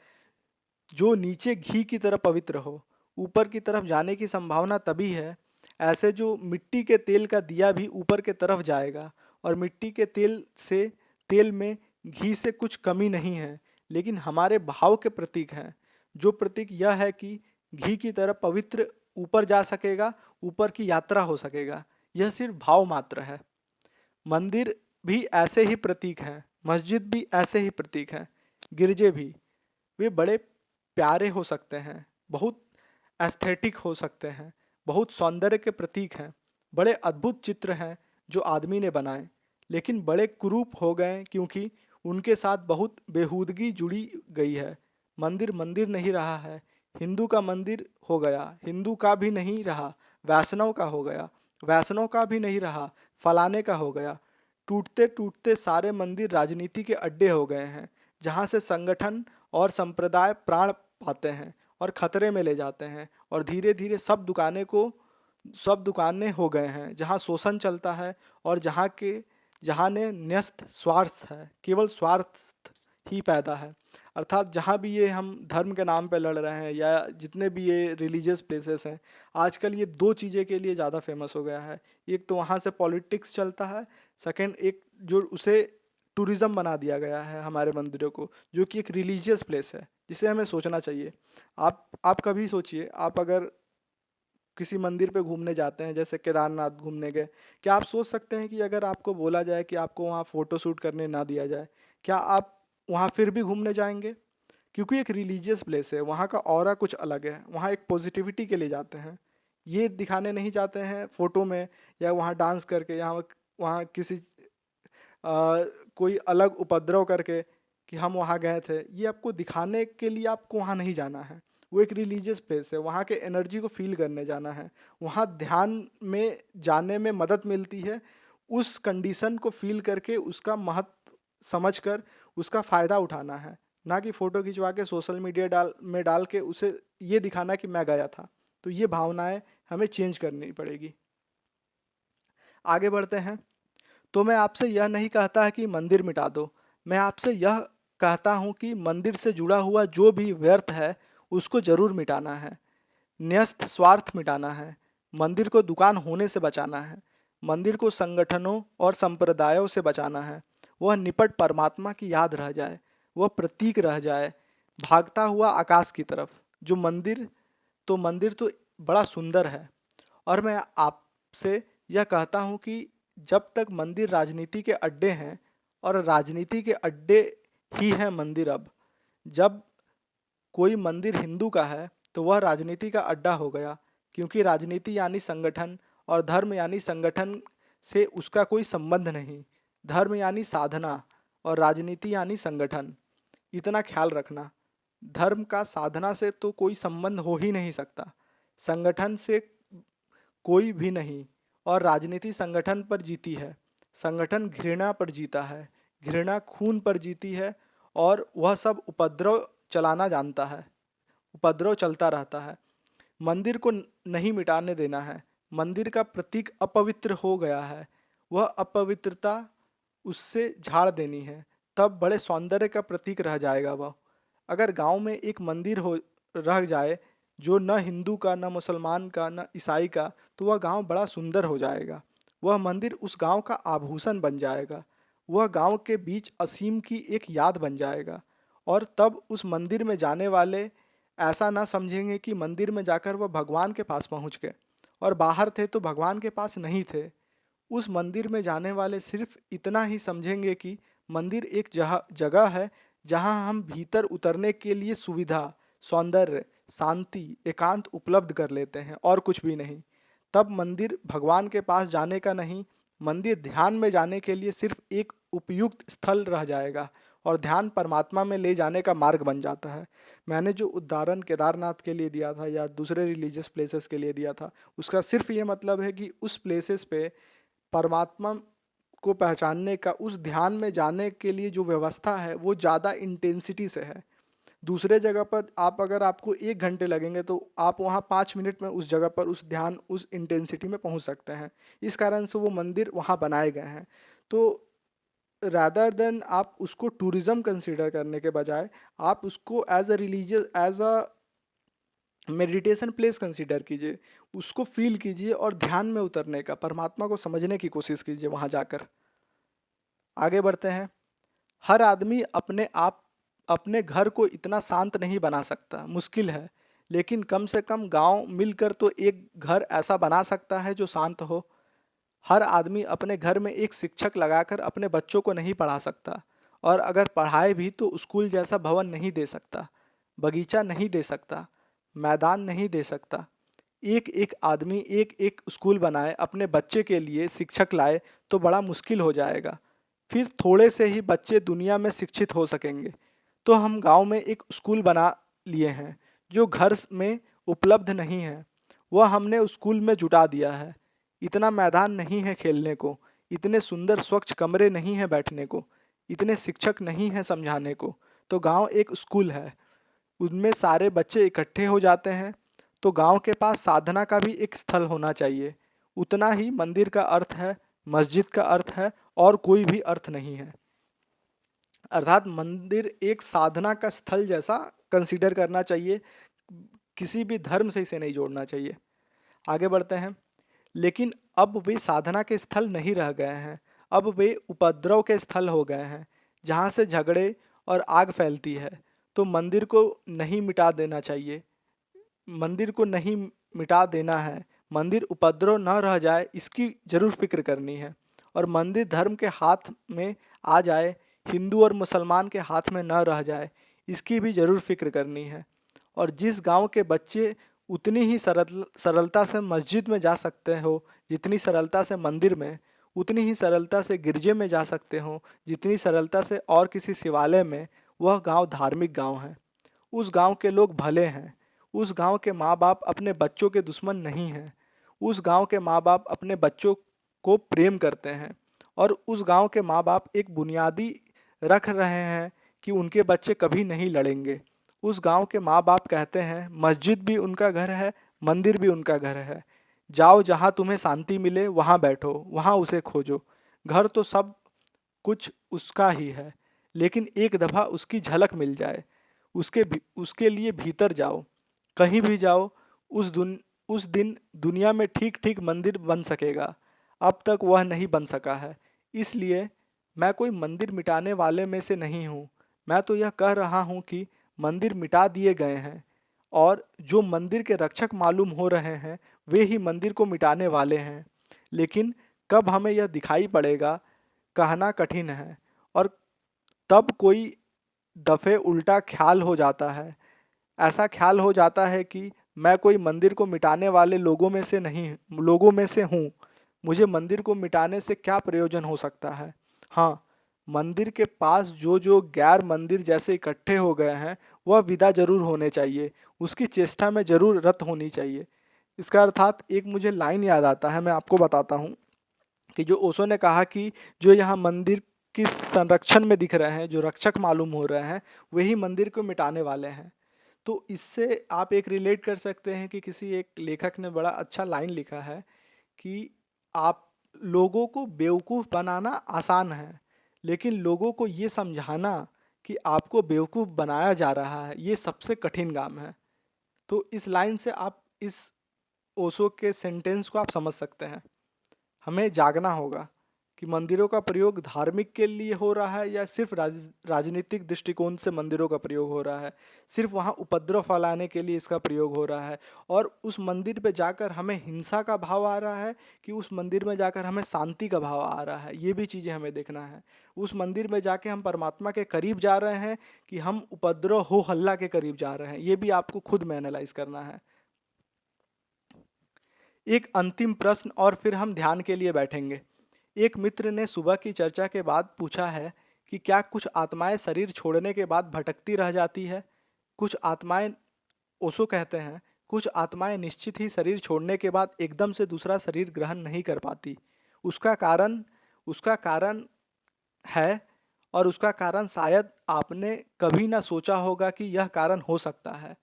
Speaker 1: जो नीचे घी की तरह पवित्र हो। ऊपर की तरफ जाने की संभावना तभी है, ऐसे जो मिट्टी के तेल का दिया भी ऊपर के तरफ जाएगा, और मिट्टी के तेल में घी से कुछ कमी नहीं है, लेकिन हमारे भाव के प्रतीक हैं। जो प्रतीक यह है कि घी की तरह पवित्र ऊपर जा सकेगा, ऊपर की यात्रा हो सकेगा। यह सिर्फ भाव मात्र है। मंदिर भी ऐसे ही प्रतीक हैं, मस्जिद भी ऐसे ही प्रतीक हैं, गिरजे भी। वे बड़े प्यारे हो सकते हैं, बहुत एस्थेटिक हो सकते हैं, बहुत सौंदर्य के प्रतीक हैं, बड़े अद्भुत चित्र हैं जो आदमी ने बनाए, लेकिन बड़े कुरूप हो गए क्योंकि उनके साथ बहुत बेहूदगी जुड़ी गई है। मंदिर मंदिर नहीं रहा है। हिंदू का मंदिर हो गया, हिंदू का भी नहीं रहा, वैष्णव का हो गया, वैष्णव का भी नहीं रहा, फलाने का हो गया। टूटते टूटते सारे मंदिर राजनीति के अड्डे हो गए हैं, जहाँ से संगठन और संप्रदाय प्राण पाते हैं और खतरे में ले जाते हैं, और धीरे धीरे सब दुकानें को सब दुकानें हो गए हैं, जहाँ शोषण चलता है और जहाँ ने न्यस्त स्वार्थ है, केवल स्वार्थ ही पैदा है। अर्थात जहाँ भी ये हम धर्म के नाम पे लड़ रहे हैं या जितने भी ये रिलीजियस प्लेसेस हैं, आजकल ये 2 चीज़ें के लिए ज़्यादा फेमस हो गया है। एक तो वहाँ से पॉलिटिक्स चलता है, सेकंड एक जो उसे टूरिज़्म बना दिया गया है हमारे मंदिरों को, जो कि एक रिलीजियस प्लेस है, जिसे हमें सोचना चाहिए। आप कभी सोचिए, आप अगर किसी मंदिर पे घूमने जाते हैं, जैसे केदारनाथ घूमने गए, क्या आप सोच सकते हैं कि अगर आपको बोला जाए कि आपको वहाँ फ़ोटो शूट करने ना दिया जाए, क्या आप वहाँ फिर भी घूमने जाएँगे? क्योंकि एक रिलीजियस प्लेस है, वहाँ का ऑरा कुछ अलग है, वहाँ एक पॉजिटिविटी के लिए जाते हैं। ये दिखाने नहीं जाते हैं फ़ोटो में या वहाँ डांस करके या वहाँ किसी कोई अलग उपद्रव करके कि हम वहाँ गए थे। ये आपको दिखाने के लिए आपको वहाँ नहीं जाना है। वो एक रिलीजियस प्लेस है, वहाँ के एनर्जी को फ़ील करने जाना है। वहाँ ध्यान में जाने में मदद मिलती है, उस कंडीशन को फ़ील करके उसका महत्व समझकर उसका फ़ायदा उठाना है। ना कि फ़ोटो खिंचवा के सोशल मीडिया डाल के उसे ये दिखाना कि मैं गया था। तो ये भावनाएँ हमें चेंज करनी पड़ेगी। आगे बढ़ते हैं। तो मैं आपसे यह नहीं कहता है कि मंदिर मिटा दो। मैं आपसे यह कहता हूँ कि मंदिर से जुड़ा हुआ जो भी व्यर्थ है, उसको ज़रूर मिटाना है। न्यस्त स्वार्थ मिटाना है। मंदिर को दुकान होने से बचाना है। मंदिर को संगठनों और संप्रदायों से बचाना है। वह निपट परमात्मा की याद रह जाए। वह प्रतीक रह जाए, भागता हुआ आकाश की तरफ। जो मंदिर तो बड़ा सुंदर है। और मैं आपसे यह कहता हूँ कि जब तक मंदिर राजनीति के अड्डे हैं, और राजनीति के अड्डे ही हैं मंदिर अब। जब कोई मंदिर हिंदू का है तो वह राजनीति का अड्डा हो गया, क्योंकि राजनीति यानी संगठन और धर्म यानी संगठन से उसका कोई संबंध नहीं। धर्म यानी साधना और राजनीति यानी संगठन। इतना ख्याल रखना, धर्म का साधना से तो कोई संबंध हो ही नहीं सकता, संगठन से कोई भी नहीं। और राजनीति संगठन पर जीती है, संगठन घृणा पर जीता है, घृणा खून पर जीती है। और वह सब उपद्रव चलाना जानता है, उपद्रव चलता रहता है। मंदिर को नहीं मिटाने देना है। मंदिर का प्रतीक अपवित्र हो गया है, वह अपवित्रता उससे झाड़ देनी है, तब बड़े सौंदर्य का प्रतीक रह जाएगा वह। अगर गांव में एक मंदिर हो रह जाए, जो न हिंदू का, न मुसलमान का, न ईसाई का, तो वह गांव बड़ा सुंदर हो जाएगा। वह मंदिर उस गांव का आभूषण बन जाएगा। वह गांव के बीच असीम की एक याद बन जाएगा। और तब उस मंदिर में जाने वाले ऐसा ना समझेंगे कि मंदिर में जाकर वह भगवान के पास पहुंच गए, और बाहर थे तो भगवान के पास नहीं थे। उस मंदिर में जाने वाले सिर्फ इतना ही समझेंगे कि मंदिर एक जगह है जहां हम भीतर उतरने के लिए सुविधा, सौंदर्य, शांति, एकांत उपलब्ध कर लेते हैं, और कुछ भी नहीं। तब मंदिर भगवान के पास जाने का नहीं, मंदिर ध्यान में जाने के लिए सिर्फ एक उपयुक्त स्थल रह जाएगा, और ध्यान परमात्मा में ले जाने का मार्ग बन जाता है। मैंने जो उदाहरण केदारनाथ के लिए दिया था या दूसरे रिलीजियस प्लेसेस के लिए दिया था, उसका सिर्फ ये मतलब है कि उस प्लेसेस पे परमात्मा को पहचानने का, उस ध्यान में जाने के लिए जो व्यवस्था है वो ज़्यादा इंटेंसिटी से है। दूसरे जगह पर आप अगर आपको 1 घंटे लगेंगे तो आप वहाँ 5 मिनट में उस जगह पर उस ध्यान, उस इंटेंसिटी में पहुँच सकते हैं। इस कारण से वो मंदिर वहाँ बनाए गए हैं। तो रादर देन आप उसको टूरिज्म कंसीडर करने के बजाय, आप उसको as a religious, as a meditation place consider कीजिए। उसको फील कीजिए और ध्यान में उतरने का, परमात्मा को समझने की कोशिश कीजिए वहाँ जाकर। आगे बढ़ते हैं। हर आदमी अपने घर को इतना शांत नहीं बना सकता, मुश्किल है। लेकिन कम से कम गांव मिलकर तो एक घर ऐसा बना सकता है जो शांत हो। हर आदमी अपने घर में एक शिक्षक लगाकर अपने बच्चों को नहीं पढ़ा सकता, और अगर पढ़ाए भी तो स्कूल जैसा भवन नहीं दे सकता, बगीचा नहीं दे सकता, मैदान नहीं दे सकता। एक एक आदमी एक एक स्कूल बनाए, अपने बच्चे के लिए शिक्षक लाए, तो बड़ा मुश्किल हो जाएगा। फिर थोड़े से ही बच्चे दुनिया में शिक्षित हो सकेंगे। तो हम गांव में एक स्कूल बना लिए हैं, जो घर में उपलब्ध नहीं है, वह हमने स्कूल में जुटा दिया है। इतना मैदान नहीं है खेलने को, इतने सुंदर स्वच्छ कमरे नहीं हैं बैठने को, इतने शिक्षक नहीं हैं समझाने को। तो गांव एक स्कूल है, उनमें सारे बच्चे इकट्ठे हो जाते हैं, तो गांव के पास साधना का भी एक स्थल होना चाहिए। उतना ही मंदिर का अर्थ है, मस्जिद का अर्थ है, और कोई भी अर्थ नहीं है। अर्थात मंदिर एक साधना का स्थल जैसा कंसीडर करना चाहिए, किसी भी धर्म से इसे नहीं जोड़ना चाहिए। आगे बढ़ते हैं। लेकिन अब वे साधना के स्थल नहीं रह गए हैं, अब वे उपद्रव के स्थल हो गए हैं, जहाँ से झगड़े और आग फैलती है। तो मंदिर को नहीं मिटा देना चाहिए, मंदिर को नहीं मिटा देना है, मंदिर उपद्रव न रह जाए इसकी जरूर फिक्र करनी है। और मंदिर धर्म के हाथ में आ जाए, हिंदू और मुसलमान के हाथ में न रह जाए, इसकी भी जरूर फिक्र करनी है। और जिस गांव के बच्चे उतनी ही सरलता से मस्जिद में जा सकते हो जितनी सरलता से मंदिर में, उतनी ही सरलता से गिरजे में जा सकते हो जितनी सरलता से और किसी शिवालय में, वह गांव धार्मिक गांव है। उस गांव के लोग भले हैं, उस गांव के माँ बाप अपने बच्चों के दुश्मन नहीं हैं, उस गांव के माँ बाप अपने बच्चों को प्रेम करते हैं। और उस गांव के माँ बाप एक बुनियादी रख रहे हैं कि उनके बच्चे कभी नहीं लड़ेंगे। उस गांव के माँ बाप कहते हैं मस्जिद भी उनका घर है, मंदिर भी उनका घर है। जाओ जहाँ तुम्हें शांति मिले वहाँ बैठो, वहाँ उसे खोजो। घर तो सब कुछ उसका ही है, लेकिन एक दफ़ा उसकी झलक मिल जाए, उसके लिए भीतर जाओ, कहीं भी जाओ। उस दिन दुनिया में ठीक ठीक मंदिर बन सकेगा, अब तक वह नहीं बन सका है। इसलिए मैं कोई मंदिर मिटाने वाले में से नहीं हूँ, मैं तो यह कह रहा हूँ कि मंदिर मिटा दिए गए हैं, और जो मंदिर के रक्षक मालूम हो रहे हैं वे ही मंदिर को मिटाने वाले हैं। लेकिन कब हमें यह दिखाई पड़ेगा, कहना कठिन है। और तब कोई दफ़े उल्टा ख्याल हो जाता है, ऐसा ख्याल हो जाता है कि मैं कोई मंदिर को मिटाने वाले लोगों में से हूँ, मुझे मंदिर को मिटाने से क्या प्रयोजन हो सकता है। हाँ, मंदिर के पास जो जो गैर मंदिर जैसे इकट्ठे हो गए हैं वह विदा जरूर होने चाहिए, उसकी चेष्टा में जरूर रत होनी चाहिए। इसका अर्थात एक मुझे लाइन याद आता है, मैं आपको बताता हूँ कि जो ओशो ने कहा कि जो यहाँ मंदिर की संरक्षण में दिख रहे हैं, जो रक्षक मालूम हो रहे हैं, वही मंदिर को मिटाने वाले हैं। तो इससे आप एक रिलेट कर सकते हैं कि किसी एक लेखक ने बड़ा अच्छा लाइन लिखा है कि आप लोगों को बेवकूफ़ बनाना आसान है, लेकिन लोगों को ये समझाना कि आपको बेवकूफ़ बनाया जा रहा है, ये सबसे कठिन काम है। तो इस लाइन से आप इस ओशो के सेंटेंस को आप समझ सकते हैं। हमें जागना होगा कि मंदिरों का प्रयोग धार्मिक के लिए हो रहा है या सिर्फ राजनीतिक दृष्टिकोण से मंदिरों का प्रयोग हो रहा है, सिर्फ वहाँ उपद्रव फैलाने के लिए इसका प्रयोग हो रहा है। और उस मंदिर पे जाकर हमें हिंसा का भाव आ रहा है कि उस मंदिर में जाकर हमें शांति का भाव आ रहा है, ये भी चीज़ें हमें देखना है। उस मंदिर में जाके हम परमात्मा के करीब जा रहे हैं कि हम उपद्रव हो हल्ला के करीब जा रहे हैं, ये भी आपको खुद में एनालाइज करना है। एक अंतिम प्रश्न और फिर हम ध्यान के लिए बैठेंगे। एक मित्र ने सुबह की चर्चा के बाद पूछा है कि क्या कुछ आत्माएं शरीर छोड़ने के बाद भटकती रह जाती है। कुछ आत्माएं, ओशो कहते हैं, कुछ आत्माएं निश्चित ही शरीर छोड़ने के बाद एकदम से दूसरा शरीर ग्रहण नहीं कर पाती। उसका कारण उसका कारण है, और उसका कारण शायद आपने कभी ना सोचा होगा कि यह कारण हो सकता है।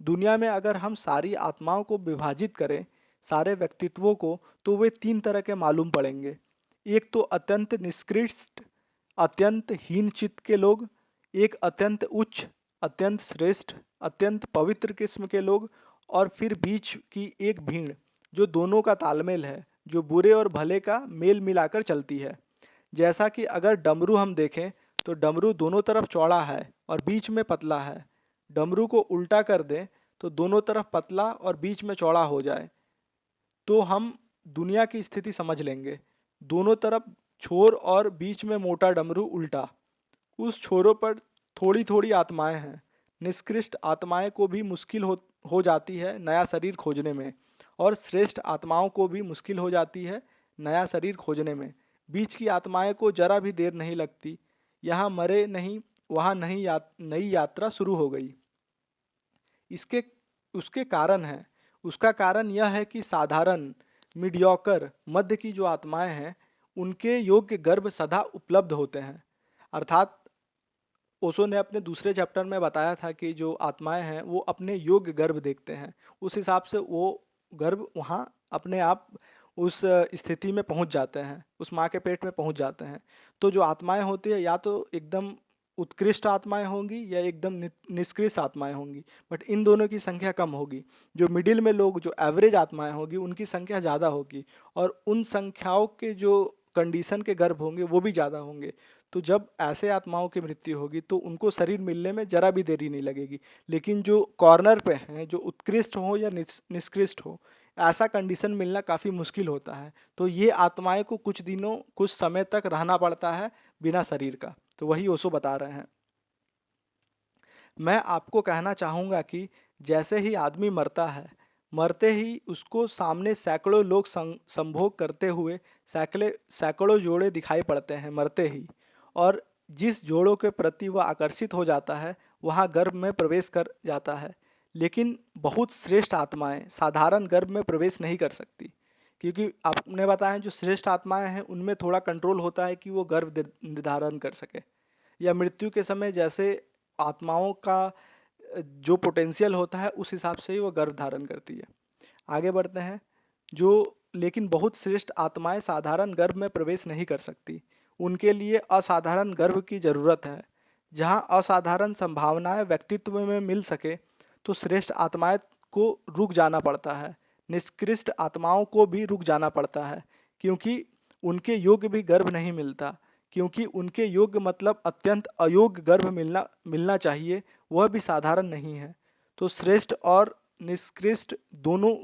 Speaker 1: दुनिया में अगर हम सारी आत्माओं को विभाजित करें, सारे व्यक्तित्वों को, तो वे तीन तरह के मालूम पड़ेंगे। एक तो अत्यंत निकृष्ट, अत्यंत हीन चित्त के लोग, एक अत्यंत उच्च, अत्यंत श्रेष्ठ, अत्यंत पवित्र किस्म के लोग, और फिर बीच की एक भीड़ जो दोनों का तालमेल है, जो बुरे और भले का मेल मिलाकर चलती है। जैसा कि अगर डमरू हम देखें तो डमरू दोनों तरफ चौड़ा है और बीच में पतला है। डमरू को उल्टा कर दें तो दोनों तरफ पतला और बीच में चौड़ा हो जाए, तो हम दुनिया की स्थिति समझ लेंगे। दोनों तरफ छोर और बीच में मोटा डमरू उल्टा। उस छोरों पर थोड़ी थोड़ी आत्माएं हैं। निष्कृष्ट आत्माएं को भी मुश्किल हो जाती है नया शरीर खोजने में, और श्रेष्ठ आत्माओं को भी मुश्किल हो जाती है नया शरीर खोजने में। बीच की आत्माएं को जरा भी देर नहीं लगती, यहाँ मरे नहीं वहाँ नई यात्रा शुरू हो गई। इसके उसके कारण है उसका कारण यह है कि साधारण मीडियोकर मध्य की जो आत्माएं हैं, उनके योग्य गर्भ सदा उपलब्ध होते हैं। अर्थात ओशो ने अपने दूसरे चैप्टर में बताया था कि जो आत्माएं हैं वो अपने योग्य गर्भ देखते हैं। उस हिसाब से वो गर्भ वहाँ अपने आप उस स्थिति में पहुँच जाते हैं, उस माँ के पेट में पहुँच जाते हैं। तो जो आत्माएं होती है या तो एकदम उत्कृष्ट आत्माएं होंगी या एकदम निष्कृष्ट आत्माएं होंगी, बट इन दोनों की संख्या कम होगी। जो मिडिल में लोग, जो एवरेज आत्माएं होगी, उनकी संख्या ज़्यादा होगी और उन संख्याओं के जो कंडीशन के गर्भ होंगे वो भी ज़्यादा होंगे। तो जब ऐसे आत्माओं की मृत्यु होगी तो उनको शरीर मिलने में जरा भी देरी नहीं लगेगी। लेकिन जो कॉर्नर पे हैं, जो उत्कृष्ट हो या निष्कृष्ट हो, ऐसा कंडीशन मिलना काफ़ी मुश्किल होता है। तो ये आत्माएं को कुछ दिनों, कुछ समय तक रहना पड़ता है बिना शरीर का। तो वही ओशो बता रहे हैं। मैं आपको कहना चाहूँगा कि जैसे ही आदमी मरता है, मरते ही उसको सामने सैकड़ों लोग संभोग करते हुए सैकड़ों जोड़े दिखाई पड़ते हैं मरते ही। और जिस जोड़ों के प्रति वह आकर्षित हो जाता है वहाँ गर्भ में प्रवेश कर जाता है। लेकिन बहुत श्रेष्ठ आत्माएं साधारण गर्भ में प्रवेश नहीं कर सकती, क्योंकि आपने बताया जो श्रेष्ठ आत्माएं हैं उनमें थोड़ा कंट्रोल होता है कि वो गर्भ निर्धारण कर सके, या मृत्यु के समय जैसे आत्माओं का जो पोटेंशियल होता है उस हिसाब से ही वो गर्भ धारण करती है। आगे बढ़ते हैं। जो लेकिन बहुत श्रेष्ठ आत्माएं साधारण गर्भ में प्रवेश नहीं कर सकती, उनके लिए असाधारण गर्भ की जरूरत है। जहाँ असाधारण संभावनाएं व्यक्तित्व में मिल सके तो श्रेष्ठ आत्माएं को रुक जाना पड़ता है, निष्कृष्ट आत्माओं को भी रुक जाना पड़ता है, क्योंकि उनके योग्य भी गर्भ नहीं मिलता। क्योंकि उनके योग्य मतलब अत्यंत अयोग्य गर्भ मिलना चाहिए, वह भी साधारण नहीं है। तो श्रेष्ठ और निष्कृष्ट दोनों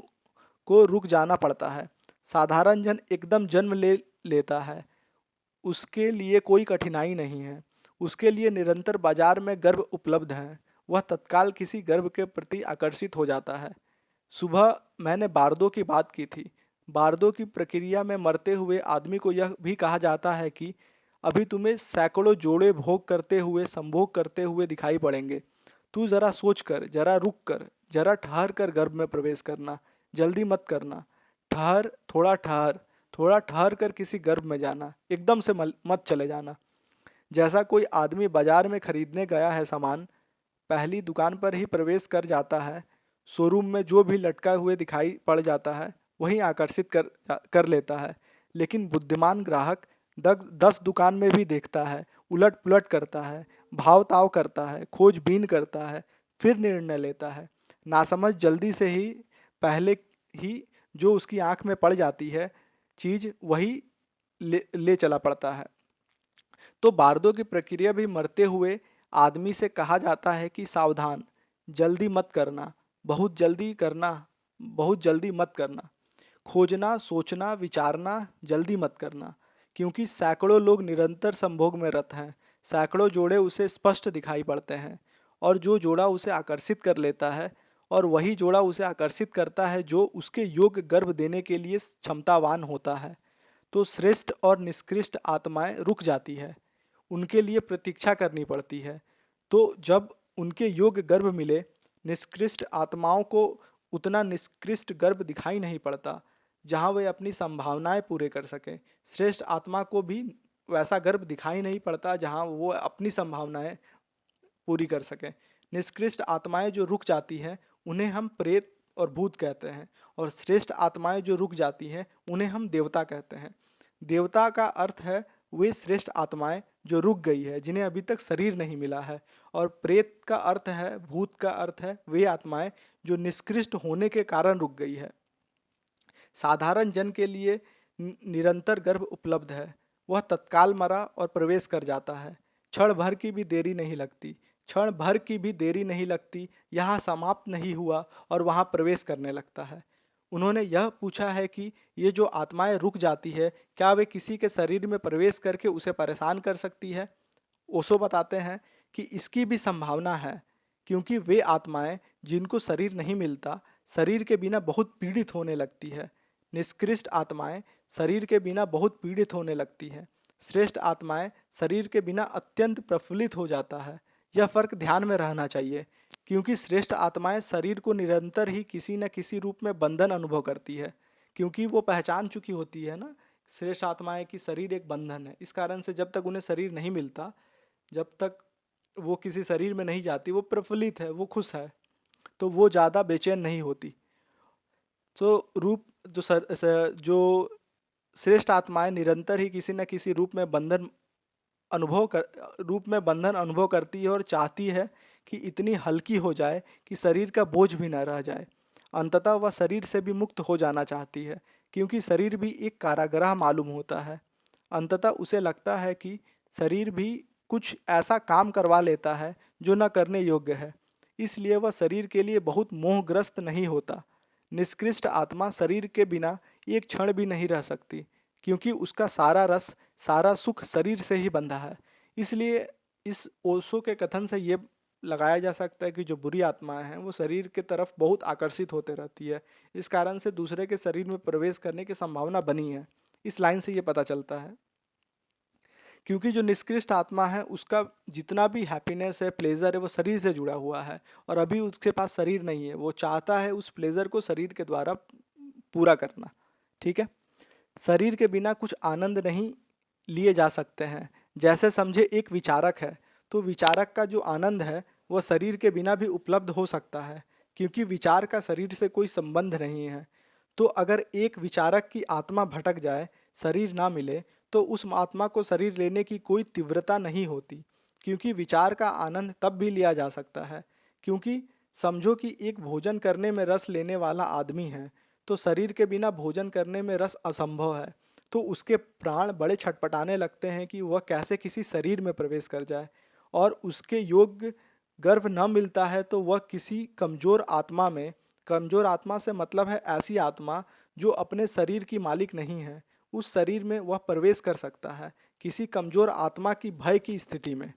Speaker 1: को रुक जाना पड़ता है। साधारण जन एकदम जन्म ले लेता है, उसके लिए कोई कठिनाई नहीं है। उसके लिए निरंतर बाजार में गर्भ उपलब्ध हैं, वह तत्काल किसी गर्भ के प्रति आकर्षित हो जाता है। सुबह मैंने बारदों की बात की थी। बारदों की प्रक्रिया में मरते हुए आदमी को यह भी कहा जाता है कि अभी तुम्हें सैकड़ों जोड़े भोग करते हुए, संभोग करते हुए दिखाई पड़ेंगे। तू जरा सोच कर, जरा रुक कर, जरा ठहर कर गर्भ में प्रवेश करना, जल्दी मत करना। ठहर, थोड़ा ठहर, थोड़ा ठहर कर किसी गर्भ में जाना, एकदम से मत चले जाना। जैसा कोई आदमी बाजार में खरीदने गया है सामान, पहली दुकान पर ही प्रवेश कर जाता है, शोरूम में जो भी लटका हुए दिखाई पड़ जाता है वहीं आकर्षित कर लेता है। लेकिन बुद्धिमान ग्राहक 10 दुकान में भी देखता है, उलट पुलट करता है, भाव ताव करता है, खोजबीन करता है, फिर निर्णय लेता है। नासमझ जल्दी से ही पहले ही जो उसकी आंख में पड़ जाती है चीज वही ले चला पड़ता है। तो बारदों की प्रक्रिया भी मरते हुए आदमी से कहा जाता है कि सावधान, जल्दी मत करना, बहुत जल्दी करना, बहुत जल्दी मत करना। खोजना, सोचना, विचारना, जल्दी मत करना। क्योंकि सैकड़ों लोग निरंतर संभोग में रत हैं, सैकड़ों जोड़े उसे स्पष्ट दिखाई पड़ते हैं, और जो जोड़ा उसे आकर्षित कर लेता है, और वही जोड़ा उसे आकर्षित करता है जो उसके योग्य गर्भ देने के लिए क्षमतावान होता है। तो श्रेष्ठ और निष्कृष्ट आत्माएं रुक जाती है, उनके लिए प्रतीक्षा करनी पड़ती है। तो जब उनके योग्य गर्भ मिले, निष्कृष्ट आत्माओं को उतना निष्कृष्ट गर्भ दिखाई नहीं पड़ता जहाँ वे अपनी संभावनाएं पूरे कर सकें। श्रेष्ठ आत्मा को भी वैसा गर्भ दिखाई नहीं पड़ता जहाँ वो अपनी संभावनाएं पूरी कर सकें। निष्कृष्ट आत्माएं जो रुक जाती हैं उन्हें हम प्रेत और भूत कहते हैं, और श्रेष्ठ आत्माएं जो रुक जाती हैं उन्हें हम देवता कहते हैं। देवता का अर्थ है वे श्रेष्ठ आत्माएं जो रुक गई है, जिन्हें अभी तक शरीर नहीं मिला है। और प्रेत का अर्थ है, भूत का अर्थ है वे आत्माएं जो निष्कृष्ट होने के कारण रुक गई है। साधारण जन के लिए निरंतर गर्भ उपलब्ध है, वह तत्काल मरा और प्रवेश कर जाता है। क्षण भर की भी देरी नहीं लगती, क्षण भर की भी देरी नहीं लगती, यहाँ समाप्त नहीं हुआ और वहाँ प्रवेश करने लगता है। उन्होंने यह पूछा है कि ये जो आत्माएं रुक जाती है, क्या वे किसी के शरीर में प्रवेश करके उसे परेशान कर सकती है? ओशो बताते हैं कि इसकी भी संभावना है, क्योंकि वे आत्माएं जिनको शरीर नहीं मिलता, शरीर के बिना बहुत पीड़ित होने लगती है। निष्कृष्ट आत्माएं शरीर के बिना बहुत पीड़ित होने लगती हैं। श्रेष्ठ आत्माएं शरीर के बिना अत्यंत प्रफुल्लित हो जाता है। यह फर्क ध्यान में रहना चाहिए, क्योंकि श्रेष्ठ आत्माएं शरीर को निरंतर ही किसी न किसी रूप में बंधन अनुभव करती है, क्योंकि वो पहचान चुकी होती है ना, श्रेष्ठ आत्माएं की शरीर एक बंधन है। इस कारण से जब तक उन्हें शरीर नहीं मिलता, जब तक वो किसी शरीर में नहीं जाती, वो प्रफुल्लित है, वो खुश है, तो वो ज़्यादा बेचैन नहीं होती। तो जो श्रेष्ठ आत्माएं निरंतर ही किसी न किसी रूप में बंधन अनुभव करती है और चाहती है कि इतनी हल्की हो जाए कि शरीर का बोझ भी न रह जाए। अंततः वह शरीर से भी मुक्त हो जाना चाहती है, क्योंकि शरीर भी एक कारागृह मालूम होता है। अंततः उसे लगता है कि शरीर भी कुछ ऐसा काम करवा लेता है जो न करने योग्य है, इसलिए वह शरीर के लिए बहुत मोहग्रस्त नहीं होता। निष्कृष्ट आत्मा शरीर के बिना एक क्षण भी नहीं रह सकती, क्योंकि उसका सारा रस, सारा सुख शरीर से ही बंधा है। इसलिए इस ओशो के कथन से ये लगाया जा सकता है कि जो बुरी आत्माएं हैं वो शरीर के तरफ बहुत आकर्षित होते रहती है। इस कारण से दूसरे के शरीर में प्रवेश करने की संभावना बनी है। इस लाइन से ये पता चलता है, क्योंकि जो निष्कृष्ट आत्मा है उसका जितना भी हैप्पीनेस है, प्लेजर है, वो शरीर से जुड़ा हुआ है और अभी उसके पास शरीर नहीं है। वो चाहता है उस प्लेजर को शरीर के द्वारा पूरा करना। ठीक है। शरीर के बिना कुछ आनंद नहीं लिए जा सकते हैं। जैसे समझे एक विचारक है, तो विचारक का जो आनंद है वह शरीर के बिना भी उपलब्ध हो सकता है, क्योंकि विचार का शरीर से कोई संबंध नहीं है। तो अगर एक विचारक की आत्मा भटक जाए, शरीर ना मिले, तो उस आत्मा को शरीर लेने की कोई तीव्रता नहीं होती, क्योंकि विचार का आनंद तब भी लिया जा सकता है। क्योंकि समझो कि एक भोजन करने में रस लेने वाला आदमी है, तो शरीर के बिना भोजन करने में रस असंभव है। तो उसके प्राण बड़े छटपटाने लगते हैं कि वह कैसे किसी शरीर में प्रवेश कर जाए, और उसके योग्य गर्भ न मिलता है तो वह किसी कमजोर आत्मा में, कमजोर आत्मा से मतलब है ऐसी आत्मा जो अपने शरीर की मालिक नहीं है, उस शरीर में वह प्रवेश कर सकता है, किसी कमजोर आत्मा की भय की स्थिति में।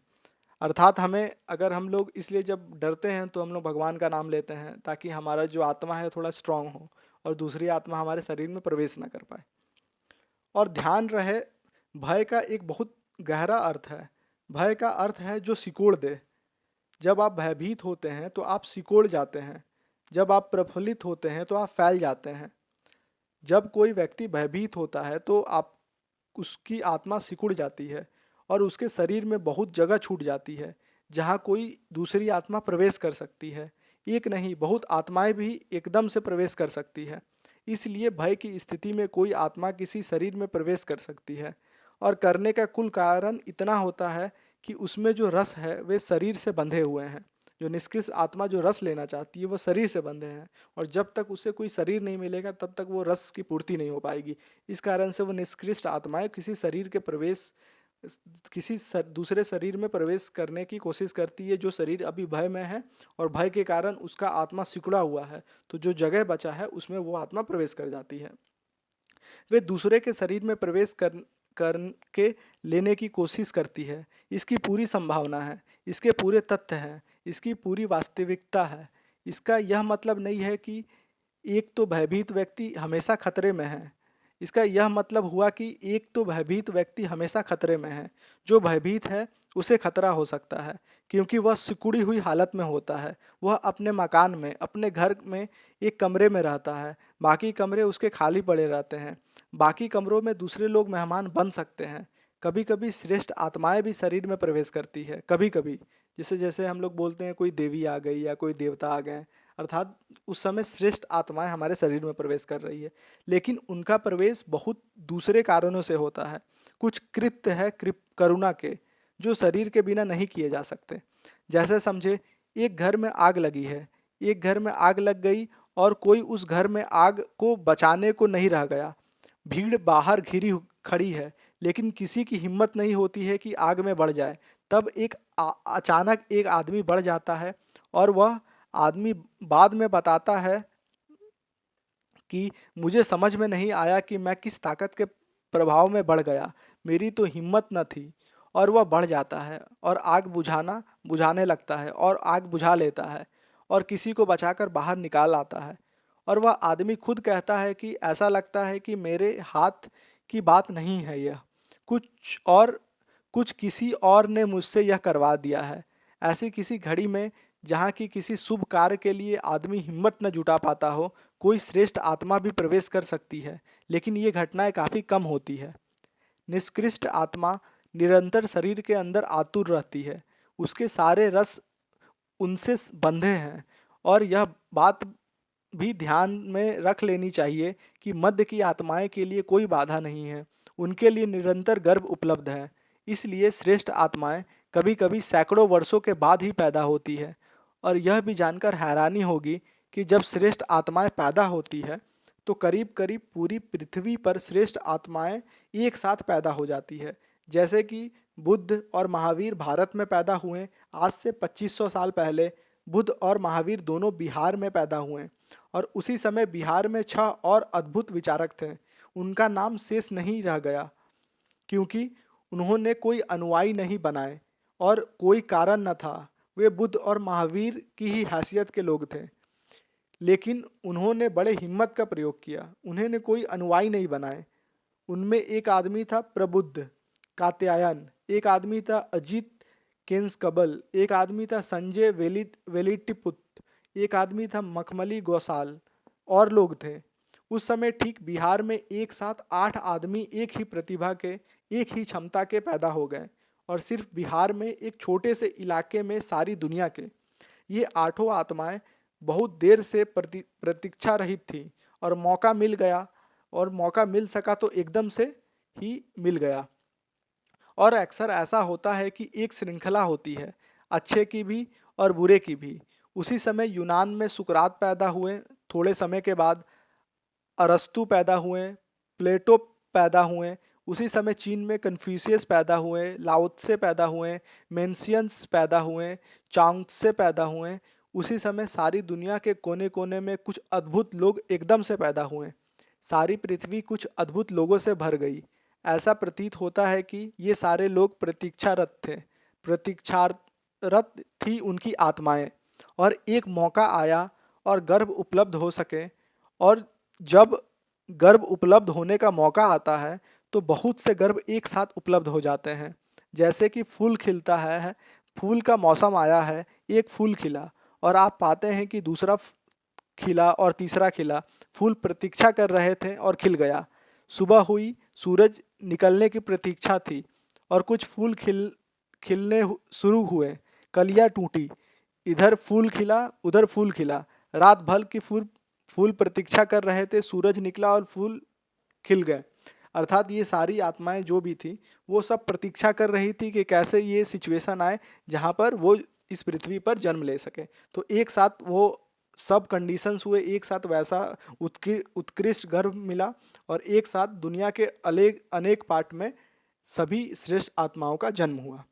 Speaker 1: अर्थात हमें, अगर हम लोग इसलिए जब डरते हैं तो हम लोग भगवान का नाम लेते हैं, ताकि हमारा जो आत्मा है थोड़ा स्ट्रांग हो और दूसरी आत्मा हमारे शरीर में प्रवेश न कर पाए। और ध्यान रहे, भय का एक बहुत गहरा अर्थ है। भय का अर्थ है जो सिकोड़ दे। जब आप भयभीत होते हैं तो आप सिकोड़ जाते हैं, जब आप प्रफुल्लित होते हैं तो आप फैल जाते हैं। जब कोई व्यक्ति भयभीत होता है तो आप उसकी आत्मा सिकुड़ जाती है और उसके शरीर में बहुत जगह छूट जाती है जहाँ कोई दूसरी आत्मा प्रवेश कर सकती है। एक नहीं, बहुत आत्माएं भी एकदम से प्रवेश कर सकती है। इसलिए भय की स्थिति में कोई आत्मा किसी शरीर में प्रवेश कर सकती है, और करने का कुल कारण इतना होता है कि उसमें जो रस है वे शरीर से बंधे हुए हैं। जो निष्क्रिय आत्मा जो रस लेना चाहती है वो शरीर से बंधे हैं, और जब तक उसे कोई शरीर नहीं मिलेगा तब तक वो रस की पूर्ति नहीं हो पाएगी। इस कारण से वो निष्क्रिय आत्माएं किसी शरीर के प्रवेश, दूसरे शरीर में प्रवेश करने की कोशिश करती है जो शरीर अभी भय में है, और भय के कारण उसका आत्मा सिकुड़ा हुआ है, तो जो जगह बचा है उसमें वो आत्मा प्रवेश कर जाती है। वे दूसरे के शरीर में प्रवेश करके लेने की कोशिश करती है। इसकी पूरी संभावना है, इसके पूरे तथ्य हैं, इसकी पूरी वास्तविकता है। इसका यह मतलब नहीं है कि एक तो भयभीत व्यक्ति हमेशा खतरे में है। इसका यह मतलब हुआ कि एक तो भयभीत व्यक्ति हमेशा खतरे में है। जो भयभीत है उसे खतरा हो सकता है, क्योंकि वह सिकुड़ी हुई हालत में होता है। वह अपने मकान में, अपने घर में एक कमरे में रहता है, बाकी कमरे उसके खाली पड़े रहते हैं। बाकी कमरों में दूसरे लोग मेहमान बन सकते हैं। कभी कभी श्रेष्ठ आत्माएं भी शरीर में प्रवेश करती है, कभी कभी। जैसे जैसे हम लोग बोलते हैं कोई देवी आ गई या कोई देवता आ गए, अर्थात उस समय श्रेष्ठ आत्माएं हमारे शरीर में प्रवेश कर रही है, लेकिन उनका प्रवेश बहुत दूसरे कारणों से होता है। कुछ कृत्य है करुणा के, जो शरीर के बिना नहीं किए जा सकते। जैसे समझे, एक घर में आग लगी है, एक घर में आग लग गई और कोई उस घर में आग को बचाने को नहीं रह गया। भीड़ बाहर खड़ी है, लेकिन किसी की हिम्मत नहीं होती है कि आग में बढ़ जाए। तब अचानक एक आदमी बढ़ जाता है, और वह आदमी बाद में बताता है कि मुझे समझ में नहीं आया कि मैं किस ताकत के प्रभाव में बढ़ गया, मेरी तो हिम्मत न थी। और वह बढ़ जाता है और आग बुझाने लगता है और आग बुझा लेता है और किसी को बचाकर बाहर निकाल आता है। और वह आदमी खुद कहता है कि ऐसा लगता है कि मेरे हाथ की बात नहीं है यह, कुछ और, कुछ किसी और ने मुझसे यह करवा दिया है। ऐसी किसी घड़ी में, जहाँ की किसी शुभ कार्य के लिए आदमी हिम्मत न जुटा पाता हो, कोई श्रेष्ठ आत्मा भी प्रवेश कर सकती है, लेकिन ये घटनाएं काफ़ी कम होती है। निष्कृष्ट आत्मा निरंतर शरीर के अंदर आतुर रहती है। उसके सारे रस उनसे बंधे हैं। और यह बात भी ध्यान में रख लेनी चाहिए कि मध्य की आत्माएं के लिए कोई बाधा नहीं है, उनके लिए निरंतर गर्भ उपलब्ध है। इसलिए श्रेष्ठ आत्माएं कभी कभी सैकड़ों वर्षों के बाद ही पैदा होती है। और यह भी जानकर हैरानी होगी कि जब श्रेष्ठ आत्माएं पैदा होती है तो करीब करीब पूरी पृथ्वी पर श्रेष्ठ आत्माएं एक साथ पैदा हो जाती है। जैसे कि बुद्ध और महावीर भारत में पैदा हुए आज से 2500 साल पहले। बुद्ध और महावीर दोनों बिहार में पैदा हुए और उसी समय बिहार में 6 और अद्भुत विचारक थे। उनका नाम शेष नहीं रह गया क्योंकि उन्होंने कोई अनुयायी नहीं बनाए और कोई कारण न था। वे बुद्ध और महावीर की ही हैसियत के लोग थे, लेकिन उन्होंने बड़े हिम्मत का प्रयोग किया। उन्होंने कोई अनुयायी नहीं बनाए। उनमें एक आदमी था प्रबुद्ध कात्यायन, एक आदमी था अजीत केंसकबल, एक आदमी था संजय वेलिटिपुत्र, एक आदमी था मखमली गौसाल और लोग थे। उस समय ठीक बिहार में एक साथ 8 आदमी एक ही प्रतिभा के, एक ही क्षमता के पैदा हो गए। और सिर्फ बिहार में एक छोटे से इलाके में सारी दुनिया के। ये 8 आत्माएं बहुत देर से प्रतीक्षा रहित थी और मौका मिल गया, और मौका मिल सका तो एकदम से ही मिल गया। और अक्सर ऐसा होता है कि एक श्रृंखला होती है, अच्छे की भी और बुरे की भी। उसी समय यूनान में सुकरात पैदा हुए, थोड़े समय के बाद अरस्तु पैदा हुए, प्लेटो पैदा हुए। उसी समय चीन में कन्फ्यूशियस पैदा हुए, लाओ त्से पैदा हुए, मेंशियंस पैदा हुए, चांग त्से पैदा हुए। उसी समय सारी दुनिया के कोने कोने में कुछ अद्भुत लोग एकदम से पैदा हुए। सारी पृथ्वी कुछ अद्भुत लोगों से भर गई। ऐसा प्रतीत होता है कि ये सारे लोग प्रतीक्षारत थे, प्रतीक्षारत थी उनकी आत्माएं। और एक मौका आया और गर्भ उपलब्ध हो सके। और जब गर्भ उपलब्ध होने का मौका आता है तो बहुत से गर्भ एक साथ उपलब्ध हो जाते हैं। जैसे कि फूल खिलता है, फूल का मौसम आया है, एक फूल खिला और आप पाते हैं कि दूसरा खिला और तीसरा खिला। फूल प्रतीक्षा कर रहे थे और खिल गया। सुबह हुई, सूरज निकलने की प्रतीक्षा थी और कुछ फूल खिलने शुरू हुए। कलियां टूटी, इधर फूल खिला उधर फूल खिला। रात भर की फूल प्रतीक्षा कर रहे थे, सूरज निकला और फूल खिल गए। अर्थात ये सारी आत्माएं जो भी थी वो सब प्रतीक्षा कर रही थी कि कैसे ये सिचुएशन आए जहाँ पर वो इस पृथ्वी पर जन्म ले सके। तो एक साथ वो सब कंडीशंस हुए, एक साथ वैसा उत्कृष्ट गर्भ मिला और एक साथ दुनिया के अनेक पार्ट में सभी श्रेष्ठ आत्माओं का जन्म हुआ।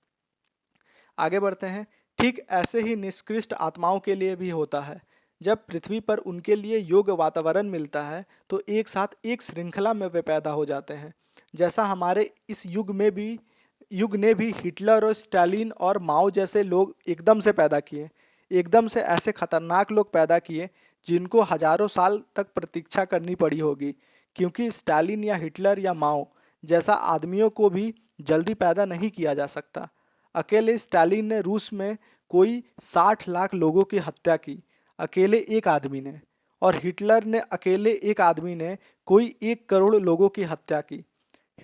Speaker 1: आगे बढ़ते हैं। ठीक ऐसे ही निष्कृष्ट आत्माओं के लिए भी होता है। जब पृथ्वी पर उनके लिए योग्य वातावरण मिलता है तो एक साथ एक श्रृंखला में वे पैदा हो जाते हैं। जैसा हमारे इस युग ने भी हिटलर और स्टालिन और माओ जैसे लोग एकदम से पैदा किए। एकदम से ऐसे खतरनाक लोग पैदा किए जिनको हजारों साल तक प्रतीक्षा करनी पड़ी होगी, क्योंकि स्टालिन या हिटलर या माओ जैसा आदमियों को भी जल्दी पैदा नहीं किया जा सकता। अकेले स्टालिन ने रूस में कोई 60 लाख लोगों की हत्या की, अकेले एक आदमी ने। और हिटलर ने अकेले एक आदमी ने कोई 1 करोड़ लोगों की हत्या की।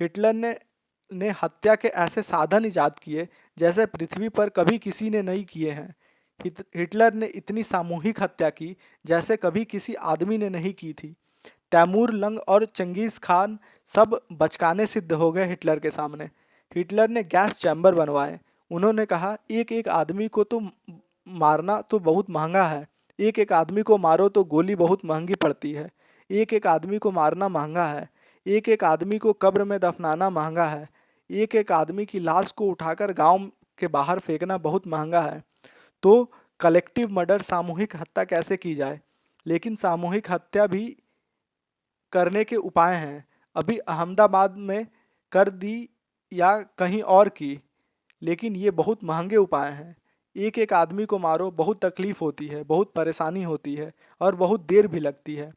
Speaker 1: हिटलर ने हत्या के ऐसे साधन इजाद किए जैसे पृथ्वी पर कभी किसी ने नहीं किए हैं। हिटलर ने इतनी सामूहिक हत्या की जैसे कभी किसी आदमी ने नहीं की थी। तैमूर लंग और चंगेज खान सब बचकाने सिद्ध हो गए हिटलर के सामने। हिटलर ने गैस चैम्बर बनवाए। उन्होंने कहा एक एक आदमी को तो मारना तो बहुत महंगा है, एक एक आदमी को मारो तो गोली बहुत महंगी पड़ती है। एक एक आदमी को मारना महंगा है, एक एक आदमी को कब्र में दफनाना महंगा है, एक एक आदमी की लाश को उठाकर गांव के बाहर फेंकना बहुत महंगा है। तो कलेक्टिव मर्डर, सामूहिक हत्या कैसे की जाए? लेकिन सामूहिक हत्या भी करने के उपाय हैं। अभी अहमदाबाद में कर दी या कहीं और की, लेकिन ये बहुत महंगे उपाय हैं। एक एक आदमी को मारो, बहुत तकलीफ होती है, बहुत परेशानी होती है और बहुत देर भी लगती है।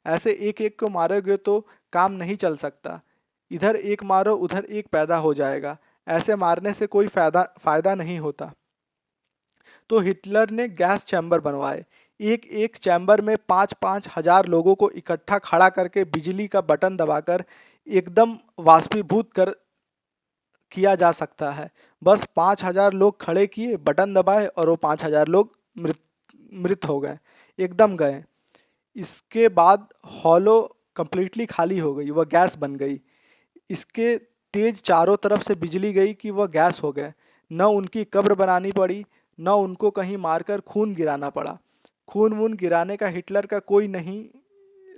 Speaker 1: ऐसे एक एक को मारोगे तो काम नहीं चल सकता। इधर एक मारो उधर एक पैदा हो जाएगा, ऐसे मारने से कोई फायदा नहीं होता। तो हिटलर ने गैस चैम्बर बनवाए। एक एक चैम्बर में 5-5 हजार लोगों को इकट्ठा खड़ा करके बिजली का बटन दबाकर एकदम वाष्पीभूत किया जा सकता है। बस 5,000 लोग खड़े किए, बटन दबाए और वो 5,000 लोग मृत मृत हो गए, एकदम गए। इसके बाद हॉलो कंप्लीटली खाली हो गई, वह गैस बन गई। इसके तेज चारों तरफ से बिजली गई कि वह गैस हो गए। न उनकी कब्र बनानी पड़ी, न उनको कहीं मारकर खून गिराना पड़ा। खून वून गिराने का हिटलर का कोई नहीं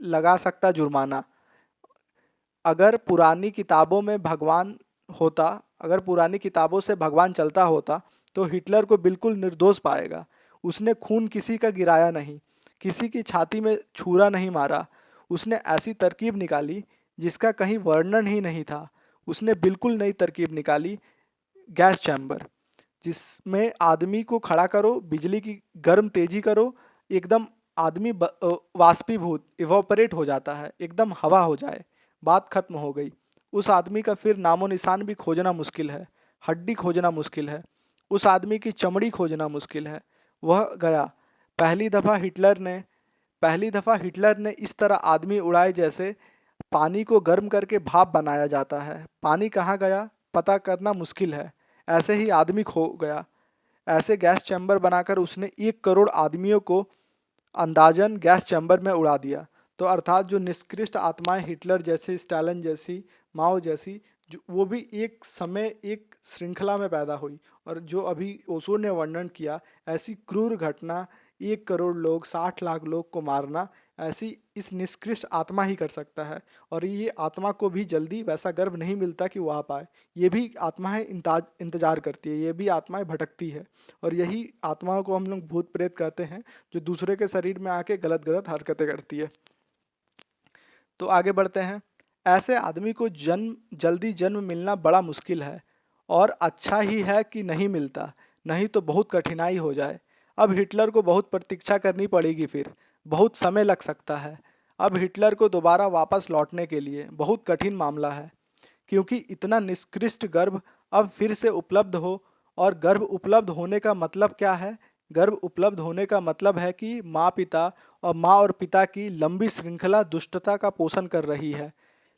Speaker 1: लगा सकता जुर्माना। अगर पुरानी किताबों में भगवान होता, अगर पुरानी किताबों से भगवान चलता होता तो हिटलर को बिल्कुल निर्दोष पाएगा। उसने खून किसी का गिराया नहीं, किसी की छाती में छुरा नहीं मारा। उसने ऐसी तरकीब निकाली जिसका कहीं वर्णन ही नहीं था। उसने बिल्कुल नई तरकीब निकाली, गैस चैम्बर, जिसमें आदमी को खड़ा करो, बिजली की गर्म तेजी करो, एकदम आदमी वाष्पीभूत इवोपरेट हो जाता है, एकदम हवा हो जाए, बात खत्म हो गई। उस आदमी का फिर नामो निशान भी खोजना मुश्किल है, हड्डी खोजना मुश्किल है, उस आदमी की चमड़ी खोजना मुश्किल है। वह गया। पहली दफ़ा हिटलर ने पहली दफ़ा हिटलर ने इस तरह आदमी उड़ाए जैसे पानी को गर्म करके भाप बनाया जाता है। पानी कहाँ गया पता करना मुश्किल है, ऐसे ही आदमी खो गया। ऐसे गैस चैम्बर बनाकर उसने 1 करोड़ आदमियों को अंदाजन गैस चैम्बर में उड़ा दिया। तो अर्थात जो निष्कृष्ट आत्माएं हिटलर जैसी, स्टालिन जैसी, माओ जैसी, जो वो भी एक समय एक श्रृंखला में पैदा हुई। और जो अभी ओशो ने वर्णन किया, ऐसी क्रूर घटना, 1 करोड़ लोग, 60 लाख लोग को मारना, ऐसी इस निष्कृष्ट आत्मा ही कर सकता है। और ये आत्मा को भी जल्दी वैसा गर्व नहीं मिलता कि वो आ पाए। ये भी आत्माएं इंतजार करती है, ये भी आत्माएं भटकती है। और यही आत्माओं को हम लोग भूत प्रेत कहते हैं, जो दूसरे के शरीर में आके गलत गलत हरकतें करती है। तो आगे बढ़ते हैं। ऐसे आदमी को जल्दी जन्म मिलना बड़ा मुश्किल है, और अच्छा ही है कि नहीं मिलता, नहीं तो बहुत कठिनाई हो जाए। अब हिटलर को बहुत प्रतीक्षा करनी पड़ेगी, फिर बहुत समय लग सकता है। अब हिटलर को दोबारा वापस लौटने के लिए बहुत कठिन मामला है, क्योंकि इतना निष्कृष्ट गर्भ अब फिर से उपलब्ध हो। और गर्भ उपलब्ध होने का मतलब क्या है? गर्भ उपलब्ध होने का मतलब है कि माँ और पिता की लंबी श्रृंखला दुष्टता का पोषण कर रही है।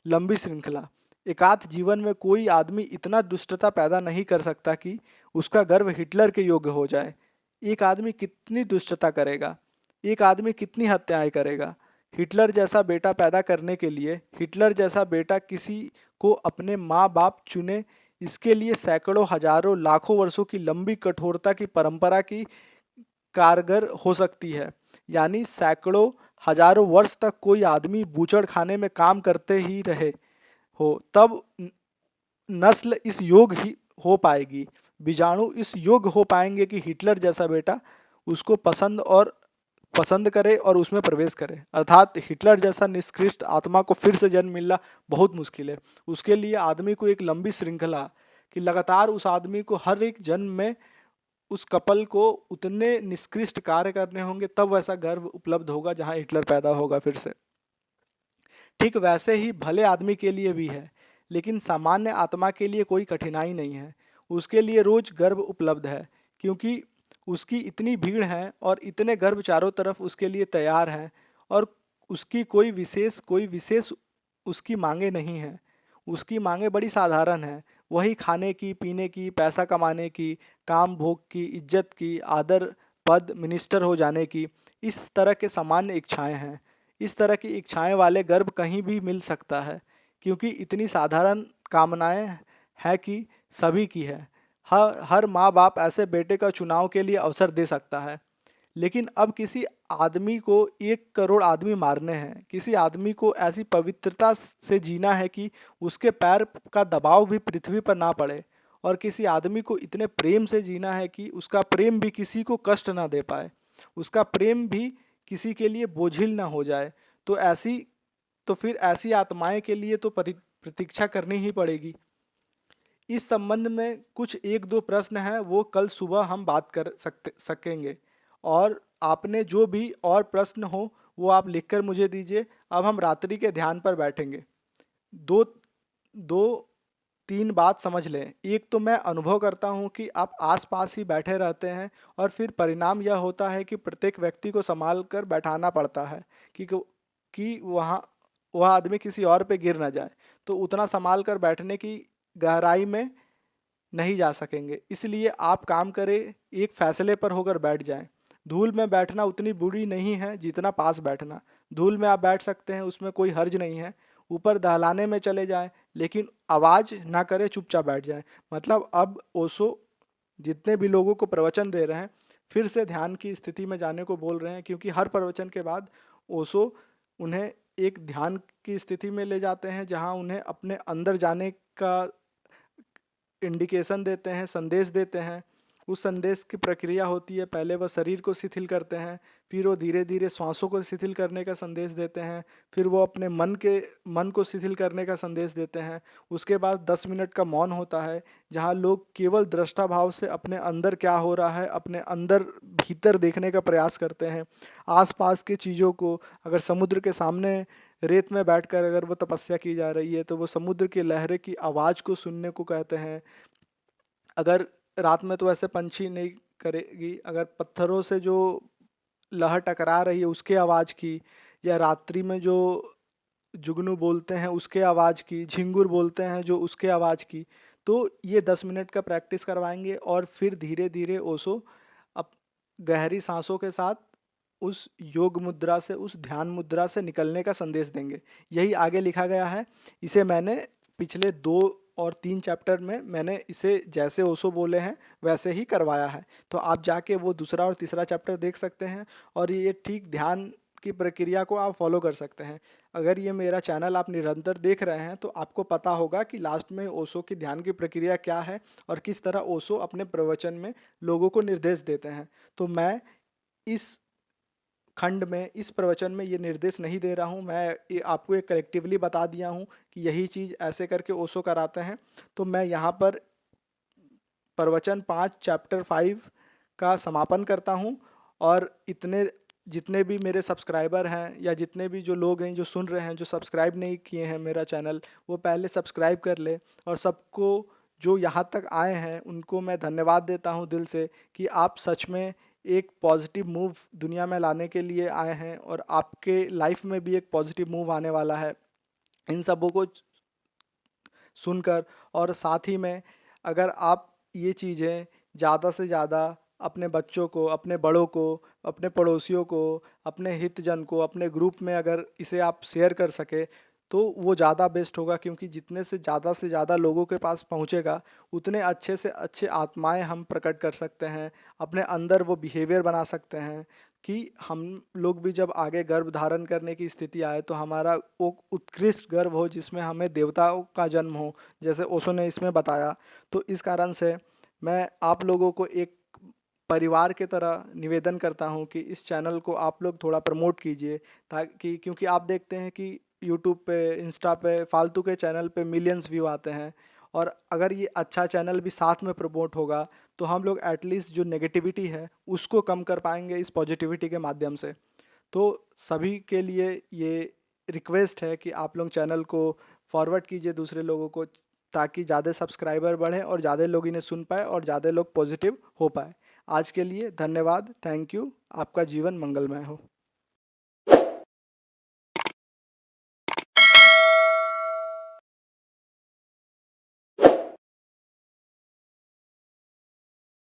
Speaker 1: लंबी श्रृंखला। एकाध जीवन में कोई आदमी इतना दुष्टता पैदा नहीं कर सकता कि उसका गर्भ हिटलर के योग्य हो जाए। एक आदमी कितनी दुष्टता करेगा, एक आदमी कितनी हत्याएं करेगा? हिटलर जैसा बेटा पैदा करने के लिए, हिटलर जैसा बेटा किसी को अपने माँ बाप चुने, इसके लिए सैकड़ों, हजारों, लाखों वर्षों की लंबी कठोरता की परंपरा की कारगर हो सकती है। यानी सैकड़ों, हजारों वर्ष तक कोई आदमी बूचड़ खाने में काम करते ही रहे हो, तब नस्ल इस योग ही हो पाएगी। बीजाणु इस योग्य हो पाएंगे कि हिटलर जैसा बेटा उसको पसंद करे और उसमें प्रवेश करे। अर्थात हिटलर जैसा निष्कृष्ट आत्मा को फिर से जन्म मिलना बहुत मुश्किल है। उसके लिए आदमी को एक लंबी श्रृंखला कि लगातार उस आदमी को हर एक जन्म में उस कपल को उतने निष्कृष्ट कार्य करने होंगे, तब वैसा गर्भ उपलब्ध होगा जहां हिटलर पैदा होगा फिर से। ठीक वैसे ही भले आदमी के लिए भी है, लेकिन सामान्य आत्मा के लिए कोई कठिनाई नहीं है। उसके लिए रोज गर्भ उपलब्ध है, क्योंकि उसकी इतनी भीड़ है और इतने गर्भ चारों तरफ उसके लिए तैयार हैं। और उसकी कोई विशेष उसकी मांगे नहीं हैं। उसकी मांगे बड़ी साधारण हैं। वही खाने की, पीने की, पैसा कमाने की, काम भोग की, इज्जत की, आदर, पद, मिनिस्टर हो जाने की, इस तरह के सामान्य इच्छाएं हैं। इस तरह की इच्छाएं वाले गर्भ कहीं भी मिल सकता है, क्योंकि इतनी साधारण कामनाएं हैं कि सभी की है। हर माँ बाप ऐसे बेटे का चुनाव के लिए अवसर दे सकता है। लेकिन अब किसी आदमी को 1 करोड़ आदमी मारने हैं, किसी आदमी को ऐसी पवित्रता से जीना है कि उसके पैर का दबाव भी पृथ्वी पर ना पड़े, और किसी आदमी को इतने प्रेम से जीना है कि उसका प्रेम भी किसी को कष्ट ना दे पाए, उसका प्रेम भी किसी के लिए बोझिल ना हो जाए। तो फिर ऐसी आत्माएं के लिए तो प्रतीक्षा करनी ही पड़ेगी। इस संबंध में कुछ एक दो प्रश्न हैं, वो कल सुबह हम बात कर सकेंगे। और आपने जो भी और प्रश्न हो वो आप लिखकर मुझे दीजिए। अब हम रात्रि के ध्यान पर बैठेंगे। दो दो तीन बात समझ लें। एक तो मैं अनुभव करता हूँ कि आप आसपास ही बैठे रहते हैं, और फिर परिणाम यह होता है कि प्रत्येक व्यक्ति को संभाल कर बैठाना पड़ता है कि वह आदमी किसी और पे गिर ना जाए। तो उतना संभाल कर बैठने की गहराई में नहीं जा सकेंगे। इसलिए आप काम करें, एक फैसले पर होकर बैठ जाएं। धूल में बैठना उतनी बुरी नहीं है जितना पास बैठना। धूल में आप बैठ सकते हैं, उसमें कोई हर्ज नहीं है। ऊपर दहलाने में चले जाएं, लेकिन आवाज़ ना करें, चुपचाप बैठ जाएं। मतलब अब ओशो जितने भी लोगों को प्रवचन दे रहे हैं, फिर से ध्यान की स्थिति में जाने को बोल रहे हैं, क्योंकि हर प्रवचन के बाद ओशो उन्हें एक ध्यान की स्थिति में ले जाते हैं, जहां उन्हें अपने अंदर जाने का इंडिकेशन देते हैं, संदेश देते हैं। उस संदेश की प्रक्रिया होती है, पहले वह शरीर को शिथिल करते हैं, फिर वो धीरे धीरे श्वासों को शिथिल करने का संदेश देते हैं, फिर वो अपने मन को शिथिल करने का संदेश देते हैं। उसके बाद 10 मिनट का मौन होता है, जहाँ लोग केवल दृष्टा भाव से अपने अंदर क्या हो रहा है, अपने अंदर भीतर देखने का प्रयास करते हैं। आसपास की चीज़ों को, अगर समुद्र के सामने रेत में बैठकर अगर वो तपस्या की जा रही है, तो वो समुद्र की लहरें की आवाज़ को सुनने को कहते हैं। अगर रात में तो ऐसे पंछी नहीं करेगी, अगर पत्थरों से जो लहर टकरा रही है उसके आवाज़ की, या रात्रि में जो जुगनू बोलते हैं उसके आवाज़ की, झिंगुर बोलते हैं जो उसके आवाज़ की। तो ये 10 मिनट का प्रैक्टिस करवाएंगे, और फिर धीरे धीरे ओशो अब गहरी सांसों के साथ उस योग मुद्रा से, उस ध्यान मुद्रा से निकलने का संदेश देंगे। यही आगे लिखा गया है। इसे मैंने पिछले 2 और 3 चैप्टर में मैंने इसे जैसे ओशो बोले हैं वैसे ही करवाया है। तो आप जाके वो दूसरा और तीसरा चैप्टर देख सकते हैं, और ये ठीक ध्यान की प्रक्रिया को आप फॉलो कर सकते हैं। अगर ये मेरा चैनल आप निरंतर देख रहे हैं, तो आपको पता होगा कि लास्ट में ओशो की ध्यान की प्रक्रिया क्या है, और किस तरह ओशो अपने प्रवचन में लोगों को निर्देश देते हैं। तो मैं इस खंड में, इस प्रवचन में ये निर्देश नहीं दे रहा हूँ, मैं ये आपको एक कलेक्टिवली बता दिया हूँ कि यही चीज़ ऐसे करके ओशो कराते हैं। तो मैं यहाँ पर प्रवचन 5 चैप्टर 5 का समापन करता हूँ, और इतने जितने भी मेरे सब्सक्राइबर हैं, या जितने भी जो लोग हैं जो सुन रहे हैं, जो सब्सक्राइब नहीं किए हैं मेरा चैनल, वो पहले सब्सक्राइब कर ले। और सबको जो यहाँ तक आए हैं उनको मैं धन्यवाद देता हूँ दिल से, कि आप सच में एक पॉजिटिव मूव दुनिया में लाने के लिए आए हैं, और आपके लाइफ में भी एक पॉजिटिव मूव आने वाला है इन सबों को सुनकर। और साथ ही में अगर आप ये चीज़ें ज़्यादा से ज़्यादा अपने बच्चों को, अपने बड़ों को, अपने पड़ोसियों को, अपने हितजन को, अपने ग्रुप में अगर इसे आप शेयर कर सके, तो वो ज़्यादा बेस्ट होगा। क्योंकि जितने से ज़्यादा लोगों के पास पहुँचेगा, उतने अच्छे से अच्छे आत्माएं हम प्रकट कर सकते हैं, अपने अंदर वो बिहेवियर बना सकते हैं कि हम लोग भी जब आगे गर्भ धारण करने की स्थिति आए, तो हमारा वो उत्कृष्ट गर्भ हो जिसमें हमें देवताओं का जन्म हो, जैसे ओशो ने इसमें बताया। तो इस कारण से मैं आप लोगों को एक परिवार के तरह निवेदन करता हूँ कि इस चैनल को आप लोग थोड़ा प्रमोट कीजिए, ताकि, क्योंकि आप देखते हैं कि यूट्यूब पे, इंस्टा पे, फालतू के चैनल पे मिलियंस व्यू आते हैं, और अगर ये अच्छा चैनल भी साथ में प्रमोट होगा, तो हम लोग एटलीस्ट जो नेगेटिविटी है उसको कम कर पाएंगे इस पॉजिटिविटी के माध्यम से। तो सभी के लिए ये रिक्वेस्ट है कि आप लोग चैनल को फॉरवर्ड कीजिए दूसरे लोगों को, ताकि ज़्यादा सब्सक्राइबर बढ़ें और ज़्यादा लोग इन्हें सुन पाए और ज़्यादा लोग पॉजिटिव हो पाए। आज के लिए धन्यवाद, थैंक यू। आपका जीवन मंगलमय हो।